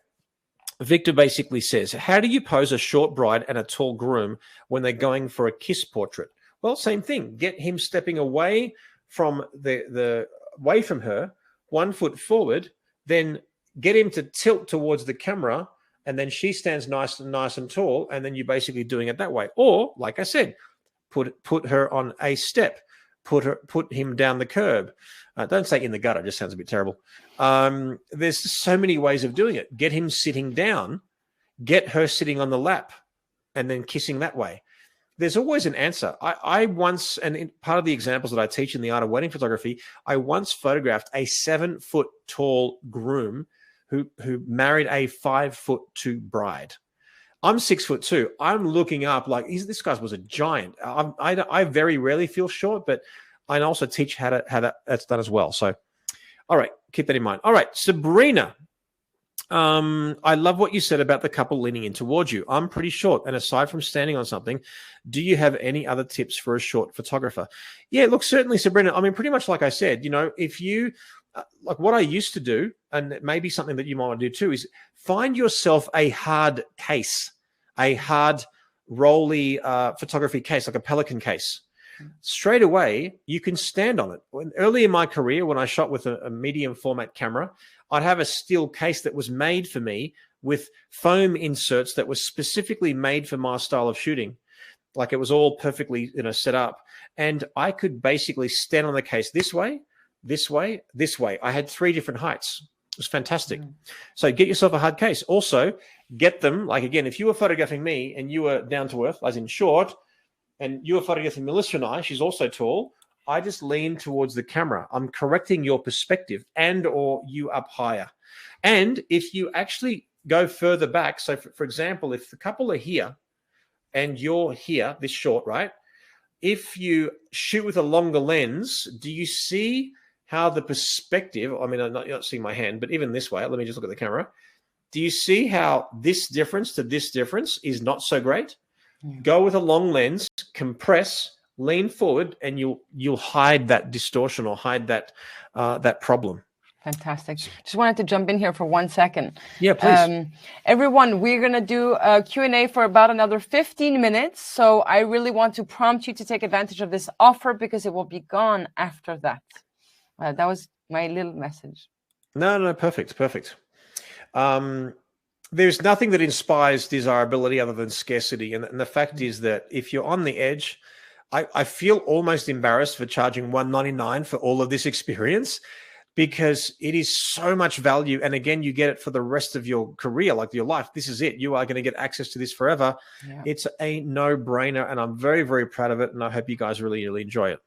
Victor basically says, how do you pose a short bride and a tall groom when they're going for a kiss portrait? Well, same thing. Get him stepping away from away from her, 1 foot forward, then get him to tilt towards the camera, and then she stands nice and tall, and then you're basically doing it that way. Or, like I said, put her on a step, put him down the curb. Don't say in the gutter; it just sounds a bit terrible. There's so many ways of doing it. Get him sitting down, get her sitting on the lap, and then kissing that way. There's always an answer. I once, and in part of the examples that I teach in the Art of Wedding Photography, I once photographed a 7 foot tall groom who married a 5'2" bride. I'm 6'2". I'm looking up like this guy was a giant. I very rarely feel short, but I also teach how that's done as well. So, all right, keep that in mind. All right, Sabrina. I love what you said about the couple leaning in towards you. I'm pretty short, and aside from standing on something, do you have any other tips for a short photographer? Yeah, look, certainly, Sabrina. I mean, pretty much like I said, if you like what I used to do, and maybe something that you might want to do too, is find yourself a hard case, a hard rolly photography case, like a Pelican case. Straight away, you can stand on it. Early in my career, when I shot with a medium format camera, I'd have a steel case that was made for me with foam inserts that was specifically made for my style of shooting. Like it was all perfectly, set up. And I could basically stand on the case this way, this way, this way. I had 3 different heights. It was fantastic. So get yourself a hard case. Also, get them, like again, if you were photographing me and you were down to earth, as in short, and you were photographing Melissa and I, she's also tall, I just lean towards the camera. I'm correcting your perspective and or you up higher. And if you actually go further back, so for example, if the couple are here and you're here, this short, right? If you shoot with a longer lens, do you see how the perspective, I mean, you're not seeing my hand, but even this way, let me just look at the camera. Do you see how this difference to this difference is not so great? Yeah. Go with a long lens, compress, lean forward, and you'll hide that distortion or hide that problem. Fantastic. Just wanted to jump in here for 1 second. Yeah, please. Everyone, we're going to do a Q&A for about another 15 minutes. So I really want to prompt you to take advantage of this offer because it will be gone after that. That was my little message. No, perfect. There's nothing that inspires desirability other than scarcity. And the fact is that if you're on the edge, I feel almost embarrassed for charging $199 for all of this experience because it is so much value. And again, you get it for the rest of your career, like your life. This is it. You are going to get access to this forever. Yeah. It's a no-brainer, and I'm very, very proud of it. And I hope you guys really, really enjoy it.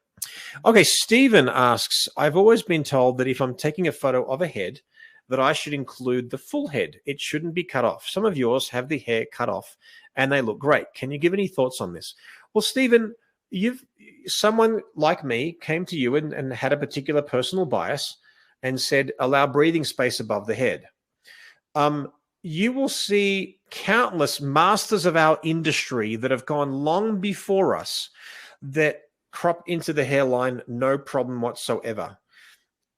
Okay, Stephen asks, I've always been told that if I'm taking a photo of a head, that I should include the full head. It shouldn't be cut off. Some of yours have the hair cut off and they look great. Can you give any thoughts on this? Well, Stephen, someone like me came to you and had a particular personal bias and said, allow breathing space above the head. You will see countless masters of our industry that have gone long before us that crop into the hairline, no problem whatsoever.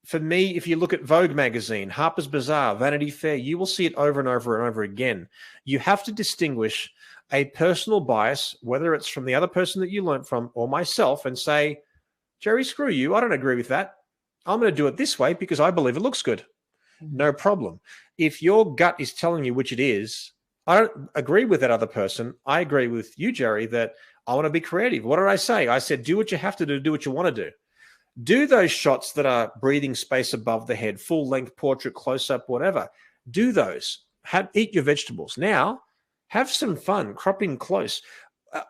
For me, if you look at Vogue magazine, Harper's Bazaar, Vanity Fair, you will see it over and over and over again. You have to distinguish a personal bias, whether it's from the other person that you learned from or myself, and say, Jerry, screw you. I don't agree with that. I'm going to do it this way because I believe it looks good. No problem. If your gut is telling you which it is, I don't agree with that other person. I agree with you, Jerry, that I want to be creative. What did I say? I said, do what you have to do what you want to do. Do those shots that are breathing space above the head, full length portrait, close up, whatever. Do those. Eat your vegetables. Now, have some fun, cropping close.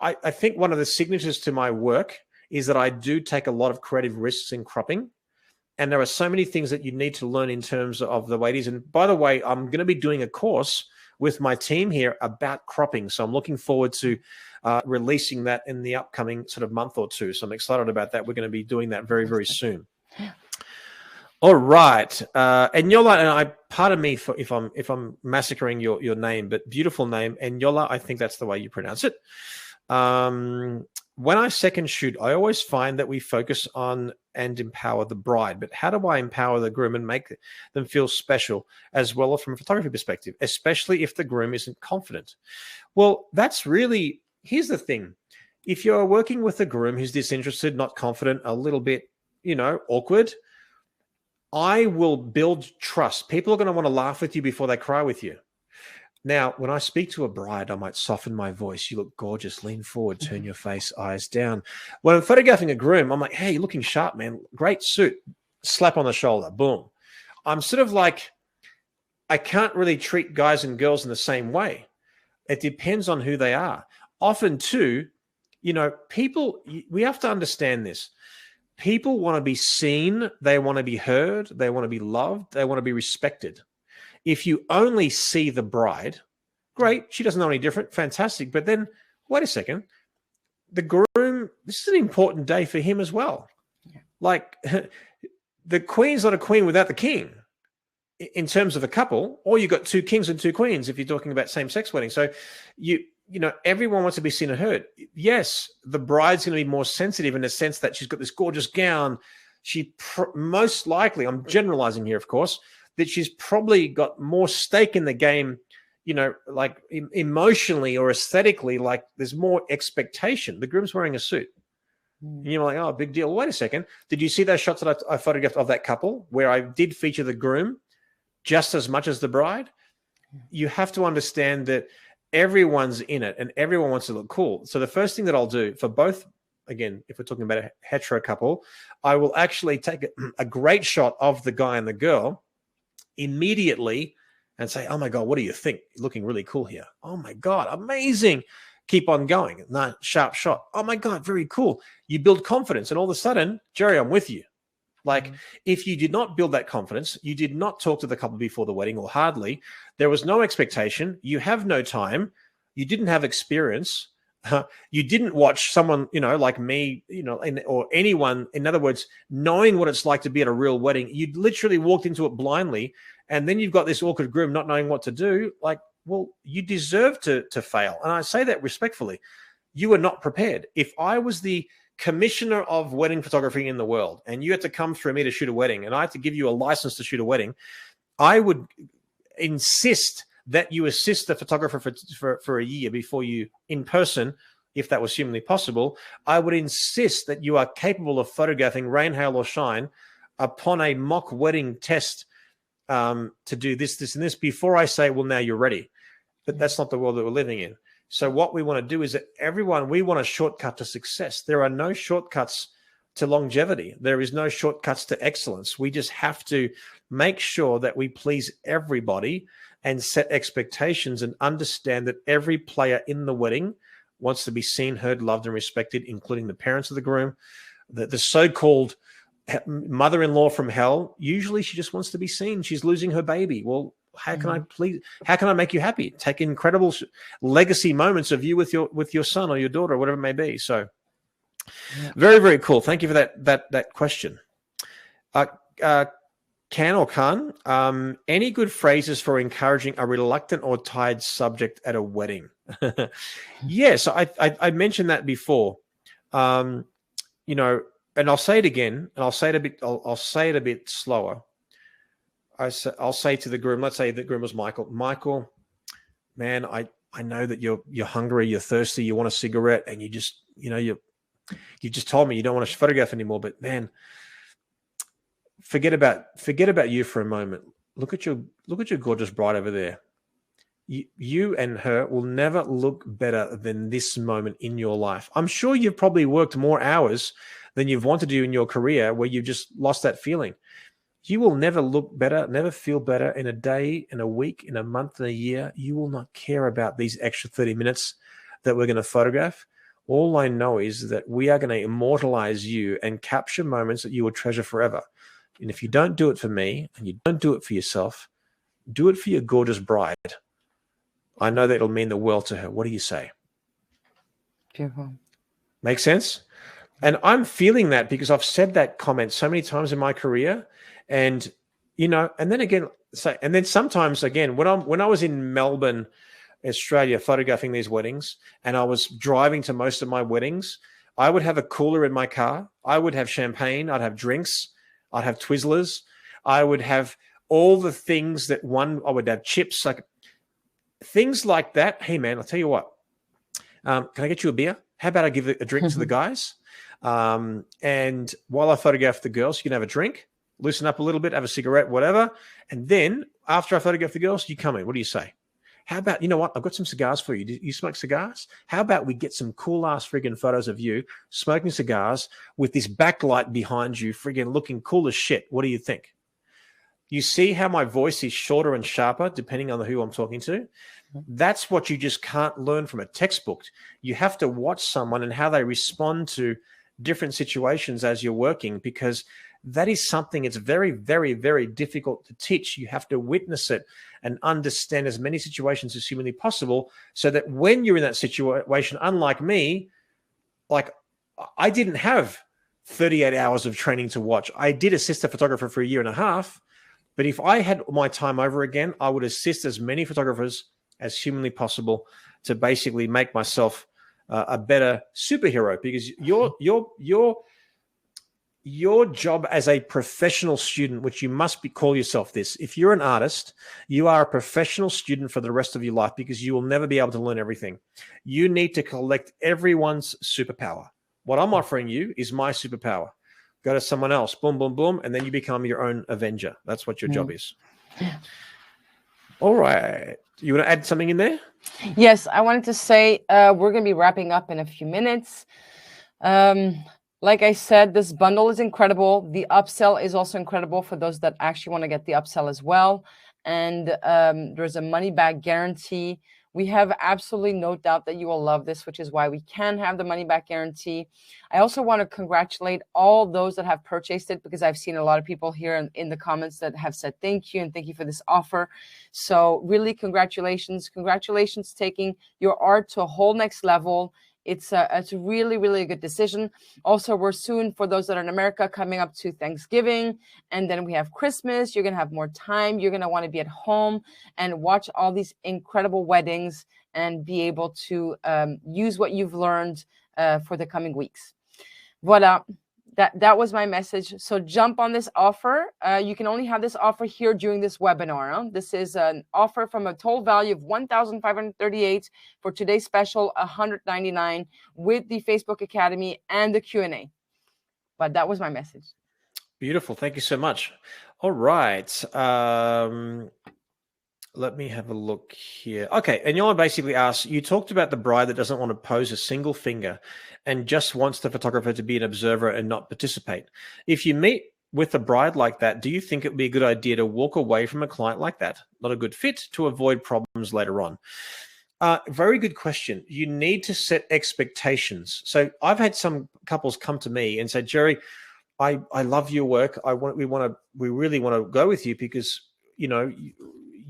I think one of the signatures to my work is that I do take a lot of creative risks in cropping. And there are so many things that you need to learn in terms of the way it is. And by the way, I'm going to be doing a course with my team here about cropping. So I'm looking forward to releasing that in the upcoming sort of month or two. So I'm excited about that. We're going to be doing that very, very soon. All right. And Yola, and I, pardon me for if I'm massacring your name, but beautiful name. And Yola, I think that's the way you pronounce it. When I second shoot, I always find that we focus on and empower the bride. But how do I empower the groom and make them feel special as well from a photography perspective, especially if the groom isn't confident? Well, that's really, here's the thing. If you're working with a groom who's disinterested, not confident, a little bit, awkward, I will build trust. People are going to want to laugh with you before they cry with you. Now, when I speak to a bride, I might soften my voice. You look gorgeous. Lean forward. Turn your face, eyes down. When I'm photographing a groom, I'm like, hey, you're looking sharp, man. Great suit. Slap on the shoulder. Boom. I'm sort of like, I can't really treat guys and girls in the same way. It depends on who they are. Often, too, people, we have to understand this. People want to be seen. They want to be heard. They want to be loved. They want to be respected. If you only see the bride, great, she doesn't know any different, fantastic. But then, wait a second, the groom, this is an important day for him as well. Yeah. Like, the queen's not a queen without the king in terms of a couple, or you've got two kings and two queens if you're talking about same-sex weddings. So, everyone wants to be seen and heard. Yes, the bride's going to be more sensitive in the sense that she's got this gorgeous gown. She most likely, I'm generalizing here, of course, that she's probably got more stake in the game, like emotionally or aesthetically, like there's more expectation. The groom's wearing a suit. And you're like, oh, big deal. Wait a second. Did you see those shots that I photographed of that couple where I did feature the groom just as much as the bride? You have to understand that everyone's in it and everyone wants to look cool. So the first thing that I'll do for both, again, if we're talking about a hetero couple, I will actually take a great shot of the guy and the girl immediately and say, oh my God, what do you think? You're looking really cool here. Oh my God, amazing. Keep on going. No, sharp shot. Oh my God, very cool. You build confidence and all of a sudden, Jerry, I'm with you. Like if you did not build that confidence, you did not talk to the couple before the wedding or hardly, there was no expectation. You have no time. You didn't have experience. You didn't watch someone, like me, or anyone, in other words, knowing what it's like to be at a real wedding. You literally walked into it blindly, and then you've got this awkward groom not knowing what to do. Like, well, you deserve to fail. And I say that respectfully. You were not prepared. If I was the commissioner of wedding photography in the world, and you had to come through me to shoot a wedding, and I had to give you a license to shoot a wedding, I would insist that you assist the photographer for a year before you, in person, if that was humanly possible, I would insist that you are capable of photographing rain, hail, or shine upon a mock wedding test to do this, this, and this before I say, well, now you're ready. But that's not the world that we're living in. So what we want to do is that we want a shortcut to success. There are no shortcuts to longevity. There is no shortcuts to excellence. We just have to make sure that we please everybody and set expectations and understand that every player in the wedding wants to be seen, heard, loved, and respected, including the parents of the groom. The so-called mother-in-law from hell, usually she just wants to be seen. She's losing her baby. Well, how can I make you happy? Take incredible legacy moments of you with your son or your daughter, or whatever it may be. So very, very cool. Thank you for that question. Can or Khan, any good phrases for encouraging a reluctant or tired subject at a wedding? Yes, I mentioned that before. And I'll say it again, and I'll say it a bit slower. I'll say to the groom, let's say the groom was Michael. Michael, man, I know that you're hungry, you're thirsty, you want a cigarette, and you just told me you don't want to photograph anymore. But man, forget about you for a moment. Look at your gorgeous bride over there. You and her will never look better than this moment in your life. I'm sure you've probably worked more hours than you've wanted to in your career where you've just lost that feeling. You will never look better, never feel better in a day, in a week, in a month, in a year. You will not care about these extra 30 minutes that we're going to photograph. All I know is that we are going to immortalize you and capture moments that you will treasure forever. And if you don't do it for me and you don't do it for yourself, do it for your gorgeous bride. I know that it'll mean the world to her. What do you say? Beautiful. Make sense? And I'm feeling that because I've said that comment so many times in my career. And, you know, and then again, and then sometimes again, when I was in Melbourne, Australia, photographing these weddings, and I was driving to most of my weddings, I would have a cooler in my car. I would have champagne. I'd have drinks. I'd have Twizzlers. I would have all the things that I would have chips, like things like that. Hey, man, I'll tell you what. Can I get you a beer? How about I give a drink to the guys? And while I photograph the girls, you can have a drink, loosen up a little bit, have a cigarette, whatever. And then after I photograph the girls, you come in. What do you say? How about, you know what? I've got some cigars for you. Do you smoke cigars? How about we get some cool ass friggin' photos of you smoking cigars with this backlight behind you, friggin' looking cool as shit. What do you think? You see how my voice is shorter and sharper depending on who I'm talking to? That's what you just can't learn from a textbook. You have to watch someone and how they respond to different situations as you're working, because that is something it's very, very, very difficult to teach. You have to witness it and understand as many situations as humanly possible, so that when you're in that situation, unlike me, like I didn't have 38 hours of training to watch. I did assist a photographer for 1.5 years, but if I had my time over again, I would assist as many photographers as humanly possible to basically make myself a better superhero, because your job as a professional student, which you must call yourself this. If you're an artist, you are a professional student for the rest of your life, because you will never be able to learn everything. You need to collect everyone's superpower. What I'm offering you is my superpower. Go to someone else, boom, boom, boom, and then you become your own Avenger. That's what your job is. All right. You want to add something in there? Yes, I wanted to say we're going to be wrapping up in a few minutes. Like I said, this bundle is incredible. The upsell is also incredible for those that actually want to get the upsell as well. And there's a money back guarantee. We have absolutely no doubt that you will love this, which is why we can have the money back guarantee. I also want to congratulate all those that have purchased it, because I've seen a lot of people here in the comments that have said thank you and thank you for this offer. So really, congratulations. Congratulations taking your art to a whole next level. It's a really, really good decision. Also, we're soon, for those that are in America, coming up to Thanksgiving. And then we have Christmas. You're going to have more time. You're going to want to be at home and watch all these incredible weddings and be able to use what you've learned for the coming weeks. Voila. That was my message. So jump on this offer. You can only have this offer here during this webinar. Huh? This is an offer from a total value of $1,538 for today's special, $199 with the Facebook Academy and the Q&A. But that was my message. Beautiful. Thank you so much. All right. Let me have a look here. Okay. And Yola basically asks, you talked about the bride that doesn't want to pose a single finger and just wants the photographer to be an observer and not participate. If you meet with a bride like that, do you think it would be a good idea to walk away from a client like that? Not a good fit, to avoid problems later on. Very good question. You need to set expectations. So I've had some couples come to me and say, Jerry, I love your work. We really want to go with you because, you know,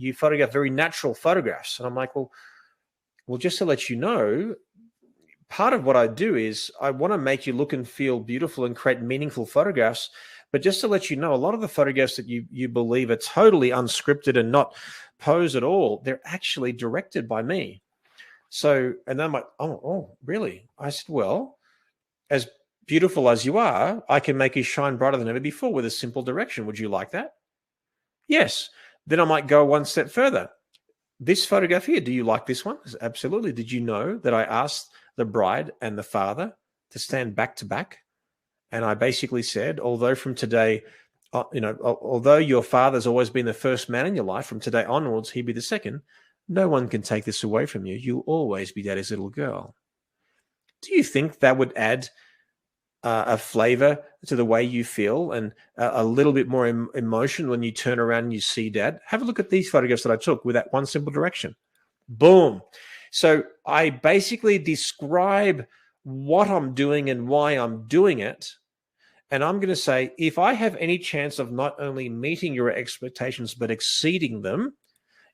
you photograph very natural photographs. And I'm like, well, just to let you know, part of what I do is I want to make you look and feel beautiful and create meaningful photographs. But just to let you know, a lot of the photographs that you believe are totally unscripted and not posed at all, they're actually directed by me. So, and then I'm like, oh, really? I said, well, as beautiful as you are, I can make you shine brighter than ever before with a simple direction. Would you like that? Yes. Then I might go one step further. This photograph here, do you like this one? Absolutely. Did you know that I asked the bride and the father to stand back to back? And I basically said, although from today, although your father's always been the first man in your life, from today onwards, he'd be the second. No one can take this away from you. You'll always be daddy's little girl. Do you think that would add a flavor to the way you feel and a little bit more emotion when you turn around and you see dad? Have a look at these photographs that I took with that one simple direction. Boom. So I basically describe what I'm doing and why I'm doing it. And I'm going to say, if I have any chance of not only meeting your expectations, but exceeding them,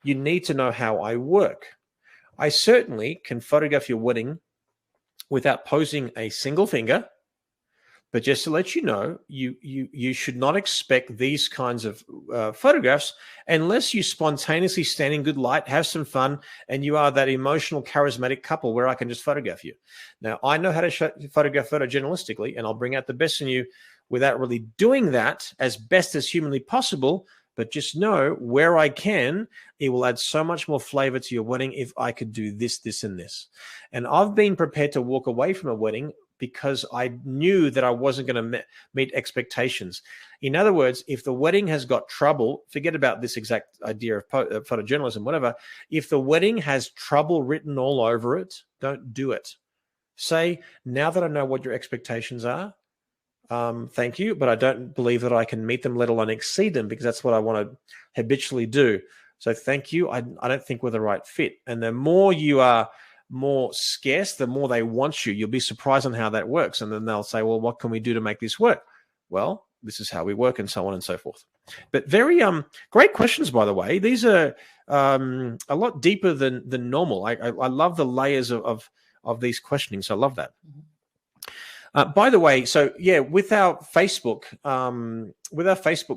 you need to know how I work. I certainly can photograph your wedding without posing a single finger. But just to let you know, you should not expect these kinds of photographs unless you spontaneously stand in good light, have some fun, and you are that emotional, charismatic couple where I can just photograph you. Now, I know how to photograph photojournalistically, and I'll bring out the best in you without really doing that as best as humanly possible. But just know where I can, it will add so much more flavor to your wedding if I could do this, this, and this. And I've been prepared to walk away from a wedding because I knew that I wasn't going to meet expectations. In other words, if the wedding has got trouble, forget about this exact idea of photojournalism, whatever. If the wedding has trouble written all over it, don't do it. Say, now that I know what your expectations are, thank you, but I don't believe that I can meet them, let alone exceed them, because that's what I want to habitually do. So thank you. I don't think we're the right fit. And the more you are more scarce, the more they want you. You'll be surprised on how that works. And then they'll say, well, what can we do to make this work? Well, this is how we work, and so on and so forth. But very great questions, by the way. These are a lot deeper than normal. I love the layers of these questionings. I love that. By the way, so yeah, with our Facebook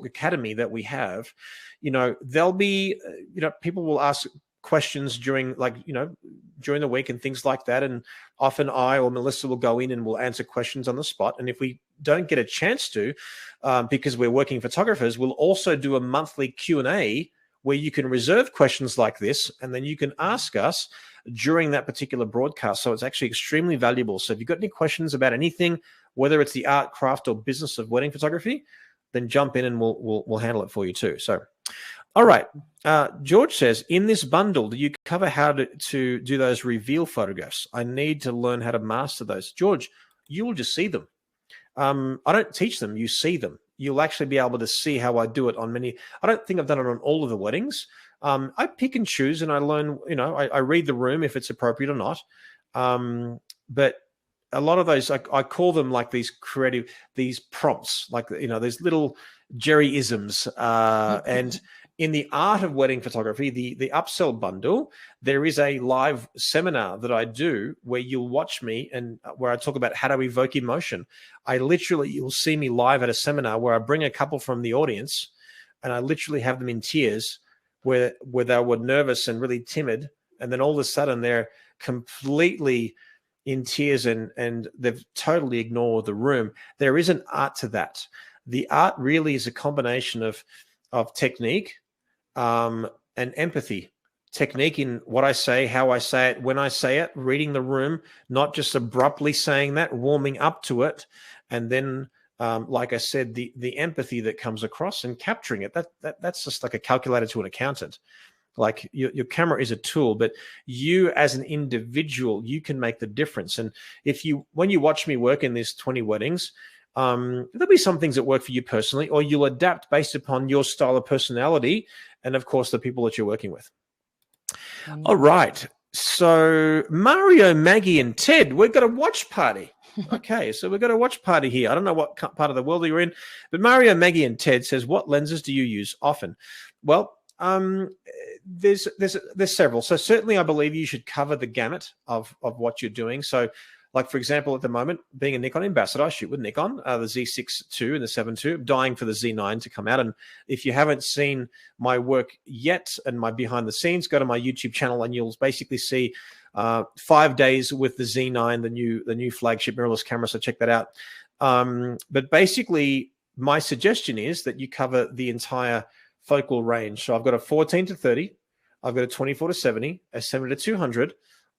Academy that we have, there'll be, people will ask questions during the week and things like that. And often I or Melissa will go in and we'll answer questions on the spot. And if we don't get a chance to, because we're working photographers, we'll also do a monthly Q&A where you can reserve questions like this, and then you can ask us during that particular broadcast. So it's actually extremely valuable. So if you've got any questions about anything, whether it's the art, craft, or business of wedding photography, then jump in and we'll handle it for you too. So, all right. George says, in this bundle, do you cover how to do those reveal photographs? I need to learn how to master those. George, you will just see them. I don't teach them. You see them. You'll actually be able to see how I do it on many. I don't think I've done it on all of the weddings. I pick and choose, and I learn, I read the room if it's appropriate or not. But a lot of those, I call them like these prompts, like, these little Jerry-isms. And in the art of wedding photography, the upsell bundle, there is a live seminar that I do where you'll watch me and where I talk about how to evoke emotion. You'll see me live at a seminar where I bring a couple from the audience and I literally have them in tears where they were nervous and really timid. And then all of a sudden they're completely in tears and they've totally ignored the room. There is an art to that. The art really is a combination of technique and empathy. Technique in what I say, how I say it, when I say it, reading the room, not just abruptly saying that, warming up to it, and then, like I said, the empathy that comes across and capturing it. That's just like a calculator to an accountant. Like your camera is a tool, but you as an individual, you can make the difference. And when you watch me work in these 20 weddings, there'll be some things that work for you personally, or you'll adapt based upon your style of personality and, of course, the people that you're working with. All right. So Mario, Maggie, and Ted, we've got a watch party. Okay, so we've got a watch party here. I don't know what part of the world you're in, but Mario, Maggie, and Ted says, what lenses do you use often? Well, there's several. So certainly I believe you should cover the gamut of what you're doing. So like, for example, at the moment, being a Nikon ambassador, I shoot with Nikon, the Z6 II and the 7 II. I'm dying for the Z9 to come out. And if you haven't seen my work yet and my behind the scenes, go to my YouTube channel and you'll basically see 5 days with the Z9, the new flagship mirrorless camera. So check that out. But basically, my suggestion is that you cover the entire focal range. So I've got a 14 to 30, I've got a 24 to 70, a 70 to 200,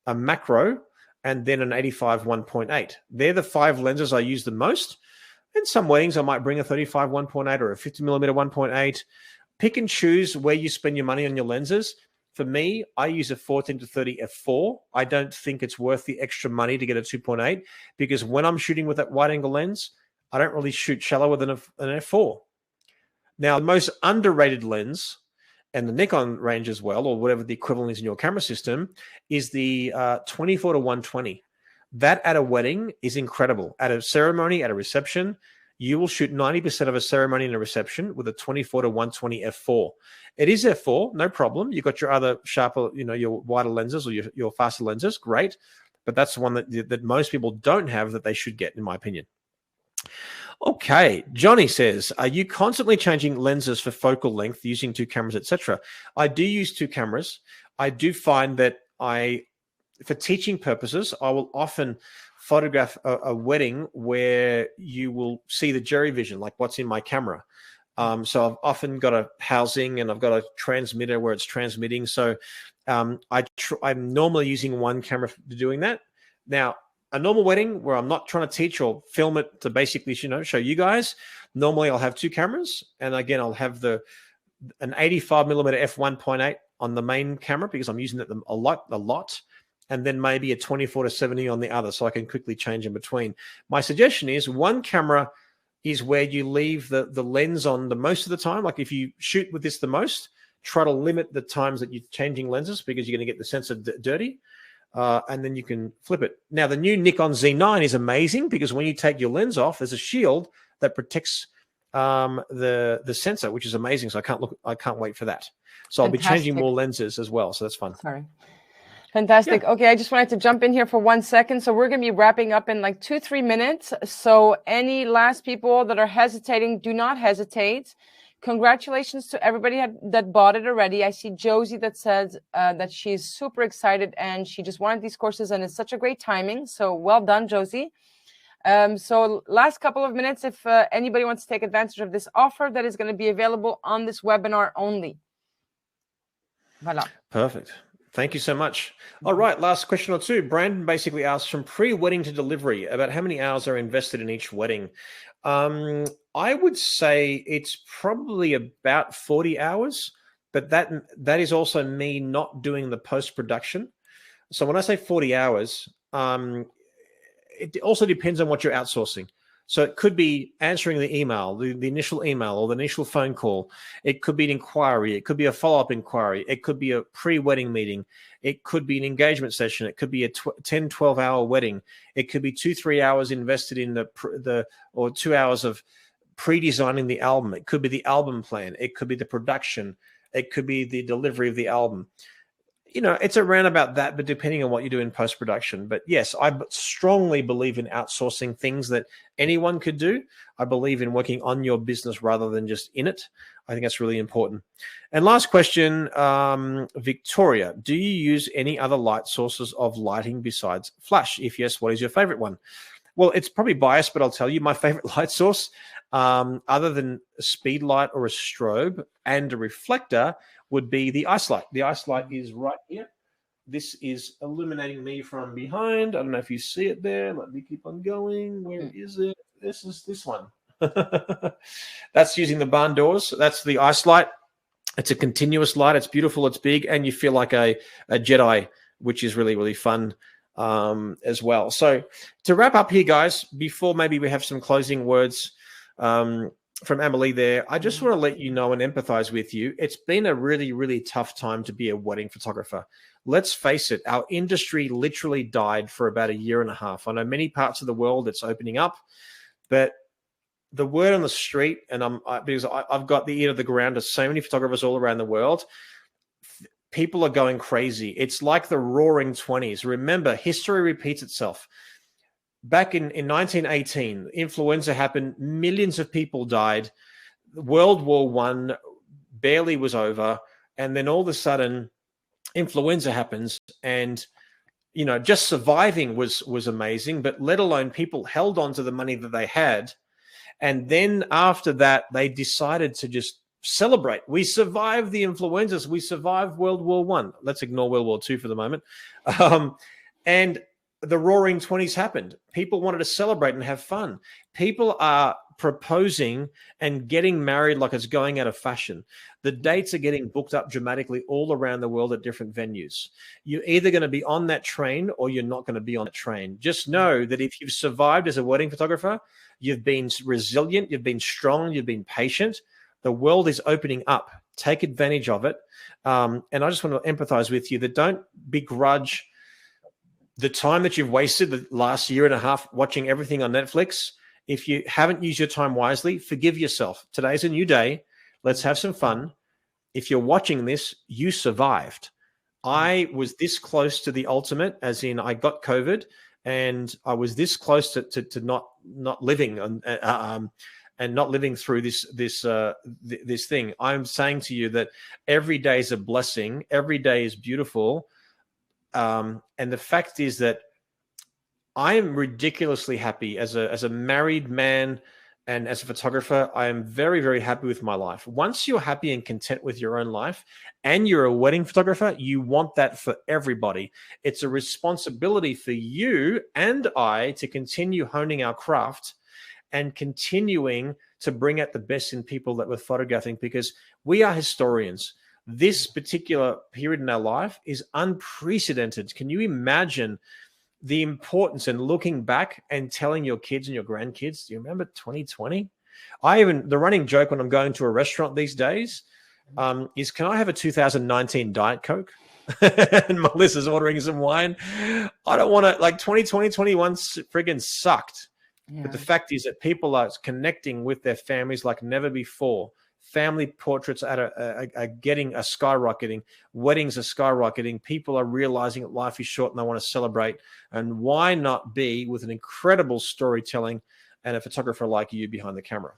a macro, and then an 85 1.8. They're the 5 lenses I use the most. In some weddings, I might bring a 35 1.8 or a 50 millimeter 1.8. Pick and choose where you spend your money on your lenses. For me, I use a 14 to 30 f4. I don't think it's worth the extra money to get a 2.8 because when I'm shooting with that wide angle lens, I don't really shoot shallower than an f4. Now, the most underrated lens, and the Nikon range as well, or whatever the equivalent is in your camera system, is the 24 to 120. That at a wedding is incredible. At a ceremony, at a reception, you will shoot 90% of a ceremony and a reception with a 24 to 120 f4. It is f4, no problem. You've got your other sharper, your wider lenses or your faster lenses, great. But that's the one that most people don't have that they should get, in my opinion. Okay, Johnny says, are you constantly changing lenses for focal length using 2 cameras, etc.? I do use 2 cameras. I do find that for teaching purposes, I will often photograph a wedding where you will see the jury vision, like what's in my camera. So I've often got a housing and I've got a transmitter where it's transmitting. So I'm normally using 1 camera for doing that. Now, a normal wedding where I'm not trying to teach or film it to basically, show you guys, normally I'll have 2 cameras. And again, I'll have an 85mm f1.8 on the main camera because I'm using it a lot. And then maybe a 24 to 70 on the other, so I can quickly change in between. My suggestion is 1 camera is where you leave the lens on the most of the time. Like if you shoot with this the most, try to limit the times that you're changing lenses because you're going to get the sensor dirty, and then you can flip it. Now, the new Nikon Z9 is amazing because when you take your lens off, there's a shield that protects the sensor, which is amazing. So I can't wait for that. So I'll be changing more lenses as well. So that's fun. Sorry. Fantastic. Yeah. Okay, I just wanted to jump in here for 1 second. So we're going to be wrapping up in like 2-3 minutes. So any last people that are hesitating, do not hesitate. Congratulations to everybody that bought it already. I see Josie that says that she's super excited and she just wanted these courses and it's such a great timing. So well done, Josie. So last couple of minutes, if anybody wants to take advantage of this offer that is going to be available on this webinar only. Voila. Perfect. Thank you so much. All right, last question or 2. Brandon basically asks, from pre-wedding to delivery, about how many hours are invested in each wedding? I would say it's probably about 40 hours, but that is also me not doing the post-production. So when I say 40 hours, it also depends on what you're outsourcing. So it could be answering the email, the initial email or the initial phone call. It could be an inquiry. It could be a follow-up inquiry. It could be a pre-wedding meeting. It could be an engagement session. It could be a 10, 12-hour wedding. It could be 2-3 hours invested in or 2 hours of pre-designing the album. It could be the album plan. It could be the production. It could be the delivery of the album. It's around about that, but depending on what you do in post-production. But yes, I strongly believe in outsourcing things that anyone could do. I believe in working on your business rather than just in it. I think that's really important. And last question, Victoria, do you use any other light sources of lighting besides flash? If yes, what is your favorite one? Well, it's probably biased, but I'll tell you my favorite light source, other than a speed light or a strobe and a reflector, would be the ice light. The ice light is right here. This is illuminating me from behind. I don't know if you see it there. Let me keep on going. Where is it? This is this one. That's using the barn doors. That's the ice light. It's a continuous light. It's beautiful. It's big. And you feel like a Jedi, which is really, really fun as well. So to wrap up here, guys, before maybe we have some closing words from Amelie there, I just want to let you know and empathize with you. It's been a really, really tough time to be a wedding photographer. Let's face it, our industry literally died for about 1.5 years. I know many parts of the world it's opening up, but the word on the street, and because I've got the ear to the ground to so many photographers all around the world, people are going crazy. It's like the roaring 20s. Remember, history repeats itself. Back in 1918, influenza happened. Millions of people died. World War I barely was over. And then all of a sudden, influenza happens. And, just surviving was amazing. But let alone people held on to the money that they had. And then after that, they decided to just celebrate. We survived the influenzas. We survived World War I. Let's ignore World War II for the moment. And the roaring 20s happened. People wanted to celebrate and have fun. People are proposing and getting married like it's going out of fashion. The dates are getting booked up dramatically all around the world at different venues. You're either going to be on that train or you're not going to be on that train. Just know that if you've survived as a wedding photographer, you've been resilient, you've been strong, you've been patient. The world is opening up. Take advantage of it. And I just want to empathize with you that don't begrudge the time that you've wasted the last 1.5 years watching everything on Netflix. If you haven't used your time wisely, forgive yourself. Today's a new day. Let's have some fun. If you're watching this, you survived. I was this close to the ultimate, as in I got COVID, and I was this close to not living and not living through this thing. I'm saying to you that every day is a blessing. Every day is beautiful. And the fact is that I am ridiculously happy as a married man and as a photographer. I am very, very happy with my life. Once you're happy and content with your own life and you're a wedding photographer, you want that for everybody. It's a responsibility for you and I to continue honing our craft and continuing to bring out the best in people that we're photographing, because we are historians. This particular period in our life is unprecedented. Can you imagine the importance and looking back and telling your kids and your grandkids, do you remember 2020? The running joke when I'm going to a restaurant these days is, can I have a 2019 Diet Coke? And Melissa's ordering some wine. I don't want to, like 2020, 21 friggin' sucked. Yeah. But the fact is that people are connecting with their families like never before. Family portraits are skyrocketing. Weddings are skyrocketing. People are realizing that life is short and they want to celebrate. And why not be with an incredible storytelling and a photographer like you behind the camera?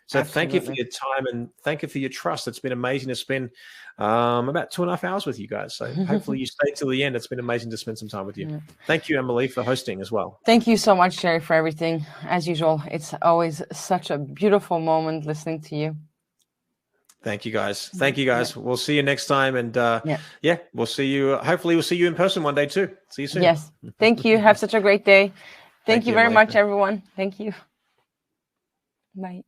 So Thank you for your time and thank you for your trust. It's been amazing to spend about 2.5 hours with you guys. So hopefully you stay till the end. It's been amazing to spend some time with you. Yeah. Thank you, Emily, for hosting as well. Thank you so much, Jerry, for everything. As usual, it's always such a beautiful moment listening to you. Thank you, guys. Thank you, guys. Yeah. We'll see you next time. And we'll see you. Hopefully we'll see you in person one day too. See you soon. Yes. Thank you. Have such a great day. Thank you very much, everyone. Thank you. Bye.